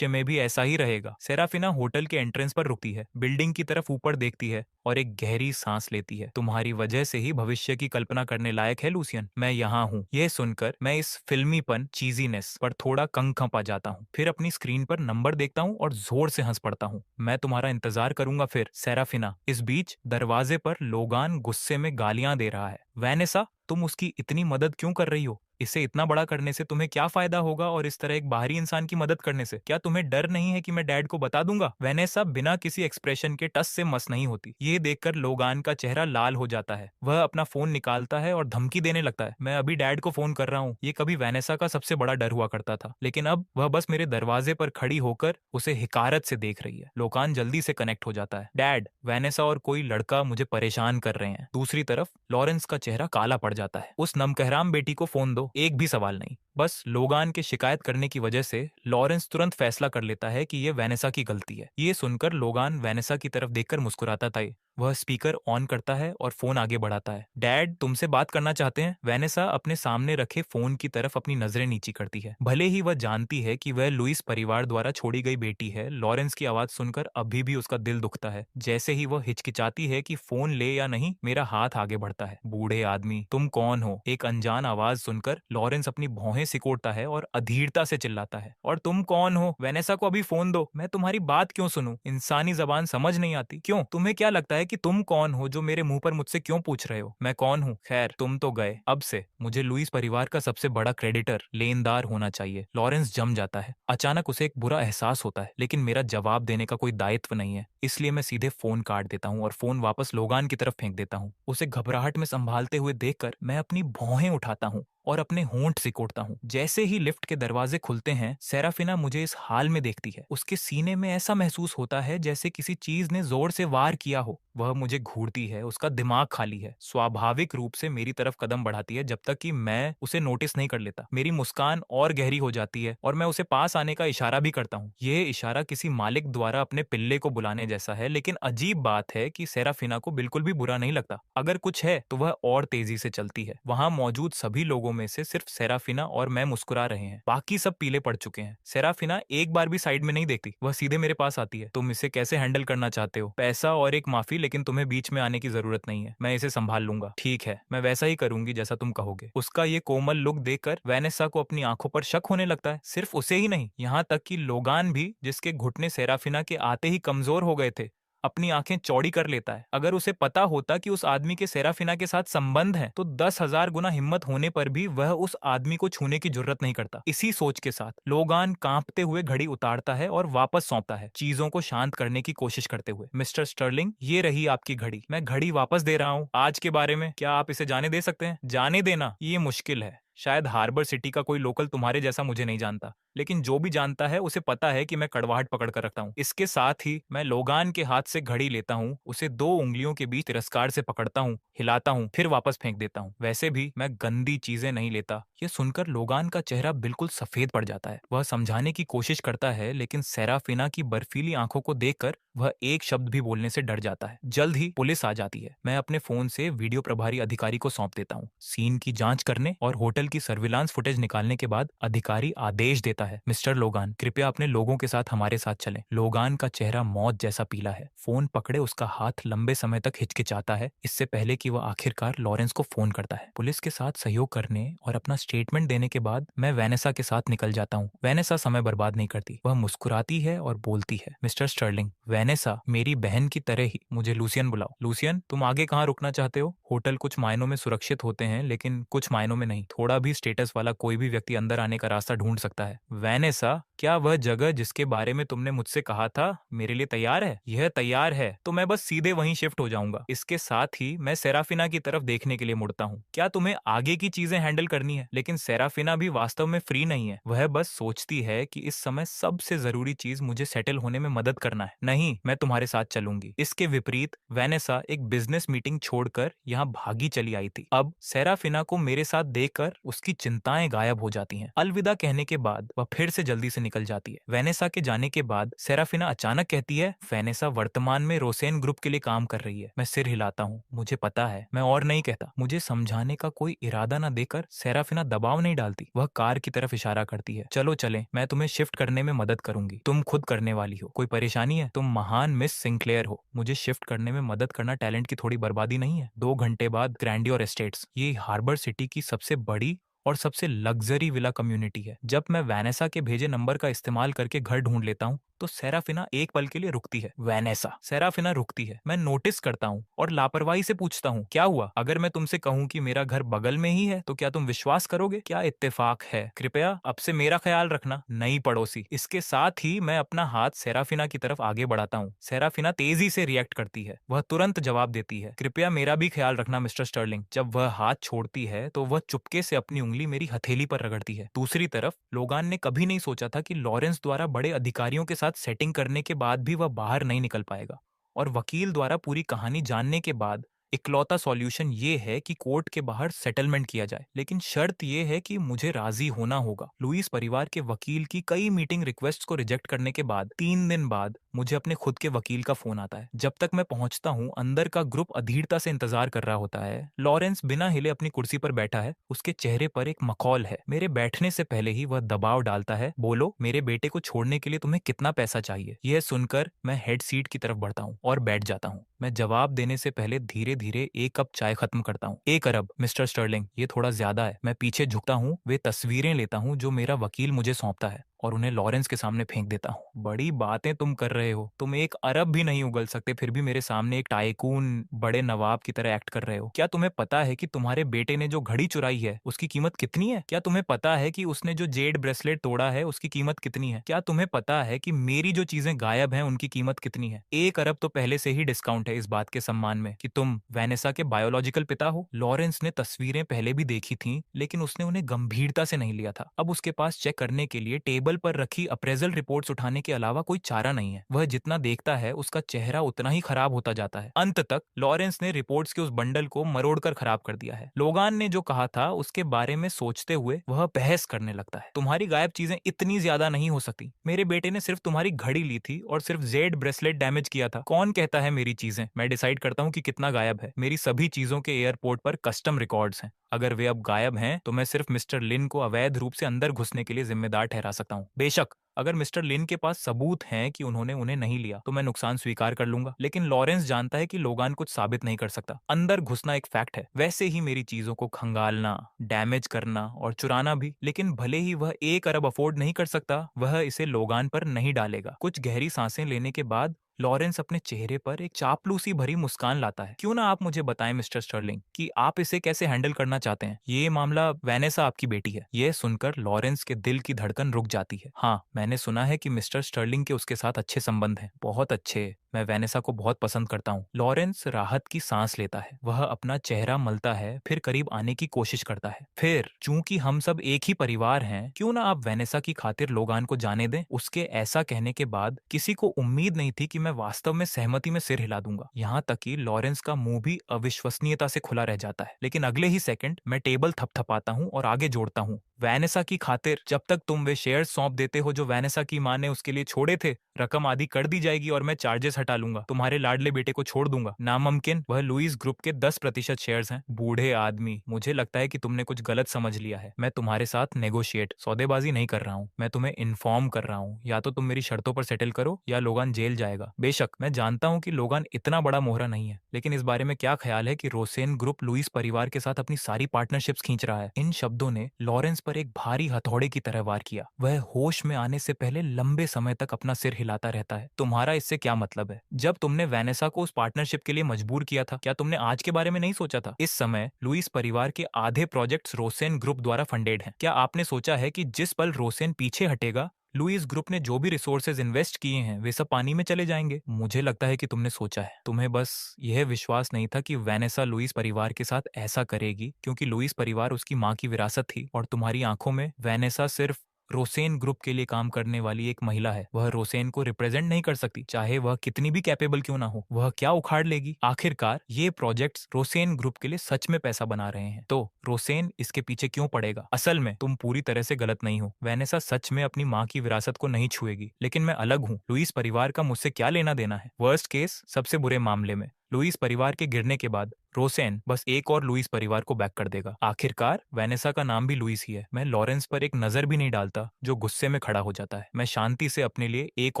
S1: में भी ऐसा ही रहेगा। सेराफिना होटल के एंट्रेंस पर रुकती है, बिल्डिंग की तरफ ऊपर देखती है और एक गहरी सांस लेती है। तुम्हारी वजह से ही भविष्य की कल्पना करने लायक है लूसियन। मैं यहाँ हूँ। यह सुनकर मैं इस फिल्मीपन, चीजीनेस पर थोड़ा कंखा जाता हूँ। फिर अपनी स्क्रीन पर नंबर देखता हूँ और जोर से हंस पड़ता हूँ। मैं तुम्हारा इंतजार करूंगा फिर, सेराफिना। इस बीच दरवाजे पर लोगान गुस्से में गालियां दे रहा है। वेनेसा, तुम उसकी इतनी मदद क्यों कर रही हो? इसे इतना बड़ा करने से तुम्हें क्या फायदा होगा, और इस तरह एक बाहरी इंसान की मदद करने से? क्या तुम्हें डर नहीं है कि मैं डैड को बता दूंगा? वेनेसा बिना किसी एक्सप्रेशन के टस से मस नहीं होती। ये देखकर लोगान का चेहरा लाल हो जाता है। वह अपना फोन निकालता है और धमकी देने लगता है, मैं अभी डैड को फोन कर रहा हूँ। ये कभी वेनेसा का सबसे बड़ा डर हुआ करता था, लेकिन अब वह बस मेरे दरवाजे पर खड़ी होकर उसे हिकारत से देख रही है। लोगान जल्दी से कनेक्ट हो जाता है। डैड, वेनेसा और कोई लड़का मुझे परेशान कर रहे हैं। दूसरी तरफ लॉरेंस का चेहरा काला पड़ जाता है। उस नमकहराम बेटी को फोन दो। दो, एक भी सवाल नहीं। बस लोगान के शिकायत करने की वजह से लॉरेंस तुरंत फैसला कर लेता है कि ये वेनेसा की गलती है। ये सुनकर लोगान वेनेसा की तरफ देखकर मुस्कुराता था। वह स्पीकर ऑन करता है और फोन आगे बढ़ाता है। डैड तुमसे बात करना चाहते हैं। वेनेसा अपने सामने रखे फोन की तरफ अपनी नजरें नीची करती है। भले ही वह जानती है कि वह लुइस परिवार द्वारा छोड़ी गई बेटी है, लॉरेंस की आवाज सुनकर अभी भी उसका दिल दुखता है। जैसे ही वह हिचकिचाती है कि फोन ले या नहीं, मेरा हाथ आगे बढ़ता है। बूढ़े आदमी, तुम कौन हो? एक अनजान आवाज सुनकर लॉरेंस अपनी भौहें सिकोड़ता है और अधीरता से चिल्लाता है, और तुम कौन हो? वेनेसा को अभी फोन दो। मैं तुम्हारी बात क्यों सुनूं? इंसानी जबान समझ नहीं आती? क्यों? तुम्हें क्या लगता है कि तुम कौन हो जो मेरे मुंह पर मुझसे क्यों पूछ रहे हो? मैं कौन हूँ? खैर, तुम तो गए। अब से मुझे लुइस परिवार का सबसे बड़ा क्रेडिटर, लेनदार होना चाहिए। लॉरेंस जम जाता है। अचानक उसे एक बुरा एहसास होता है, लेकिन मेरा जवाब देने का कोई दायित्व नहीं है, इसलिए मैं सीधे फोन काट देता हूँ और फोन वापस लोगान की तरफ फेंक देता हूँ। उसे घबराहट में संभालते हुए देखकर मैं अपनी भौहें उठाता हूँ और अपने होंठ सिकोड़ता हूँ। जैसे ही लिफ्ट के दरवाजे खुलते हैं, सेराफिना मुझे इस हाल में देखती है। उसके सीने में ऐसा महसूस होता है जैसे किसी चीज ने जोर से वार किया हो। वह मुझे घूरती है, उसका दिमाग खाली है। स्वाभाविक रूप से मेरी तरफ कदम बढ़ाती है जब तक कि मैं उसे नोटिस नहीं कर लेता। मेरी मुस्कान और गहरी हो जाती है और मैं उसे पास आने का इशारा भी करता हूँ। यह इशारा किसी मालिक द्वारा अपने पिल्ले को बुलाने जैसा है, लेकिन अजीब बात है कि सेराफिना को बिल्कुल भी बुरा नहीं लगता। अगर कुछ है तो वह और तेजी से चलती है। वहां मौजूद सभी लोगों में से सिर्फ सेराफिना और मैं मुस्कुरा रहे हैं, बाकी सब पीले पड़ चुके हैं। सेराफिना एक बार भी साइड में नहीं देखती, वह सीधे मेरे पास आती है। तुम इसे कैसे हैंडल करना चाहते हो? पैसा और एक माफी, लेकिन तुम्हें बीच में आने की जरूरत नहीं है। मैं इसे संभाल लूंगा। ठीक है, मैं वैसा ही करूंगी जैसा तुम कहोगे। उसका ये कोमल लुक देखकर वेनेसा को अपनी आंखों पर शक होने लगता है। सिर्फ उसे ही नहीं, यहाँ तक कि लोगान भी, जिसके घुटने सेराफिना के आते ही कमजोर हो गए थे, अपनी आंखें चौड़ी कर लेता है। अगर उसे पता होता कि उस आदमी के सेराफिना के साथ संबंध है, तो 10,000 गुना हिम्मत होने पर भी वह उस आदमी को छूने की जुर्रत नहीं करता। इसी सोच के साथ लोगान कांपते हुए घड़ी उतारता है और वापस सौंपता है, चीजों को शांत करने की कोशिश करते हुए। मिस्टर स्टर्लिंग, ये रही आपकी घड़ी। मैं घड़ी वापस दे रहा हूँ। आज के बारे में क्या आप इसे जाने दे सकते हैं? जाने देना ये मुश्किल है। शायद हार्बर सिटी का कोई लोकल तुम्हारे जैसा मुझे नहीं जानता, लेकिन जो भी जानता है उसे पता है कि मैं कड़वाहट पकड़ कर रखता हूँ। इसके साथ ही मैं लोगान के हाथ से घड़ी लेता हूँ, उसे 2 उंगलियों के बीच तिरस्कार से पकड़ता हूँ, हिलाता हूँ, फिर वापस फेंक देता हूँ। वैसे भी मैं गंदी चीजें नहीं लेता। ये सुनकर लोगान का चेहरा बिल्कुल सफेद पड़ जाता है। वह समझाने की कोशिश करता है, लेकिन सेराफिना की बर्फीली आंखों को देखकर वह एक शब्द भी बोलने से डर जाता है। जल्द ही पुलिस आ जाती है। मैं अपने फोन से वीडियो प्रभारी अधिकारी को सौंप देता हूँ। सीन की जांच करने और होटल की सर्विलांस फुटेज निकालने के बाद अधिकारी आदेश देता है, मिस्टर लोगान, कृपया अपने लोगों के साथ हमारे साथ चलें। लोगान का चेहरा मौत जैसा पीला है। फोन पकड़े उसका हाथ लंबे समय तक हिचकिचाता है, इससे पहले कि वह आखिरकार लॉरेंस को फोन करता है। पुलिस के साथ सहयोग करने और अपना स्टेटमेंट देने के बाद मैं वेनेसा के साथ निकल जाता हूँ। वेनेसा समय बर्बाद नहीं करती। वह मुस्कुराती है और बोलती है, मिस्टर स्टर्लिंग, वेनेसा मेरी बहन की तरह ही मुझे लूसियन बुलाओ। लूसियन, तुम आगे कहाँ रुकना चाहते हो? होटल कुछ मायनों में सुरक्षित होते हैं, लेकिन कुछ मायनों में नहीं। थोड़ा भी स्टेटस वाला कोई भी व्यक्ति अंदर आने का रास्ता ढूंढ सकता है। वेनेसा, क्या वह जगह जिसके बारे में तुमने मुझसे कहा था मेरे लिए तैयार है? यह तैयार है तो मैं बस सीधे वहीं शिफ्ट हो जाऊंगा। इसके साथ ही मैं सेराफिना की तरफ देखने के लिए मुड़ता हूँ। क्या तुम्हें आगे की चीजें हैंडल करनी है? लेकिन सेराफिना भी वास्तव में फ्री नहीं है। वह बस सोचती है कि इस समय सबसे जरूरी चीज मुझे सेटल होने में मदद करना है। नहीं, मैं तुम्हारे साथ चलूंगी। इसके विपरीत वेनेसा एक बिजनेस मीटिंग छोड़कर यहाँ भागी चली आई थी। अब सेराफिना को मेरे साथ देखकर उसकी चिंताएं गायब हो जाती हैं। अलविदा कहने के बाद वह फिर से जल्दी से निकल जाती है। वेनेसा के जाने के बाद सेराफिना अचानक कहती है, वेनेसा वर्तमान में रोसेन ग्रुप के लिए काम कर रही है। मैं सिर हिलाता हूँ। मुझे पता है। मैं और नहीं कहता। मुझे समझाने का कोई इरादा न देकर सेराफिना दबाव नहीं डालती। वह कार की तरफ इशारा करती है, चलो चलें, मैं तुम्हें शिफ्ट करने में मदद करूंगी। तुम खुद करने वाली हो। कोई परेशानी है? तुम महान मिस सिंक्लेयर हो। मुझे शिफ्ट करने में मदद करना टैलेंट की थोड़ी बर्बादी नहीं है। 2 घंटे बाद ग्रैंडियोर एस्टेट्स, ये हार्बर सिटी की सबसे बड़ी और सबसे लग्जरी विला कम्युनिटी है। जब मैं वेनेसा के भेजे नंबर का इस्तेमाल करके घर ढूंढ लेता हूँ तो सेराफिना एक पल के लिए रुकती है। वेनेसा, सेराफिना रुकती है। मैं नोटिस करता हूँ और लापरवाही से पूछता हूँ, क्या हुआ? अगर मैं तुमसे कहूँ कि मेरा घर बगल में ही है तो क्या तुम विश्वास करोगे? क्या इत्तेफाक है। कृपया अब से मेरा ख्याल रखना, नई पड़ोसी। इसके साथ ही मैं अपना हाथ सेराफिना की तरफ आगे बढ़ाता हूँ। सेराफिना तेजी से रिएक्ट करती है। वह तुरंत जवाब देती है, कृपया मेरा भी ख्याल रखना मिस्टर स्टर्लिंग। जब वह हाथ छोड़ती है तो वह चुपके से अपनी उंगली मेरी हथेली पर रगड़ती है। दूसरी तरफ लोगान ने कभी नहीं सोचा था कि लॉरेंस द्वारा बड़े अधिकारियों के साथ सेटिंग करने के बाद भी वह बाहर नहीं निकल पाएगा, और वकील द्वारा पूरी कहानी जानने के बाद इकलौता सॉल्यूशन ये है कि कोर्ट के बाहर सेटलमेंट किया जाए, लेकिन शर्त ये है कि मुझे राजी होना होगा। लुइस परिवार के वकील की कई मीटिंग रिक्वेस्ट को रिजेक्ट करने के बाद 3 दिन बाद मुझे अपने खुद के वकील का फोन आता है। जब तक मैं पहुंचता हूं, अंदर का ग्रुप अधीरता से इंतजार कर रहा होता है। लॉरेंस बिना हिले अपनी कुर्सी पर बैठा है, उसके चेहरे पर एक मखौल है। मेरे बैठने से पहले ही वह दबाव डालता है, बोलो मेरे बेटे को छोड़ने के लिए तुम्हें कितना पैसा चाहिए। यह सुनकर मैं हेड सीट की तरफ बढ़ता हूँ और बैठ जाता हूँ। मैं जवाब देने से पहले धीरे धीरे एक कप चाय खत्म करता हूँ। 1 अरब मिस्टर स्टर्लिंग, ये थोड़ा ज्यादा है। मैं पीछे झुकता हूँ, वे तस्वीरें लेता हूँ जो मेरा वकील मुझे सौंपता है और उन्हें लॉरेंस के सामने फेंक देता हूँ। बड़ी बातें तुम कर रहे हो, तुम 1 अरब भी नहीं उगल सकते, फिर भी मेरे सामने एक टाइकून बड़े नवाब की तरह एक्ट कर रहे हो। क्या तुम्हें पता है कि तुम्हारे बेटे ने जो घड़ी चुराई है उसकी कीमत कितनी है? क्या तुम्हें पता है कि उसने जो जेड ब्रेसलेट तोड़ा है उसकी कीमत कितनी है? क्या तुम्हें पता है कि मेरी जो चीजें गायब हैं उनकी कीमत कितनी है? 1 अरब तो पहले से ही डिस्काउंट है इस बात के सम्मान में कि तुम वैनेसा के बायोलॉजिकल पिता हो। लॉरेंस ने तस्वीरें पहले भी देखी थी, लेकिन उसने उन्हें गंभीरता से नहीं लिया था। अब उसके पास चेक करने के लिए टेबल पर रखी अप्रेजल रिपोर्ट्स उठाने के अलावा कोई चारा नहीं है। वह जितना देखता है उसका चेहरा उतना ही खराब होता जाता है। अंत तक लॉरेंस ने रिपोर्ट्स के उस बंडल को मरोड़कर खराब कर दिया है। लोगान ने जो कहा था उसके बारे में सोचते हुए वह बहस करने लगता है। तुम्हारी गायब चीजें इतनी ज्यादा नहीं हो सकती। मेरे बेटे ने सिर्फ तुम्हारी घड़ी ली थी और सिर्फ जेड ब्रेसलेट डैमेज किया था। कौन कहता है मेरी चीजें? मैं डिसाइड करता हूँ कि कितना गायब है। मेरी सभी चीजों के एयरपोर्ट पर कस्टम रिकॉर्ड्स हैं। अगर वे अब गायब हैं तो मैं सिर्फ मिस्टर लिन को अवैध रूप से अंदर घुसने के लिए जिम्मेदार ठहरा सकता हूँ। बेशक अगर मिस्टर लिन के पास सबूत हैं कि उन्होंने उन्हें नहीं लिया तो मैं नुकसान स्वीकार कर लूंगा, लेकिन लॉरेंस जानता है कि लोगान कुछ साबित नहीं कर सकता। अंदर घुसना एक फैक्ट है, वैसे ही मेरी चीजों को खंगालना, डैमेज करना और चुराना भी। लेकिन भले ही वह 1 अरब अफोर्ड नहीं कर सकता, वह इसे लोगान पर नहीं डालेगा। कुछ गहरी सांसें लेने के बाद लॉरेंस अपने चेहरे पर एक चापलूसी भरी मुस्कान लाता है। क्यों ना आप मुझे बताएं मिस्टर स्टर्लिंग कि आप इसे कैसे हैंडल करना चाहते हैं। ये मामला वैनेसा आपकी बेटी है। यह सुनकर लॉरेंस के दिल की धड़कन रुक जाती है। हाँ, मैंने सुना है कि मिस्टर स्टर्लिंग के उसके साथ अच्छे संबंध हैं। बहुत अच्छे। मैं वैनेसा को बहुत पसंद करता हूँ। लॉरेंस राहत की सांस लेता है। वह अपना चेहरा मलता है, फिर करीब आने की कोशिश करता है। फिर चूंकि हम सब एक ही परिवार हैं, क्यों ना आप वैनेसा की खातिर लोगान को जाने दें। उसके ऐसा कहने के बाद किसी को उम्मीद नहीं थी कि मैं वास्तव में सहमति में सिर हिला दूंगा। यहाँ तक कि लॉरेंस का मुंह भी अविश्वसनीयता से खुला रह जाता है। लेकिन अगले ही सेकंड मैं टेबल थपथपाता हूँ और आगे जोड़ता हूँ, वैनेसा की खातिर जब तक तुम वे शेयर सौंप देते हो जो वैनेसा की मां ने उसके लिए छोड़े थे, रकम आदि कर दी जाएगी और मैं चार्जेस हटा लूंगा। तुम्हारे लाडले बेटे को छोड़ दूंगा। नामुमकिन वह लुइस ग्रुप के 10% शेयर्स हैं। बूढ़े आदमी, मुझे लगता है कि तुमने कुछ गलत समझ लिया है। मैं तुम्हारे साथ नेगोशिएट, सौदेबाजी नहीं कर रहा हूँ। मैं तुम्हें इन्फॉर्म कर रहा हूँ। या तो तुम मेरी शर्तों पर सेटल करो या लोगान जेल जाएगा। बेशक मैं जानता हूँ कि लोगान इतना बड़ा मोहरा नहीं है, लेकिन इस बारे में क्या ख्याल है कि रोसेन ग्रुप लुइस परिवार के साथ अपनी सारी पार्टनरशिप्स खींच रहा है। इन शब्दों ने लॉरेंस पर एक भारी हथौड़े की तरह वार किया। वह होश में आने से पहले लंबे समय तक अपना सिर हिलाता रहता है। तुम्हारा इससे क्या मतलब है? जब तुमने वैनेसा को उस पार्टनरशिप के लिए मजबूर किया था, क्या तुमने आज के बारे में नहीं सोचा था? इस समय लुइस परिवार के आधे प्रोजेक्ट्स रोसेन ग्रुप द्वारा फंडेड हैं। क्या आपने सोचा है कि जिस पल रोसेन पीछे हटेगा, लुइस ग्रुप ने जो भी रिसोर्सेज इन्वेस्ट किए हैं वे सब पानी में चले जाएंगे? मुझे लगता है कि तुमने सोचा है। तुम्हें बस यह विश्वास नहीं था कि वैनेसा लुइस परिवार के साथ ऐसा करेगी, क्योंकि लुइस परिवार उसकी मां की विरासत थी और तुम्हारी आंखों में वैनेसा सिर्फ रोसेन ग्रुप के लिए काम करने वाली एक महिला है। वह रोसेन को रिप्रेजेंट नहीं कर सकती, चाहे वह कितनी भी कैपेबल क्यों ना हो। वह क्या उखाड़ लेगी? आखिरकार ये प्रोजेक्ट्स रोसेन ग्रुप के लिए सच में पैसा बना रहे हैं, तो रोसेन इसके पीछे क्यों पड़ेगा? असल में तुम पूरी तरह से गलत नहीं हो। वैनेसा सच में अपनी मां की विरासत को नहीं छुएगी, लेकिन मैं अलग हूँ। लुइस परिवार का मुझसे क्या लेना देना है? वर्स्ट केस, सबसे बुरे मामले में लुइस परिवार के गिरने के बाद रोसेन बस एक और लुइस परिवार को बैक कर देगा। आखिरकार वैनेसा का नाम भी लुइस ही है। मैं लॉरेंस पर एक नजर भी नहीं डालता, जो गुस्से में खड़ा हो जाता है। मैं शांति से अपने लिए एक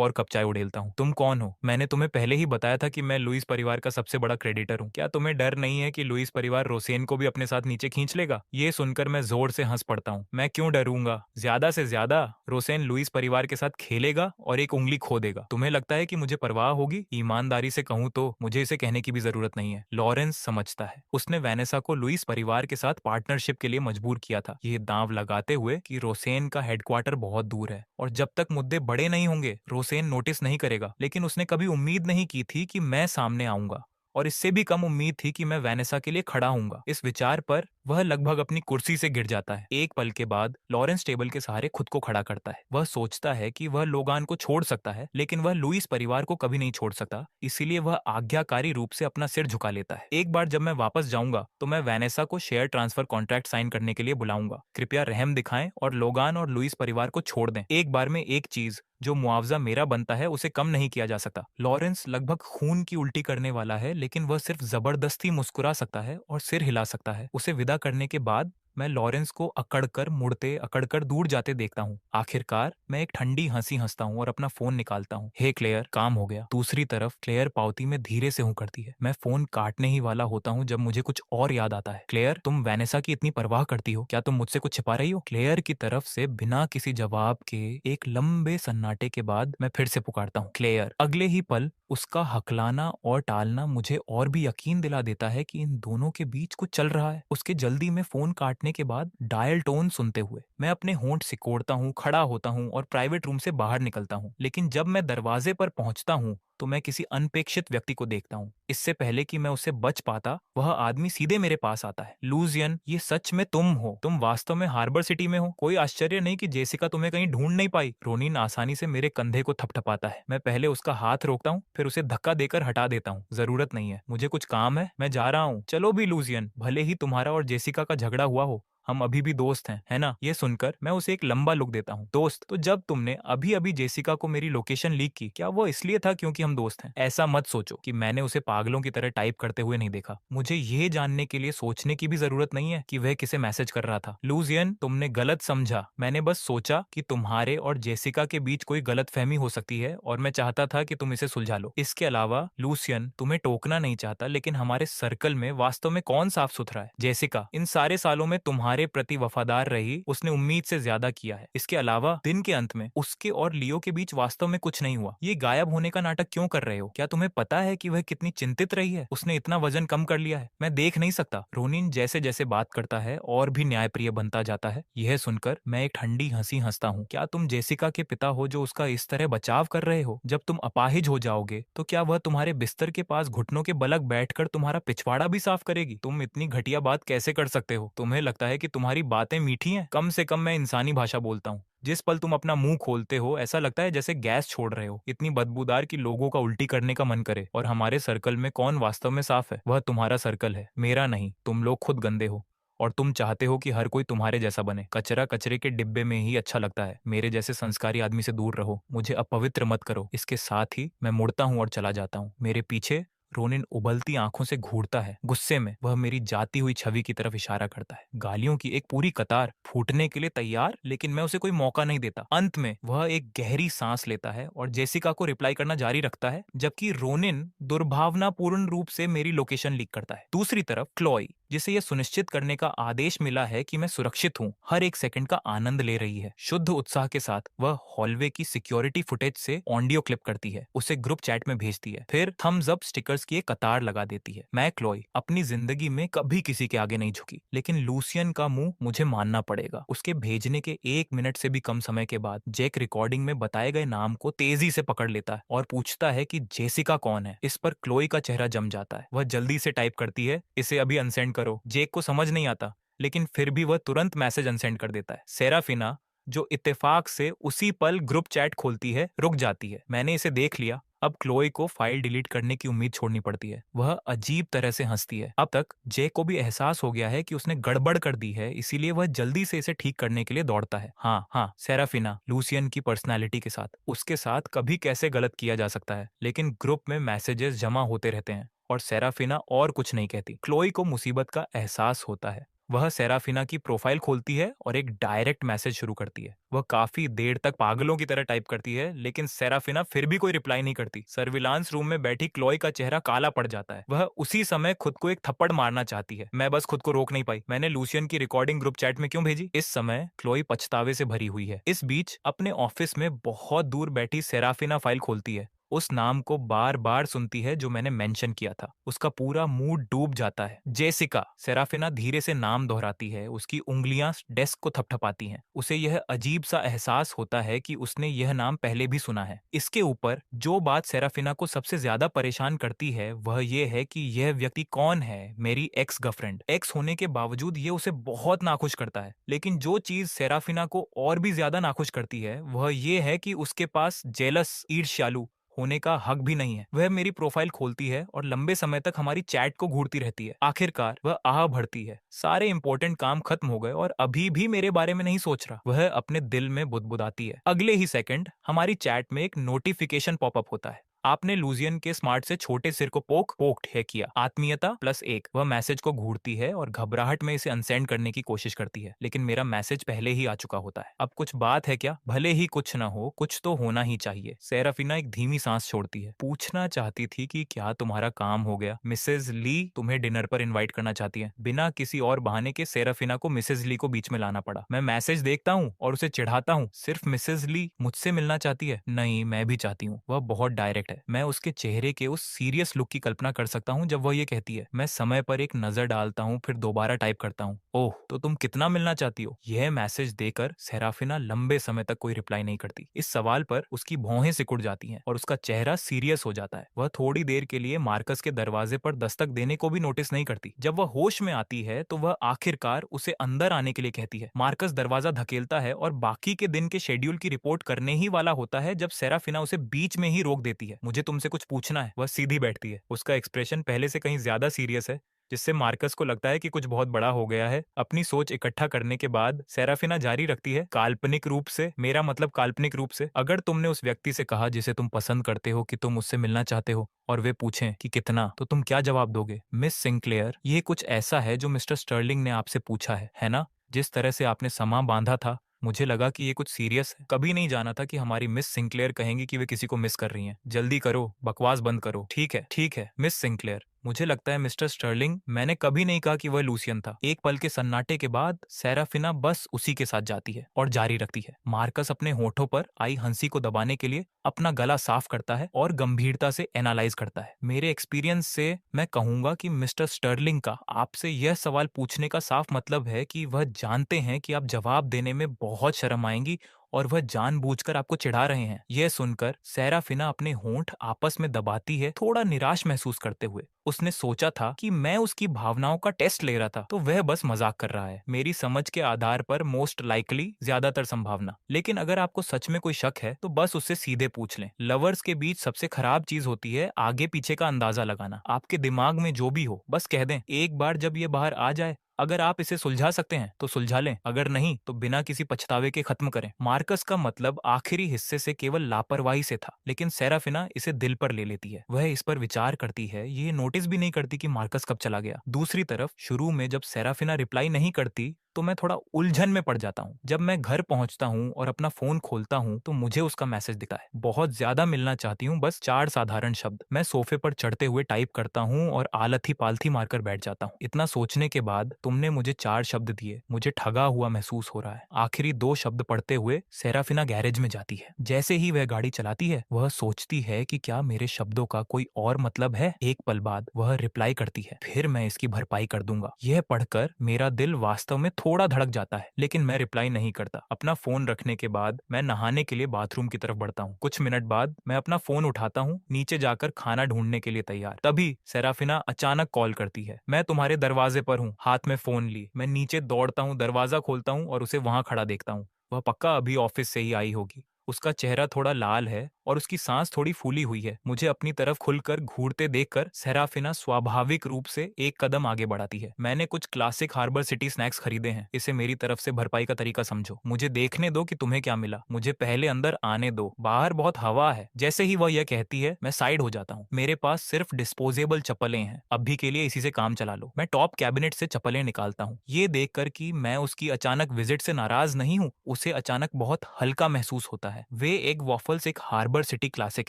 S1: और कप चाय उड़ेलता हूँ। तुम कौन हो? मैंने तुम्हें पहले ही बताया था कि मैं लुइस परिवार का सबसे बड़ा क्रेडिटर हूँ। क्या तुम्हें डर नहीं है कि लुइस परिवार रोसेन को भी अपने साथ नीचे खींच लेगा? ये सुनकर मैं जोर से हंस पड़ता हूँ। मैं क्यों डरूंगा? ज्यादा से ज्यादा रोसेन लुइस परिवार के साथ खेलेगा और एक उंगली खो देगा। तुम्हें लगता है कि मुझे परवाह होगी? ईमानदारी से कहूँ तो मुझे इसे कहने की भी जरूरत नहीं है। लॉरेंस समझता है। उसने वैनेसा को लुइस परिवार के साथ पार्टनरशिप के लिए मजबूर किया था, ये दांव लगाते हुए कि रोसेन का हेडक्वार्टर बहुत दूर है और जब तक मुद्दे बड़े नहीं होंगे रोसेन नोटिस नहीं करेगा। लेकिन उसने कभी उम्मीद नहीं की थी कि मैं सामने आऊंगा, और इससे भी कम उम्मीद थी कि मैं वैनेसा के लिए खड़ा हूंगा। इस विचार पर वह लगभग अपनी कुर्सी से गिर जाता है। एक पल के बाद लॉरेंस टेबल के सहारे खुद को खड़ा करता है। वह सोचता है कि वह लोगान को छोड़ सकता है, लेकिन वह लुइस परिवार को कभी नहीं छोड़ सकता, इसीलिए वह आज्ञाकारी रूप से अपना सिर झुका लेता है। एक बार जब मैं वापस जाऊंगा तो मैं वैनेसा को शेयर ट्रांसफर कॉन्ट्रैक्ट साइन करने के लिए बुलाऊंगा। कृपया रहम दिखाएं और लोगान और लुइस परिवार को छोड़ दें। एक बार में एक चीज जो मुआवजा मेरा बनता है उसे कम नहीं किया जा सकता। लॉरेंस लगभग खून की उल्टी करने वाला है, लेकिन वह सिर्फ जबरदस्ती मुस्कुरा सकता है और सिर हिला सकता है। उसे विदा करने के बाद मैं लॉरेंस को अकड़कर दूर जाते देखता हूँ। आखिरकार मैं एक ठंडी हंसी हंसता हूँ और अपना फोन निकालता हूँ। हे क्लेयर, काम हो गया। दूसरी तरफ क्लेयर पावती में धीरे से हूँ करती है। मैं फोन काटने ही वाला होता हूँ जब मुझे कुछ और याद आता है। क्लेयर, तुम वैनेसा की इतनी परवाह करती हो, क्या तुम मुझसे कुछ छिपा रही हो? क्लेयर की तरफ से बिना किसी जवाब के एक लंबे सन्नाटे के बाद मैं फिर से पुकारता हूँ, क्लेयर। अगले ही पल उसका हकलाना और टालना मुझे और भी यकीन दिला देता है कि इन दोनों के बीच कुछ चल रहा है। उसके जल्दी में फोन काटने के बाद डायल टोन सुनते हुए मैं अपने होंठ सिकोड़ता हूँ, खड़ा होता हूँ और प्राइवेट रूम से बाहर निकलता हूँ। लेकिन जब मैं दरवाजे पर पहुंचता हूँ तो मैं किसी अनपेक्षित व्यक्ति को देखता हूँ। इससे पहले कि मैं उससे बच पाता, वह आदमी सीधे मेरे पास आता है। लूजियन, ये सच में तुम हो? तुम वास्तव में हार्बर सिटी में हो? कोई आश्चर्य नहीं कि जेसिका तुम्हें कहीं ढूंढ नहीं पाई। रोनिन आसानी से मेरे कंधे को थपथपाता है। मैं पहले उसका हाथ रोकता हूँ, फिर उसे धक्का देकर हटा देता हूँ। जरूरत नहीं है, मुझे कुछ काम है, मैं जा रहा हूँ। चलो भी लूजियन, भले ही तुम्हारा और जेसिका का झगड़ा हुआ हो, हम अभी भी दोस्त हैं, है ना? ये सुनकर मैं उसे एक लंबा लुक देता हूँ। दोस्त? तो जब तुमने अभी अभी जेसिका को मेरी लोकेशन लीक की, क्या वो इसलिए था क्योंकि हम दोस्त हैं? ऐसा मत सोचो कि मैंने उसे पागलों की तरह टाइप करते हुए नहीं देखा। मुझे ये जानने के लिए सोचने की भी जरूरत नहीं है कि वह किसे मैसेज कर रहा था। लूजियन, तुमने गलत समझा। मैंने बस सोचा कि तुम्हारे और जेसिका के बीच कोई गलतफहमी हो सकती है और मैं चाहता था कि तुम इसे सुलझा लो। इसके अलावा लूसियन, तुम्हें टोकना नहीं चाहता, लेकिन हमारे सर्कल में वास्तव में कौन साफ सुथरा है? जेसिका इन सारे सालों में तुम्हारे प्रति वफादार रही, उसने उम्मीद से ज्यादा किया है। इसके अलावा दिन के अंत में उसके और लियो के बीच वास्तव में कुछ नहीं हुआ। ये गायब होने का नाटक क्यों कर रहे हो? क्या तुम्हें पता है कि वह कितनी चिंतित रही है? उसने इतना वजन कम कर लिया है, मैं देख नहीं सकता। रोनिन जैसे जैसे बात करता है और भी न्यायप्रिय बनता जाता है। यह सुनकर मैं एक ठंडी हंसी हंसता हूँ। क्या तुम जेसिका के पिता हो जो उसका इस तरह बचाव कर रहे हो? जब तुम अपाहिज हो जाओगे तो क्या वह तुम्हारे बिस्तर के पास घुटनों के बलक बैठकर तुम्हारा पिछवाड़ा भी साफ करेगी? तुम इतनी घटिया बात कैसे कर सकते हो? तुम्हें लगता है कि तुम्हारी बातें मीठी हैं? कम से कम मैं इंसानी भाषा बोलता हूँ। जिस पल तुम अपना मुंह खोलते हो ऐसा लगता है जैसे गैस छोड़ रहे हो, इतनी बदबूदार कि लोगों का उल्टी करने का मन करे। और हमारे सर्कल में कौन वास्तव में साफ है? वह तुम्हारा सर्कल है, मेरा नहीं। तुम लोग खुद गंदे हो और तुम चाहते हो कि हर कोई तुम्हारे जैसा बने। कचरा कचरे के डिब्बे में ही अच्छा लगता है। मेरे जैसे संस्कारी आदमी से दूर रहो, मुझे अपवित्र मत करो। इसके साथ ही मैं मुड़ता हूँ और चला जाता हूँ। मेरे पीछे रोनिन उबलती आंखों से घूरता है। गुस्से में वह मेरी जाती हुई छवि की तरफ इशारा करता है। गालियों की एक पूरी कतार फूटने के लिए तैयार, लेकिन मैं उसे कोई मौका नहीं देता। अंत में वह एक गहरी सांस लेता है और जेसिका को रिप्लाई करना जारी रखता है, जबकि रोनिन दुर्भावनापूर्ण रूप से मेरी लोकेशन लीक करता है। दूसरी तरफ क्लोई, जिसे यह सुनिश्चित करने का आदेश मिला है कि मैं सुरक्षित हूँ, हर एक सेकंड का आनंद ले रही है। शुद्ध उत्साह के साथ वह हॉलवे की सिक्योरिटी फुटेज से ऑडियो क्लिप करती है, उसे ग्रुप चैट में भेजती है, फिर थम्स अप स्टिकर्स की एक कतार लगा देती है। मैं क्लोई अपनी जिंदगी में कभी किसी के आगे नहीं झुकी, लेकिन लूसियन का मुंह मुझे मानना पड़ेगा। उसके भेजने के 1 मिनट से भी कम समय के बाद जैक रिकॉर्डिंग में बताए गए नाम को तेजी से पकड़ लेता है और पूछता है कि जेसिका कौन है। इस पर क्लोई का चेहरा जम जाता है। वह जल्दी से टाइप करती है, इसे अभी अनसेंड करो। जेक को समझ नहीं आता, लेकिन फिर भी वह तुरंत मैसेज अनसेंड कर देता है। सेराफिना, जो इत्तेफाक से उसी पल ग्रुप चैट खोलती है, रुक जाती है। मैंने इसे देख लिया। अब क्लोई को फाइल डिलीट करने की उम्मीद छोड़नी पड़ती है। वह अजीब तरह से हंसती है। अब तक जेक को भी एहसास हो गया है कि उसने गड़बड़ कर दी है, इसीलिए वह जल्दी से इसे ठीक करने के लिए दौड़ता है। हाँ, सेराफिना लूसियन की पर्सनैलिटी के साथ, उसके साथ कभी कैसे गलत किया जा सकता है। लेकिन ग्रुप में मैसेजेस जमा होते रहते हैं और सेराफिना और कुछ नहीं कहती। क्लोई को मुसीबत का एहसास होता है। वह सेराफिना की प्रोफाइल खोलती है और एक डायरेक्ट मैसेज शुरू करती है। वह काफी देर तक पागलों की तरह टाइप करती है, लेकिन सेराफिना फिर भी कोई रिप्लाई नहीं करती। सर्विलांस रूम में बैठी क्लोई का चेहरा काला पड़ जाता है। वह उसी समय खुद को एक थप्पड़ मारना चाहती है। मैं बस खुद को रोक नहीं पाई। मैंने लूसियन की रिकॉर्डिंग ग्रुप चैट में क्यों भेजी? इस समय क्लोई पछतावे से भरी हुई है। इस बीच अपने ऑफिस में बहुत दूर बैठी सेराफिना फाइल खोलती है उस नाम को बार बार सुनती है जो मैंने मेंशन किया था। उसका पूरा मूड डूब जाता है। जेसिका। सेराफिना धीरे से नाम दोहराती है, उसकी उंगलियां डेस्क को थपथपाती हैं। उसे यह अजीब सा एहसास होता है कि उसने यह नाम पहले भी सुना है। इसके ऊपर जो बात सेराफिना को सबसे ज्यादा परेशान करती है वह यह है कि यह व्यक्ति कौन है, मेरी एक्स गर्लफ्रेंड। एक्स होने के बावजूद ये उसे बहुत नाखुश करता है। लेकिन जो चीज सेराफिना को और भी ज्यादा नाखुश करती है वह यह है कि उसके पास जेलस, ईर्ष्यालु होने का हक भी नहीं है। वह मेरी प्रोफाइल खोलती है और लंबे समय तक हमारी चैट को घूरती रहती है। आखिरकार वह आह भरती है, सारे इंपॉर्टेंट काम खत्म हो गए और अभी भी मेरे बारे में नहीं सोच रहा। वह अपने दिल में बुदबुदाती है। अगले ही सेकंड हमारी चैट में एक नोटिफिकेशन पॉपअप होता है। आपने लूजियन के स्मार्ट से छोटे सिर को पोक्ड है किया। आत्मीयता +1। वह मैसेज को घूरती है और घबराहट में इसे अनसेंड करने की कोशिश करती है, लेकिन मेरा मैसेज पहले ही आ चुका होता है। अब कुछ बात है क्या? भले ही कुछ ना हो, कुछ तो होना ही चाहिए। सेराफिना एक धीमी सांस छोड़ती है। पूछना चाहती थी कि क्या तुम्हारा काम हो गया? मिसेज ली तुम्हें डिनर पर इन्वाइट करना चाहती है। बिना किसी और बहाने के सेराफिना को मिसेज ली को बीच में लाना पड़ा। मैं मैसेज देखता हूँ और उसे चिढ़ाता हूँ। सिर्फ मिसेज ली मुझसे मिलना चाहती है? नहीं, मैं भी चाहती हूँ। वह बहुत डायरेक्ट है। मैं उसके चेहरे के उस सीरियस लुक की कल्पना कर सकता हूँ जब वह ये कहती है। मैं समय पर एक नजर डालता हूँ, फिर दोबारा टाइप करता हूँ, ओह तो तुम कितना मिलना चाहती हो? यह मैसेज देकर सेराफिना लंबे समय तक कोई रिप्लाई नहीं करती। इस सवाल पर उसकी भौहें सिकुड़ जाती हैं और उसका चेहरा सीरियस हो जाता है। वह थोड़ी देर के लिए मार्कस के दरवाजे पर दस्तक देने को भी नोटिस नहीं करती। जब वह होश में आती है तो वह आखिरकार उसे अंदर आने के लिए कहती है। मार्कस दरवाजा धकेलता है और बाकी के दिन के शेड्यूल की रिपोर्ट करने ही वाला होता है जब सेराफिना उसे बीच में ही रोक देती है। मुझे तुमसे कुछ पूछना है। वह सीधी बैठती है। उसका एक्सप्रेशन पहले से कहीं ज्यादा सीरियस है, जिससे मार्कस को लगता है कि कुछ बहुत बड़ा हो गया है। अपनी सोच इकट्ठा करने के बाद सेराफिना जारी रखती है, काल्पनिक रूप से, मेरा मतलब काल्पनिक रूप से, अगर तुमने उस व्यक्ति से कहा जिसे तुम पसंद करते हो कि तुम उससे मिलना चाहते हो और वे पूछें कि कितना, तो तुम क्या जवाब दोगे? मिस सिंक्लेयर, ये कुछ ऐसा है जो मिस्टर स्टर्लिंग ने आपसे पूछा है ना? जिस तरह से आपने समा बांधा था, मुझे लगा कि ये कुछ सीरियस है। कभी नहीं जाना था कि हमारी मिस सिंक्लेयर कहेंगी कि वे किसी को मिस कर रही हैं। जल्दी करो, बकवास बंद करो। ठीक है मिस सिंक्लेयर, मुझे लगता है मिस्टर स्टर्लिंग, मैंने कभी नहीं कहा कि वह लूसियन था। एक पल के सन्नाटे के बाद सेराफिना बस उसी के साथ जाती है और जारी रखती है। मार्कस अपने होठों पर आई हंसी को दबाने के लिए अपना गला साफ करता है और गंभीरता से एनालाइज करता है। मेरे एक्सपीरियंस से मैं कहूंगा कि मिस्टर स्टर्लिंग का आपसे यह सवाल पूछने का साफ मतलब है कि वह जानते हैं कि आप जवाब देने में बहुत शर्म आएंगी और वह जानबूझकर आपको चिढ़ा रहे हैं। यह सुनकर सेराफिना अपने होंठ आपस में दबाती है, थोड़ा निराश महसूस करते हुए। उसने सोचा था कि मैं उसकी भावनाओं का टेस्ट ले रहा था, तो वह बस मजाक कर रहा है। मेरी समझ के आधार पर मोस्ट लाइकली, ज्यादातर संभावना। लेकिन अगर आपको सच में कोई शक है तो बस उससे सीधे पूछ लें। लवर्स के बीच सबसे खराब चीज होती है आगे पीछे का अंदाजा लगाना। आपके दिमाग में जो भी हो बस कह दें। एक बार जब ये बाहर आ जाए, अगर आप इसे सुलझा सकते हैं तो सुलझा लें, अगर नहीं तो बिना किसी पछतावे के खत्म करें। मार्कस का मतलब आखिरी हिस्से से केवल लापरवाही से था, लेकिन सेराफिना इसे दिल पर ले लेती है। वह इस पर विचार करती है, ये नोटिस भी नहीं करती कि मार्कस कब चला गया। दूसरी तरफ शुरू में जब सेराफिना रिप्लाई नहीं करती तो मैं थोड़ा उलझन में पड़ जाता हूँ। जब मैं घर पहुंचता हूँ और अपना फोन खोलता हूँ तो मुझे उसका मैसेज दिखा है, बहुत ज्यादा मिलना चाहती हूँ, बस 4 साधारण शब्द। मैं सोफे पर चढ़ते हुए टाइप करता हूँ और आलथी पालथी मारकर बैठ जाता हूँ। इतना सोचने के बाद तुमने मुझे 4 शब्द दिए, मुझे ठगा हुआ महसूस हो रहा है। आखिरी 2 शब्द पढ़ते हुए सेराफिना गैरेज में जाती है। जैसे ही वह गाड़ी चलाती है वह सोचती है कि क्या मेरे शब्दों का कोई और मतलब है। एक पल बाद वह रिप्लाई करती है, फिर मैं इसकी भरपाई कर दूंगा। यह पढ़कर मेरा दिल वास्तव में थोड़ा धड़क जाता है, लेकिन मैं रिप्लाई नहीं करता। अपना फोन रखने के बाद मैं नहाने के लिए बाथरूम की तरफ बढ़ता हूँ। कुछ मिनट बाद मैं अपना फोन उठाता हूँ, नीचे जाकर खाना ढूंढने के लिए तैयार। तभी सेराफिना अचानक कॉल करती है, मैं तुम्हारे दरवाजे पर हूँ, हाथ में फोन ली। मैं नीचे दौड़ता हूँ, दरवाजा खोलता हूँ और उसे वहां खड़ा देखता हूँ। वह पक्का अभी ऑफिस से ही आई होगी। उसका चेहरा थोड़ा लाल है और उसकी सांस थोड़ी फूली हुई है। मुझे अपनी तरफ खुलकर घूरते देखकर सेराफिना स्वाभाविक रूप से एक कदम आगे बढ़ाती है। मैंने कुछ क्लासिक हार्बर सिटी स्नैक्स खरीदे हैं, इसे मेरी तरफ से भरपाई का तरीका समझो। मुझे देखने दो कि तुम्हें क्या मिला, मुझे पहले अंदर आने दो, बाहर बहुत हवा है। जैसे ही वह यह कहती है मैं साइड हो जाता हूँ। मेरे पास सिर्फ डिस्पोजेबल चप्पलें हैं, अभी के लिए इसी से काम चला लो। मैं टॉप कैबिनेट से चप्पलें निकालता हूँ। ये देखकर कि मैं उसकी अचानक विजिट से नाराज नहीं हूँ, उसे अचानक बहुत हल्का महसूस होता है। वे एग वॉफल्स एक हार्बर सिटी क्लासिक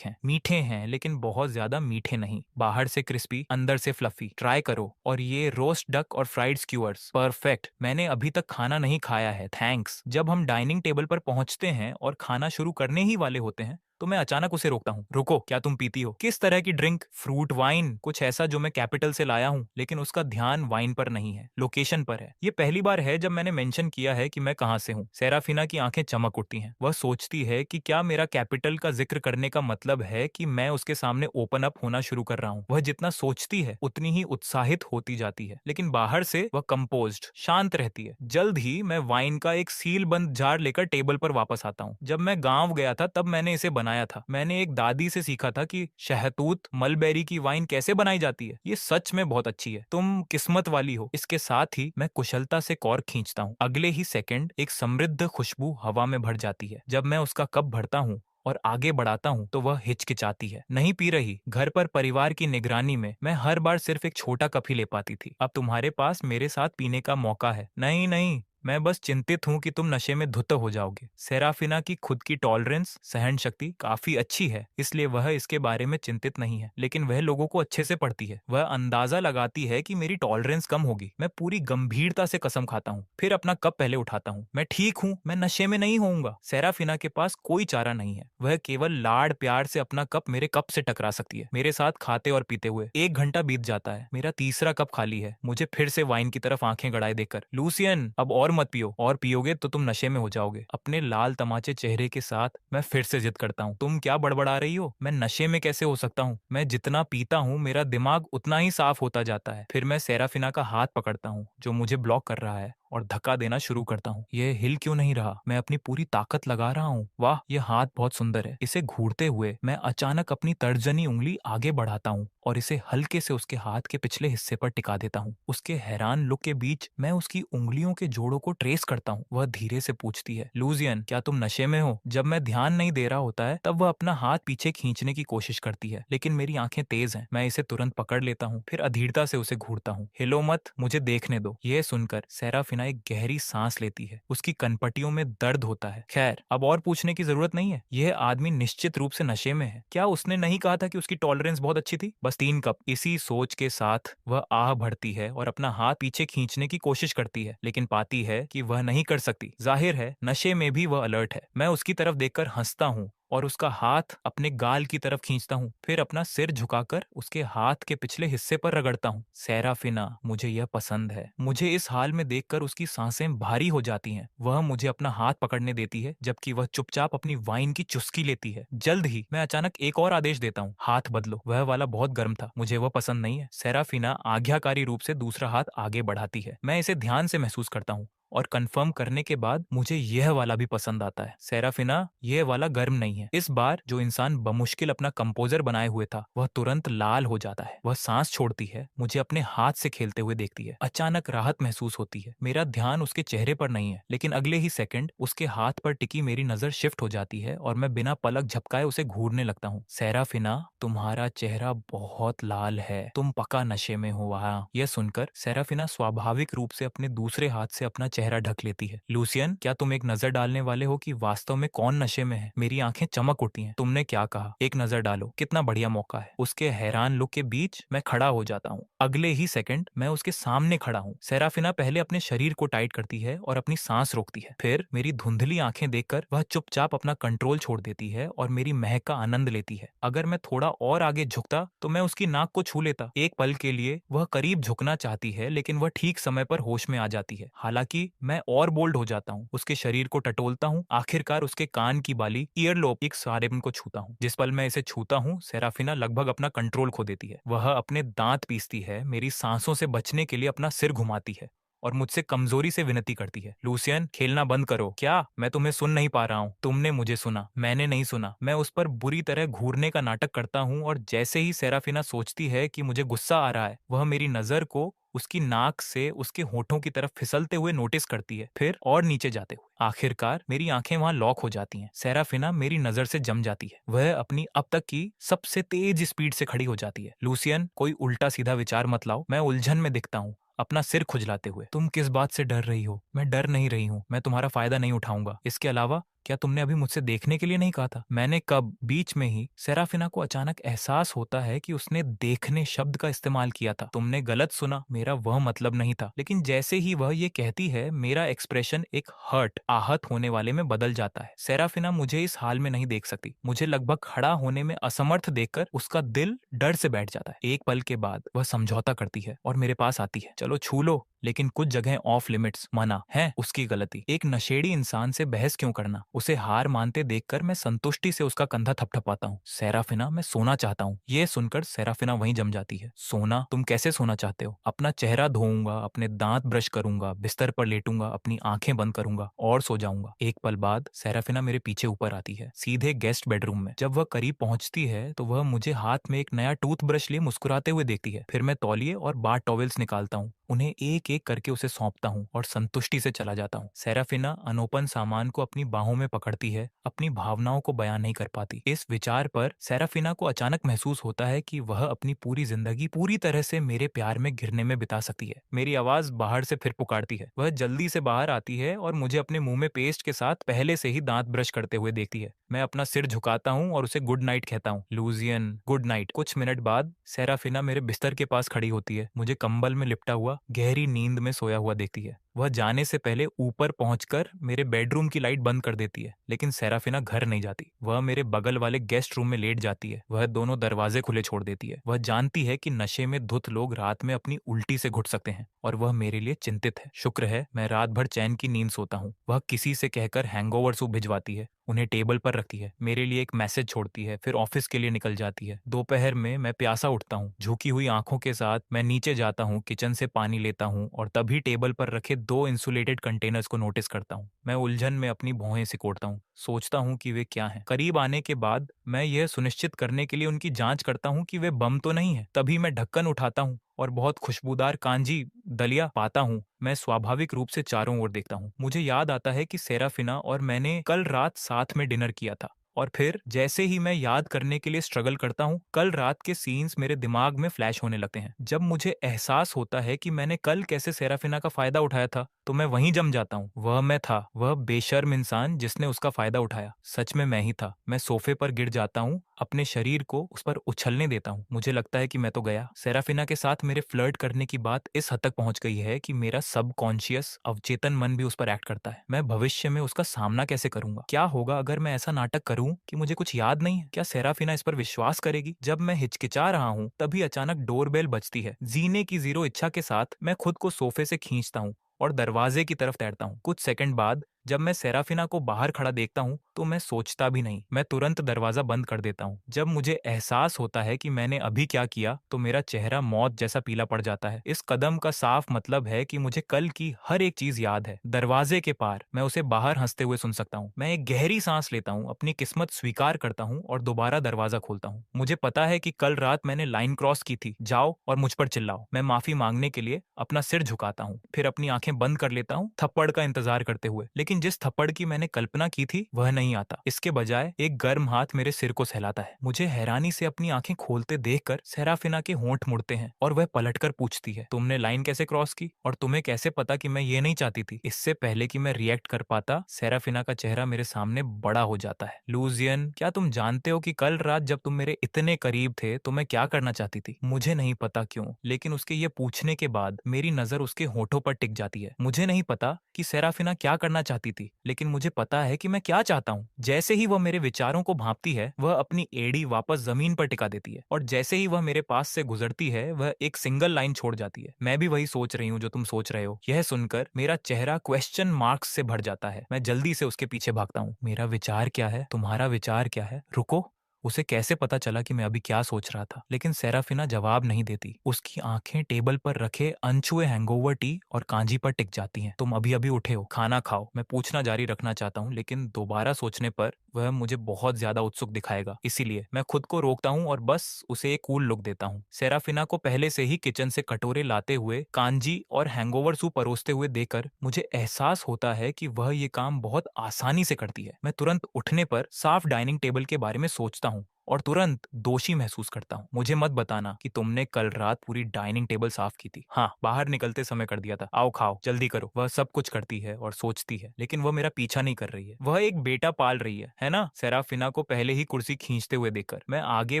S1: हैं। मीठे हैं लेकिन बहुत ज्यादा मीठे नहीं, बाहर से क्रिस्पी, अंदर से फ्लफी। ट्राई करो। और ये रोस्ट डक और फ्राइड स्क्यूअर्स, परफेक्ट। मैंने अभी तक खाना नहीं खाया है, थैंक्स। जब हम डाइनिंग टेबल पर पहुंचते हैं और खाना शुरू करने ही वाले होते हैं तो मैं अचानक उसे रोकता हूँ। रुको, क्या तुम पीती हो? किस तरह की ड्रिंक? फ्रूट वाइन, कुछ ऐसा जो मैं कैपिटल से लाया हूँ। लेकिन उसका ध्यान वाइन पर नहीं है, लोकेशन पर है। ये पहली बार है जब मैंने मेंशन किया है कि मैं कहाँ से हूँ। सेराफिना की आंखें चमक उठती हैं। वह सोचती है कि क्या मेरा कैपिटल का जिक्र करने का मतलब है कि मैं उसके सामने ओपन अप होना शुरू कर रहा हूँ। वह जितना सोचती है उतनी ही उत्साहित होती जाती है, लेकिन बाहर से वह कंपोज्ड, शांत रहती है। जल्द ही मैं वाइन का एक सील बंद जार लेकर टेबल पर वापस आता हूँ। जब मैं गांव गया था तब मैंने इसे बनाया था। मैंने एक दादी से सीखा था कि शहतूत मलबेरी की वाइन कैसे बनाई जाती है। ये सच में बहुत अच्छी है। तुम किस्मत वाली हो। इसके साथ ही मैं कुशलता से कॉर्क खींचता हूँ। अगले ही सेकंड एक समृद्ध खुशबू हवा में भर जाती है। जब मैं उसका कप भरता हूँ और आगे बढ़ाता हूँ तो वह हिचकिचाती है, नहीं पी रही। घर पर परिवार की निगरानी में मैं हर बार सिर्फ एक छोटा कप ही ले पाती थी। अब तुम्हारे पास मेरे साथ पीने का मौका है। नहीं नहीं, मैं बस चिंतित हूँ कि तुम नशे में धुत हो जाओगे। सेराफिना की खुद की टॉलरेंस, सहन शक्ति काफी अच्छी है, इसलिए वह इसके बारे में चिंतित नहीं है। लेकिन वह लोगों को अच्छे से पढ़ती है। वह अंदाजा लगाती है कि मेरी टॉलरेंस कम होगी। मैं पूरी गंभीरता से कसम खाता हूँ, फिर अपना कप पहले उठाता हूँ। मैं ठीक हूँ, मैं नशे में नहीं होऊंगा। सेराफिना के पास कोई चारा नहीं है। वह केवल लाड़ प्यार से अपना कप मेरे कप से टकरा सकती है। मेरे साथ खाते और पीते हुए 1 घंटा बीत जाता है। मेरा तीसरा कप खाली है। मुझे फिर से वाइन की तरफ आंखें गड़ाए देकर, लूसियन अब और मत पियो, और पियोगे तो तुम नशे में हो जाओगे। अपने लाल तमाचे चेहरे के साथ मैं फिर से जिद करता हूँ, तुम क्या बड़बड़ा रही हो? मैं नशे में कैसे हो सकता हूँ? मैं जितना पीता हूँ मेरा दिमाग उतना ही साफ होता जाता है। फिर मैं सेराफिना का हाथ पकड़ता हूँ जो मुझे ब्लॉक कर रहा है और धक्का देना शुरू करता हूँ। यह हिल क्यों नहीं रहा? मैं अपनी पूरी ताकत लगा रहा हूँ। वाह, यह हाथ बहुत सुंदर है। इसे घूरते हुए मैं अचानक अपनी तर्जनी उंगली आगे बढ़ाता हूँ और इसे हल्के से उसके हाथ के पिछले हिस्से पर टिका देता हूँ। उसके हैरान लुक के बीच मैं उसकी उंगलियों के जोड़ों को ट्रेस करता हूँ। वह धीरे से पूछती है, लूजियन, क्या तुम नशे में हो? जब मैं ध्यान नहीं दे रहा होता है तब वह अपना हाथ पीछे खींचने की कोशिश करती है, लेकिन मेरी आंखें तेज हैं। मैं इसे तुरंत पकड़ लेता हूँ, फिर अधीरता से उसे घूरता हूँ। हिलो मत, मुझे देखने दो। यह सुनकर सेराफिना एक गहरी सांस लेती है। उसकी कनपटियों में दर्द होता है। खैर, अब और पूछने की जरूरत नहीं है। यह आदमी निश्चित रूप से नशे में है। क्या उसने नहीं कहा था कि उसकी टॉलरेंस बहुत अच्छी थी? बस 3 कप। इसी सोच के साथ वह आह भरती है और अपना हाथ पीछे खींचने की कोशिश करती है, लेकिन पाती है कि वह नहीं कर सकती। जाहिर है नशे में भी वह अलर्ट है। मैं उसकी तरफ देखकर हंसता हूँ और उसका हाथ अपने गाल की तरफ खींचता हूँ, फिर अपना सिर झुकाकर उसके हाथ के पिछले हिस्से पर रगड़ता हूँ। सेराफिना, मुझे यह पसंद है। मुझे इस हाल में देखकर उसकी सांसें भारी हो जाती हैं। वह मुझे अपना हाथ पकड़ने देती है जबकि वह चुपचाप अपनी वाइन की चुस्की लेती है। जल्द ही मैं अचानक एक और आदेश देता हूँ, हाथ बदलो। वह वाला बहुत गर्म था, मुझे वह पसंद नहीं है। सेराफिना आज्ञाकारी रूप से दूसरा हाथ आगे बढ़ाती है। मैं इसे ध्यान से महसूस करता हूँ और कंफर्म करने के बाद मुझे यह वाला भी पसंद आता है। सेराफिना, यह वाला गर्म नहीं है। इस बार जो इंसान बमुश्किल अपना कंपोजर बनाए हुए था वह तुरंत लाल हो जाता है। वह सांस छोड़ती है, मुझे अपने हाथ से खेलते हुए देखती है। अचानक राहत महसूस होती है। मेरा ध्यान उसके चेहरे पर नहीं है, लेकिन अगले ही सेकंड उसके हाथ पर टिकी मेरी नजर शिफ्ट हो जाती है और मैं बिना पलक झपकाए उसे घूरने लगता हूँ। सेराफिना, तुम्हारा चेहरा बहुत लाल है, तुम पक्का नशे में हो। वहाँ यह सुनकर सेराफिना स्वाभाविक रूप से अपने दूसरे हाथ से अपना चेहरा ढक लेती है। लूसियन, क्या तुम एक नजर डालने वाले हो कि वास्तव में कौन नशे में है? मेरी आंखें चमक उठती हैं। तुमने क्या कहा? एक नजर डालो, कितना बढ़िया मौका है। उसके हैरान लुक के बीच मैं खड़ा हो जाता हूँ। अगले ही सेकंड मैं उसके सामने खड़ा हूँ। सेराफिना पहले अपने शरीर को टाइट करती है और अपनी सांस रोकती है। फिर मेरी धुंधली आंखें देखकर वह चुपचाप अपना कंट्रोल छोड़ देती है और मेरी महक का आनंद लेती है। अगर मैं थोड़ा और आगे झुकता तो मैं उसकी नाक को छू लेता। एक पल के लिए वह करीब झुकना चाहती है, लेकिन वह ठीक समय पर होश में आ जाती है। हालांकि मैं और बोल्ड हो जाता हूँ। उसके शरीर को टटोलता हूँ, आखिरकार उसके कान की बाली, ईयरलोब, एक सारेम को छूता हूँ। जिस पल मैं इसे छूता हूँ सेराफिना लगभग अपना कंट्रोल खो देती है। वह अपने दांत पीसती है, मेरी सांसों से बचने के लिए अपना सिर घुमाती है और मुझसे कमजोरी से विनती करती है, लूसियन, खेलना बंद करो। क्या मैं तुम्हें सुन नहीं पा रहा हूँ? तुमने मुझे सुना, मैंने नहीं सुना। मैं उस पर बुरी तरह घूरने का नाटक करता हूँ और जैसे ही सेराफिना सोचती है कि मुझे गुस्सा आ रहा है, वह मेरी नजर को उसकी नाक से उसके होठों की तरफ फिसलते हुए नोटिस करती है, फिर और नीचे जाते हुए। आखिरकार मेरी आंखें वहां लॉक हो जाती हैं। सेराफिना मेरी नजर से जम जाती है। वह अपनी अब तक की सबसे तेज स्पीड से खड़ी हो जाती है। लूसियन, कोई उल्टा सीधा विचार मत लाओ। मैं उलझन में दिखता हूँ, अपना सिर खुजलाते हुए। तुम किस बात से डर रही हो? मैं डर नहीं रही हूँ। मैं तुम्हारा फायदा नहीं उठाऊंगा। इसके अलावा क्या तुमने अभी मुझसे देखने के लिए नहीं कहा था? मैंने कब? बीच में ही सेराफिना को अचानक एहसास होता है कि उसने देखने शब्द का इस्तेमाल किया था। तुमने गलत सुना, मेरा वह मतलब नहीं था। लेकिन जैसे ही वह ये कहती है, मेरा एक्सप्रेशन एक हर्ट, आहत होने वाले में बदल जाता है। सेराफिना मुझे इस हाल में नहीं देख सकती। मुझे लगभग खड़ा होने में असमर्थ देखकर उसका दिल डर से बैठ जाता है। एक पल के बाद वह समझौता करती है और मेरे पास आती है। चलो छू लो, लेकिन कुछ जगह ऑफ लिमिट्स, मना है उसकी गलती। एक नशेड़ी इंसान से बहस क्यों करना? उसे हार मानते देखकर मैं संतुष्टि से उसका कंधा थपथपाता हूँ। सेराफिना, मैं सोना चाहता हूँ। ये सुनकर सेराफिना वहीं जम जाती है। सोना? तुम कैसे सोना चाहते हो? अपना चेहरा धोऊंगा, अपने दांत ब्रश करूंगा, बिस्तर पर लेटूंगा, अपनी आंखें बंद करूंगा और सो जाऊंगा। एक पल बाद सेराफिना मेरे पीछे ऊपर आती है, सीधे गेस्ट बेडरूम में। जब वह करीब पहुंचती है तो वह मुझे हाथ में एक नया टूथब्रश लिए मुस्कुराते हुए देखती है। फिर मैं तौलिए और बाथ टॉवेल्स निकालता हूँ, उन्हें एक एक करके उसे सौंपता हूँ और संतुष्टि से चला जाता हूँ। सेराफिना अनोपन सामान को अपनी बाहों में पकड़ती है, अपनी भावनाओं को बयान नहीं कर पाती। इस विचार पर सेराफिना को अचानक महसूस होता है कि वह अपनी पूरी जिंदगी पूरी तरह से मेरे प्यार में घिरने में बिता सकती है। मेरी आवाज बाहर से फिर पुकारती है। वह जल्दी से बाहर आती है और मुझे अपने मुंह में पेस्ट के साथ पहले से ही दांत ब्रश करते हुए देखती है। मैं अपना सिर झुकाता हूँ और उसे गुड नाइट कहता हूँ। लूजियन, गुड नाइट। कुछ मिनट बाद सेराफिना मेरे बिस्तर के पास खड़ी होती है, मुझे कंबल में लिपटा हुआ गहरी नींद में सोया हुआ देखती है। वह जाने से पहले ऊपर पहुंचकर मेरे बेडरूम की लाइट बंद कर देती है, लेकिन सेराफिना घर नहीं जाती। वह मेरे बगल वाले गेस्ट रूम में लेट जाती है। वह दोनों दरवाजे खुले छोड़ देती है। वह जानती है कि नशे में धुत लोग रात में अपनी उल्टी से घुट सकते हैं और वह मेरे लिए चिंतित है। शुक्र है मैं रात भर चैन की नींद सोता हूँ। वह किसी से कहकर हैंगओवर सूप भिजवाती है, उन्हें टेबल पर रखती है, मेरे लिए एक मैसेज छोड़ती है, फिर ऑफिस के लिए निकल जाती है। दोपहर में मैं प्यासा उठता हूँ। झुकी हुई आंखों के साथ मैं नीचे जाता हूँ, किचन से पानी लेता हूँ और तभी टेबल पर रखे 2 इंसुलेटेड कंटेनर्स को नोटिस करता हूँ। मैं उलझन में अपनी भौहें सिकोड़ता हूँ, सोचता हूँ कि वे क्या हैं। करीब आने के बाद मैं यह सुनिश्चित करने के लिए उनकी जांच करता हूँ कि वे बम तो नहीं है। तभी मैं ढक्कन उठाता हूँ और बहुत खुशबूदार कांजी दलिया पाता हूँ। मैं स्वाभाविक रूप से चारों ओर देखता हूँ। मुझे याद आता है कि सेराफिना और मैंने कल रात साथ में डिनर किया था। और फिर जैसे ही मैं याद करने के लिए स्ट्रगल करता हूँ, कल रात के सीन्स मेरे दिमाग में फ्लैश होने लगते हैं। जब मुझे एहसास होता है कि मैंने कल कैसे सेराफिना का फायदा उठाया था, तो मैं वहीं जम जाता हूँ। वह मैं था, वह बेशर्म इंसान जिसने उसका फायदा उठाया। सच में मैं ही था। मैं सोफे पर गिर जाता हूँ, अपने शरीर को उस पर उछलने देता हूँ। मुझे लगता है कि मैं तो गया। सेराफिना के साथ मेरे फ्लर्ट करने की बात इस हद तक पहुंच गई है कि मेरा सबकॉन्शियस अवचेतन मन भी उस पर एक्ट करता है। मैं भविष्य में उसका सामना कैसे करूंगा? क्या होगा अगर मैं ऐसा नाटक करूं कि मुझे कुछ याद नहीं है? क्या सेराफिना इस पर विश्वास करेगी? जब मैं हिचकिचा रहा हूं, तभी अचानक डोरबेल बजती है। जीने की जीरो इच्छा के साथ मैं खुद को सोफे से खींचता हूँ और दरवाजे की तरफ तैरता हूँ। कुछ सेकंड बाद जब मैं सेराफिना को बाहर खड़ा देखता हूँ, तो मैं सोचता भी नहीं, मैं तुरंत दरवाजा बंद कर देता हूँ। जब मुझे एहसास होता है कि मैंने अभी क्या किया, तो मेरा चेहरा मौत जैसा पीला पड़ जाता है। इस कदम का साफ मतलब है कि मुझे कल की हर एक चीज याद है। दरवाजे के पार मैं उसे बाहर हंसते हुए सुन सकता हूँ। मैं एक गहरी सांस लेता हूँ, अपनी किस्मत स्वीकार करता हूँ और दोबारा दरवाजा खोलता हूँ। मुझे पता है कि कल रात मैंने लाइन क्रॉस की थी। जाओ और मुझ पर चिल्लाओ। मैं माफी मांगने के लिए अपना सिर झुकाता हूँ, फिर अपनी आंखें बंद कर लेता हूँ, थप्पड़ का इंतजार करते हुए। लेकिन जिस थप्पड़ की मैंने कल्पना की थी, वह नहीं आता। इसके बजाय एक गर्म हाथ मेरे सिर को सहलाता है। मुझे हैरानी से अपनी आंखें खोलते देखकर सेराफिना के होंठ मुड़ते हैं और वह पलटकर पूछती है, तुमने लाइन कैसे क्रॉस की और तुम्हें कैसे पता कि मैं ये नहीं चाहती थी? इससे पहले कि मैं रिएक्ट कर पाता, सेराफिना का चेहरा मेरे सामने बड़ा हो जाता है। लूजियन, क्या तुम जानते हो कि कल रात जब तुम मेरे इतने करीब थे तो मैं क्या करना चाहती थी? मुझे नहीं पता क्यों, लेकिन उसके ये पूछने के बाद मेरी नजर उसके होठों पर टिक जाती है। मुझे नहीं पता कि सेराफिना क्या करना चाहती थी, लेकिन मुझे पता है कि मैं क्या चाहता हूँ। जैसे ही वह मेरे विचारों को भांपती है, वह अपनी एड़ी वापस जमीन पर टिका देती है और जैसे ही वह मेरे पास से गुजरती है, वह एक सिंगल लाइन छोड़ जाती है, मैं भी वही सोच रही हूँ जो तुम सोच रहे हो। यह सुनकर मेरा चेहरा क्वेश्चन मार्क्स से भर जाता है। मैं जल्दी से उसके पीछे भागता हूँ। मेरा विचार क्या है? तुम्हारा विचार क्या है? रुको। उसे कैसे पता चला कि मैं अभी क्या सोच रहा था? लेकिन सेराफिना जवाब नहीं देती। उसकी आंखें टेबल पर रखे अनछुए हैंगओवर टी और कांजी पर टिक जाती हैं। तुम अभी अभी उठे हो, खाना खाओ। मैं पूछना जारी रखना चाहता हूँ, लेकिन दोबारा सोचने पर वह मुझे बहुत ज्यादा उत्सुक दिखाएगा। इसीलिए मैं खुद को रोकता हूँ और बस उसे एक कूल लुक देता हूँ। सेराफिना को पहले से ही किचन से कटोरे लाते हुए, कांजी और हैंगओवर सूप परोसते हुए देखकर मुझे एहसास होता है कि वह ये काम बहुत आसानी से करती है। मैं तुरंत उठने पर साफ डाइनिंग टेबल के बारे में सोचता हूँ और तुरंत दोषी महसूस करता हूँ। मुझे मत बताना कि तुमने कल रात पूरी डाइनिंग टेबल साफ की थी। हाँ, बाहर निकलते समय कर दिया था। आओ खाओ, जल्दी करो। वह सब कुछ करती है और सोचती है, लेकिन वह मेरा पीछा नहीं कर रही है। वह एक बेटा पाल रही है ना? सेराफिना को पहले ही कुर्सी खींचते हुए देखकर मैं आगे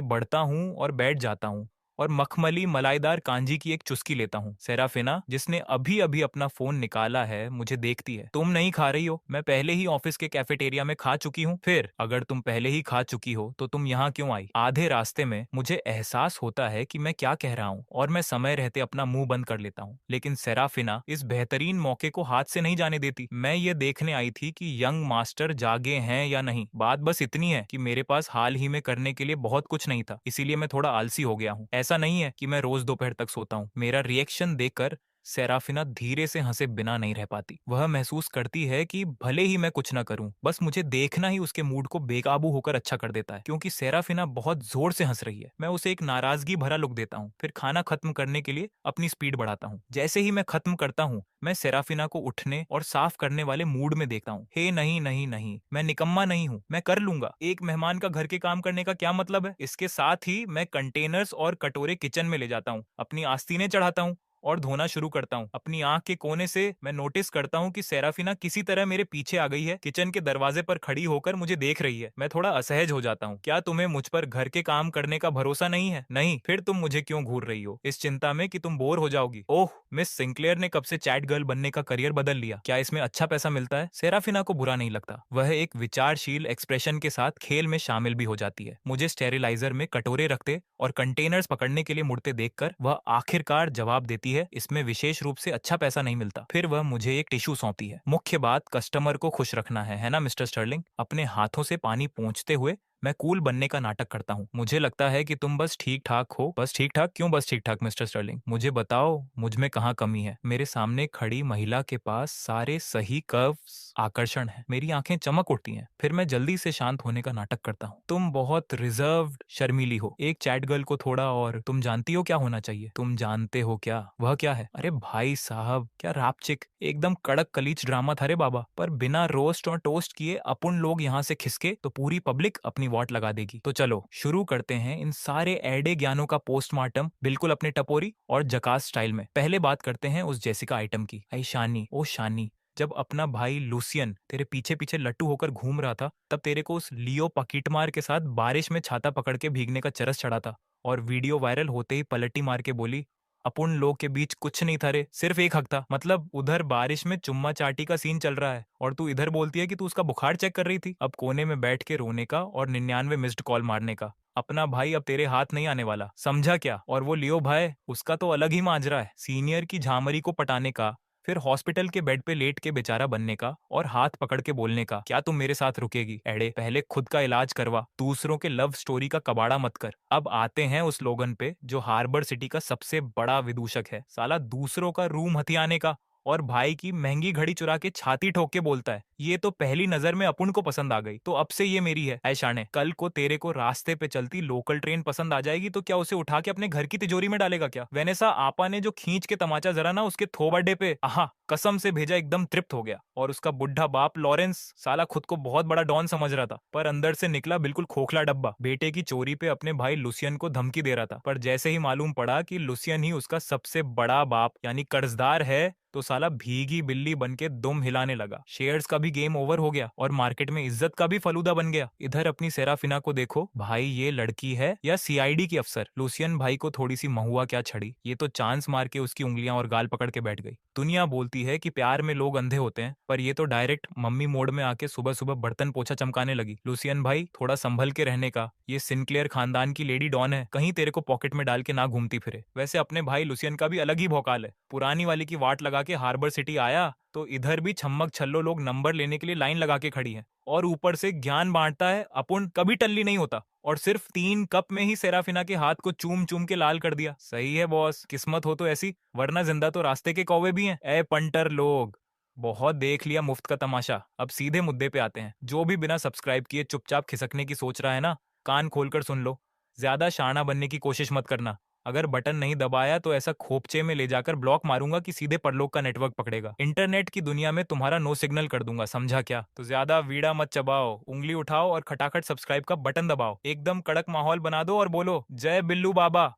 S1: बढ़ता हूँ और बैठ जाता हूँ और मखमली मलाईदार कांजी की एक चुस्की लेता हूँ। सेराफिना, जिसने अभी अभी अपना फोन निकाला है, मुझे देखती है। तुम नहीं खा रही हो? मैं पहले ही ऑफिस के कैफेटेरिया में खा चुकी हूँ। फिर अगर तुम पहले ही खा चुकी हो तो तुम यहाँ क्यों आई? आधे रास्ते में मुझे एहसास होता है कि मैं क्या कह रहा हूँ और मैं समय रहते अपना मुंह बंद कर लेता हूँ, लेकिन सेराफिना इस बेहतरीन मौके को हाथ से नहीं जाने देती। मैं ये देखने आई थी कि यंग मास्टर जागे हैं या नहीं। बात बस इतनी है कि मेरे पास हाल ही में करने के लिए बहुत कुछ नहीं था, इसीलिए मैं थोड़ा आलसी हो गया हूँ। ऐसा नहीं है कि मैं रोज दोपहर तक सोता हूँ। मेरा रिएक्शन देखकर सेराफिना धीरे से हंसे बिना नहीं रह पाती। वह महसूस करती है कि भले ही मैं कुछ ना करूं, बस मुझे देखना ही उसके मूड को बेकाबू होकर अच्छा कर देता है। क्योंकि सेराफिना बहुत जोर से हंस रही है, मैं उसे एक नाराजगी भरा लुक देता हूँ। फिर खाना खत्म करने के लिए अपनी स्पीड बढ़ाता हूँ। जैसे ही मैं खत्म करता हूँ, मैं सेराफिना को उठने और साफ करने वाले मूड में देखता हूँ। हे नहीं नहीं नहीं, मैं निकम्मा नहीं हूँ, मैं कर लूंगा। एक मेहमान का घर के काम करने का क्या मतलब है? इसके साथ ही मैं कंटेनर्स और कटोरे किचन में ले जाता हूँ, अपनी आस्तीनें चढ़ाता हूँ और धोना शुरू करता हूँ। अपनी आंख के कोने से मैं नोटिस करता हूँ कि सेराफिना किसी तरह मेरे पीछे आ गई है। किचन के दरवाजे पर खड़ी होकर मुझे देख रही है। मैं थोड़ा असहज हो जाता हूँ। क्या तुम्हें मुझ पर घर के काम करने का भरोसा नहीं है? नहीं? फिर तुम मुझे क्यों घूर रही हो, इस चिंता में कि तुम बोर हो जाओगी? ओह, मिस सिंक्लेयर ने कब से चैट गर्ल बनने का करियर बदल लिया। क्या इसमें अच्छा पैसा मिलता है? सेराफिना को बुरा नहीं लगता। वह एक विचारशील एक्सप्रेशन के साथ खेल में शामिल भी हो जाती है। मुझे स्टेरिलाइजर में कटोरे रखते और कंटेनर्स पकड़ने के लिए मुड़ते देखकर वह आखिरकार जवाब देती है, इसमें विशेष रूप से अच्छा पैसा नहीं मिलता। फिर वह मुझे एक टिश्यू सौंपती है। मुख्य बात कस्टमर को खुश रखना है ना मिस्टर स्टर्लिंग? अपने हाथों से पानी पोंछते हुए मैं कूल बनने का नाटक करता हूँ। मुझे लगता है कि तुम बस ठीक ठाक हो। बस ठीक ठाक? क्यों बस ठीक ठाक मिस्टर स्टर्लिंग? मुझे बताओ, मुझ में कहाँ कमी है? मेरे सामने खड़ी महिला के पास सारे सही कर्व्स आकर्षण है। मेरी आंखें चमक उठती हैं। फिर मैं जल्दी से शांत होने का नाटक करता हूँ। तुम बहुत रिजर्व्ड शर्मीली हो। एक चैट गर्ल को थोड़ा और तुम जानती हो क्या होना चाहिए? तुम जानते हो क्या? वह क्या है? अरे भाई साहब, क्या रापचिक एकदम कड़क कलीच ड्रामा था रे बाबा। पर बिना रोस्ट और टोस्ट किए अपन लोग यहाँ से खिसके तो पूरी पब्लिक अपनी वॉट लगा देगी। तो चलो शुरू करते हैं इन सारे एडे ज्ञानों का पोस्टमार्टम, बिल्कुल अपने टपोरी और जकास स्टाइल में। पहले बात करते हैं उस जेसिका आइटम की। आई शानी, ओ शानी, जब अपना भाई लूसियन तेरे पीछे पीछे लट्टू होकर घूम रहा था, तब तेरे को उस लियो पकीटमार के साथ बारिश में छाता पकड़ के भीगने का चरस चढ़ा था और वीडियो वायरल होते ही पलटी मार के बोली, अपन लोग के बीच कुछ नहीं था रे, सिर्फ एक हक था। मतलब उधर बारिश में चुम्मा चाटी का सीन चल रहा है और तू इधर बोलती है कि तू उसका बुखार चेक कर रही थी। अब कोने में बैठ के रोने का और 99 मिस्ड कॉल मारने का। अपना भाई अब तेरे हाथ नहीं आने वाला, समझा क्या? और वो लियो भाई, उसका तो अलग ही माजरा है। सीनियर की झामरी को पटाने का, फिर हॉस्पिटल के बेड पे लेट के बेचारा बनने का और हाथ पकड़ के बोलने का, क्या तुम मेरे साथ रुकेगी? एड़े, पहले खुद का इलाज करवा, दूसरों के लव स्टोरी का कबाड़ा मत कर। अब आते हैं उस लोगन पे जो हार्बर सिटी का सबसे बड़ा विदूषक है। साला दूसरों का रूम हथियाने का और भाई की महंगी घड़ी चुरा के छाती ठोक के बोलता है, ये तो पहली नजर में अपन को पसंद आ गई, तो अब से ये मेरी है। ऐशाने, कल को तेरे को रास्ते पे चलती लोकल ट्रेन पसंद आ जाएगी तो क्या उसे उठा के अपने घर की तिजोरी में डालेगा क्या? वेनेसा आपा ने जो खींच के तमाचा जरा ना उसके थोबड्डे पे, आहा, कसम से भेजा, एकदम तृप्त हो गया। और उसका बुढ़ा बाप लॉरेंस, साला खुद को बहुत बड़ा डॉन समझ रहा था, पर अंदर से निकला बिल्कुल खोखला डब्बा। बेटे की चोरी पे अपने भाई लुसियन को धमकी दे रहा था, पर जैसे ही मालूम पड़ा कि लुसियन ही उसका सबसे बड़ा बाप यानी कर्जदार है, तो साला भीगी बिल्ली बनके दुम हिलाने लगा। शेयर्स का भी गेम ओवर हो गया और मार्केट में इज्जत का भी फलूदा बन गया। इधर अपनी सेराफिना को देखो भाई, ये लड़की है या सीआईडी की अफसर? लुसियन भाई को थोड़ी सी महुआ क्या छड़ी, ये तो चांस मार के उसकी उंगलियां और गाल पकड़ के बैठ गई। दुनिया बोलती है कि प्यार में लोग अंधे होते हैं, पर ये तो डायरेक्ट मम्मी मोड में आके सुबह सुबह बर्तन पोछा चमकाने लगी। लुसियन भाई, थोड़ा संभल के रहने का, ये सिंक्लेयर खानदान की लेडी डॉन है, कहीं तेरे को पॉकेट में डाल के ना घूमती फिरे। वैसे अपने भाई लुसियन का भी अलग ही भौकाल है। पुरानी वाली की वाट लगा के हार्बर सिटी आया तो इधर भी छम्मक छल्लो लोग नंबर लेने के लिए लाइन लगा के खड़ी हैं और ऊपर से ज्ञान बांटता है। अपन कभी टल्ली नहीं होता और सिर्फ 3 कप में ही सेराफिना के हाथ को चूम चूम के लाल कर दिया। सही है बॉस, किस्मत हो तो ऐसी, वरना जिंदा तो रास्ते के कौवे भी हैं। ए पंटर लोग, बहुत देख लिया मुफ्त का तमाशा, अब सीधे मुद्दे पे आते हैं। जो भी बिना सब्सक्राइब किए चुपचाप खिसकने की सोच रहा है ना, कान खोलकर सुन लो, ज्यादा शाना बनने की कोशिश मत करना। अगर बटन नहीं दबाया तो ऐसा खोपचे में ले जाकर ब्लॉक मारूंगा कि सीधे परलोक का नेटवर्क पकड़ेगा। इंटरनेट की दुनिया में तुम्हारा नो सिग्नल कर दूंगा, समझा क्या? तो ज्यादा वीड़ा मत चबाओ, उंगली उठाओ और खटाखट सब्सक्राइब का बटन दबाओ। एकदम कड़क माहौल बना दो और बोलो जय बिल्लू बाबा।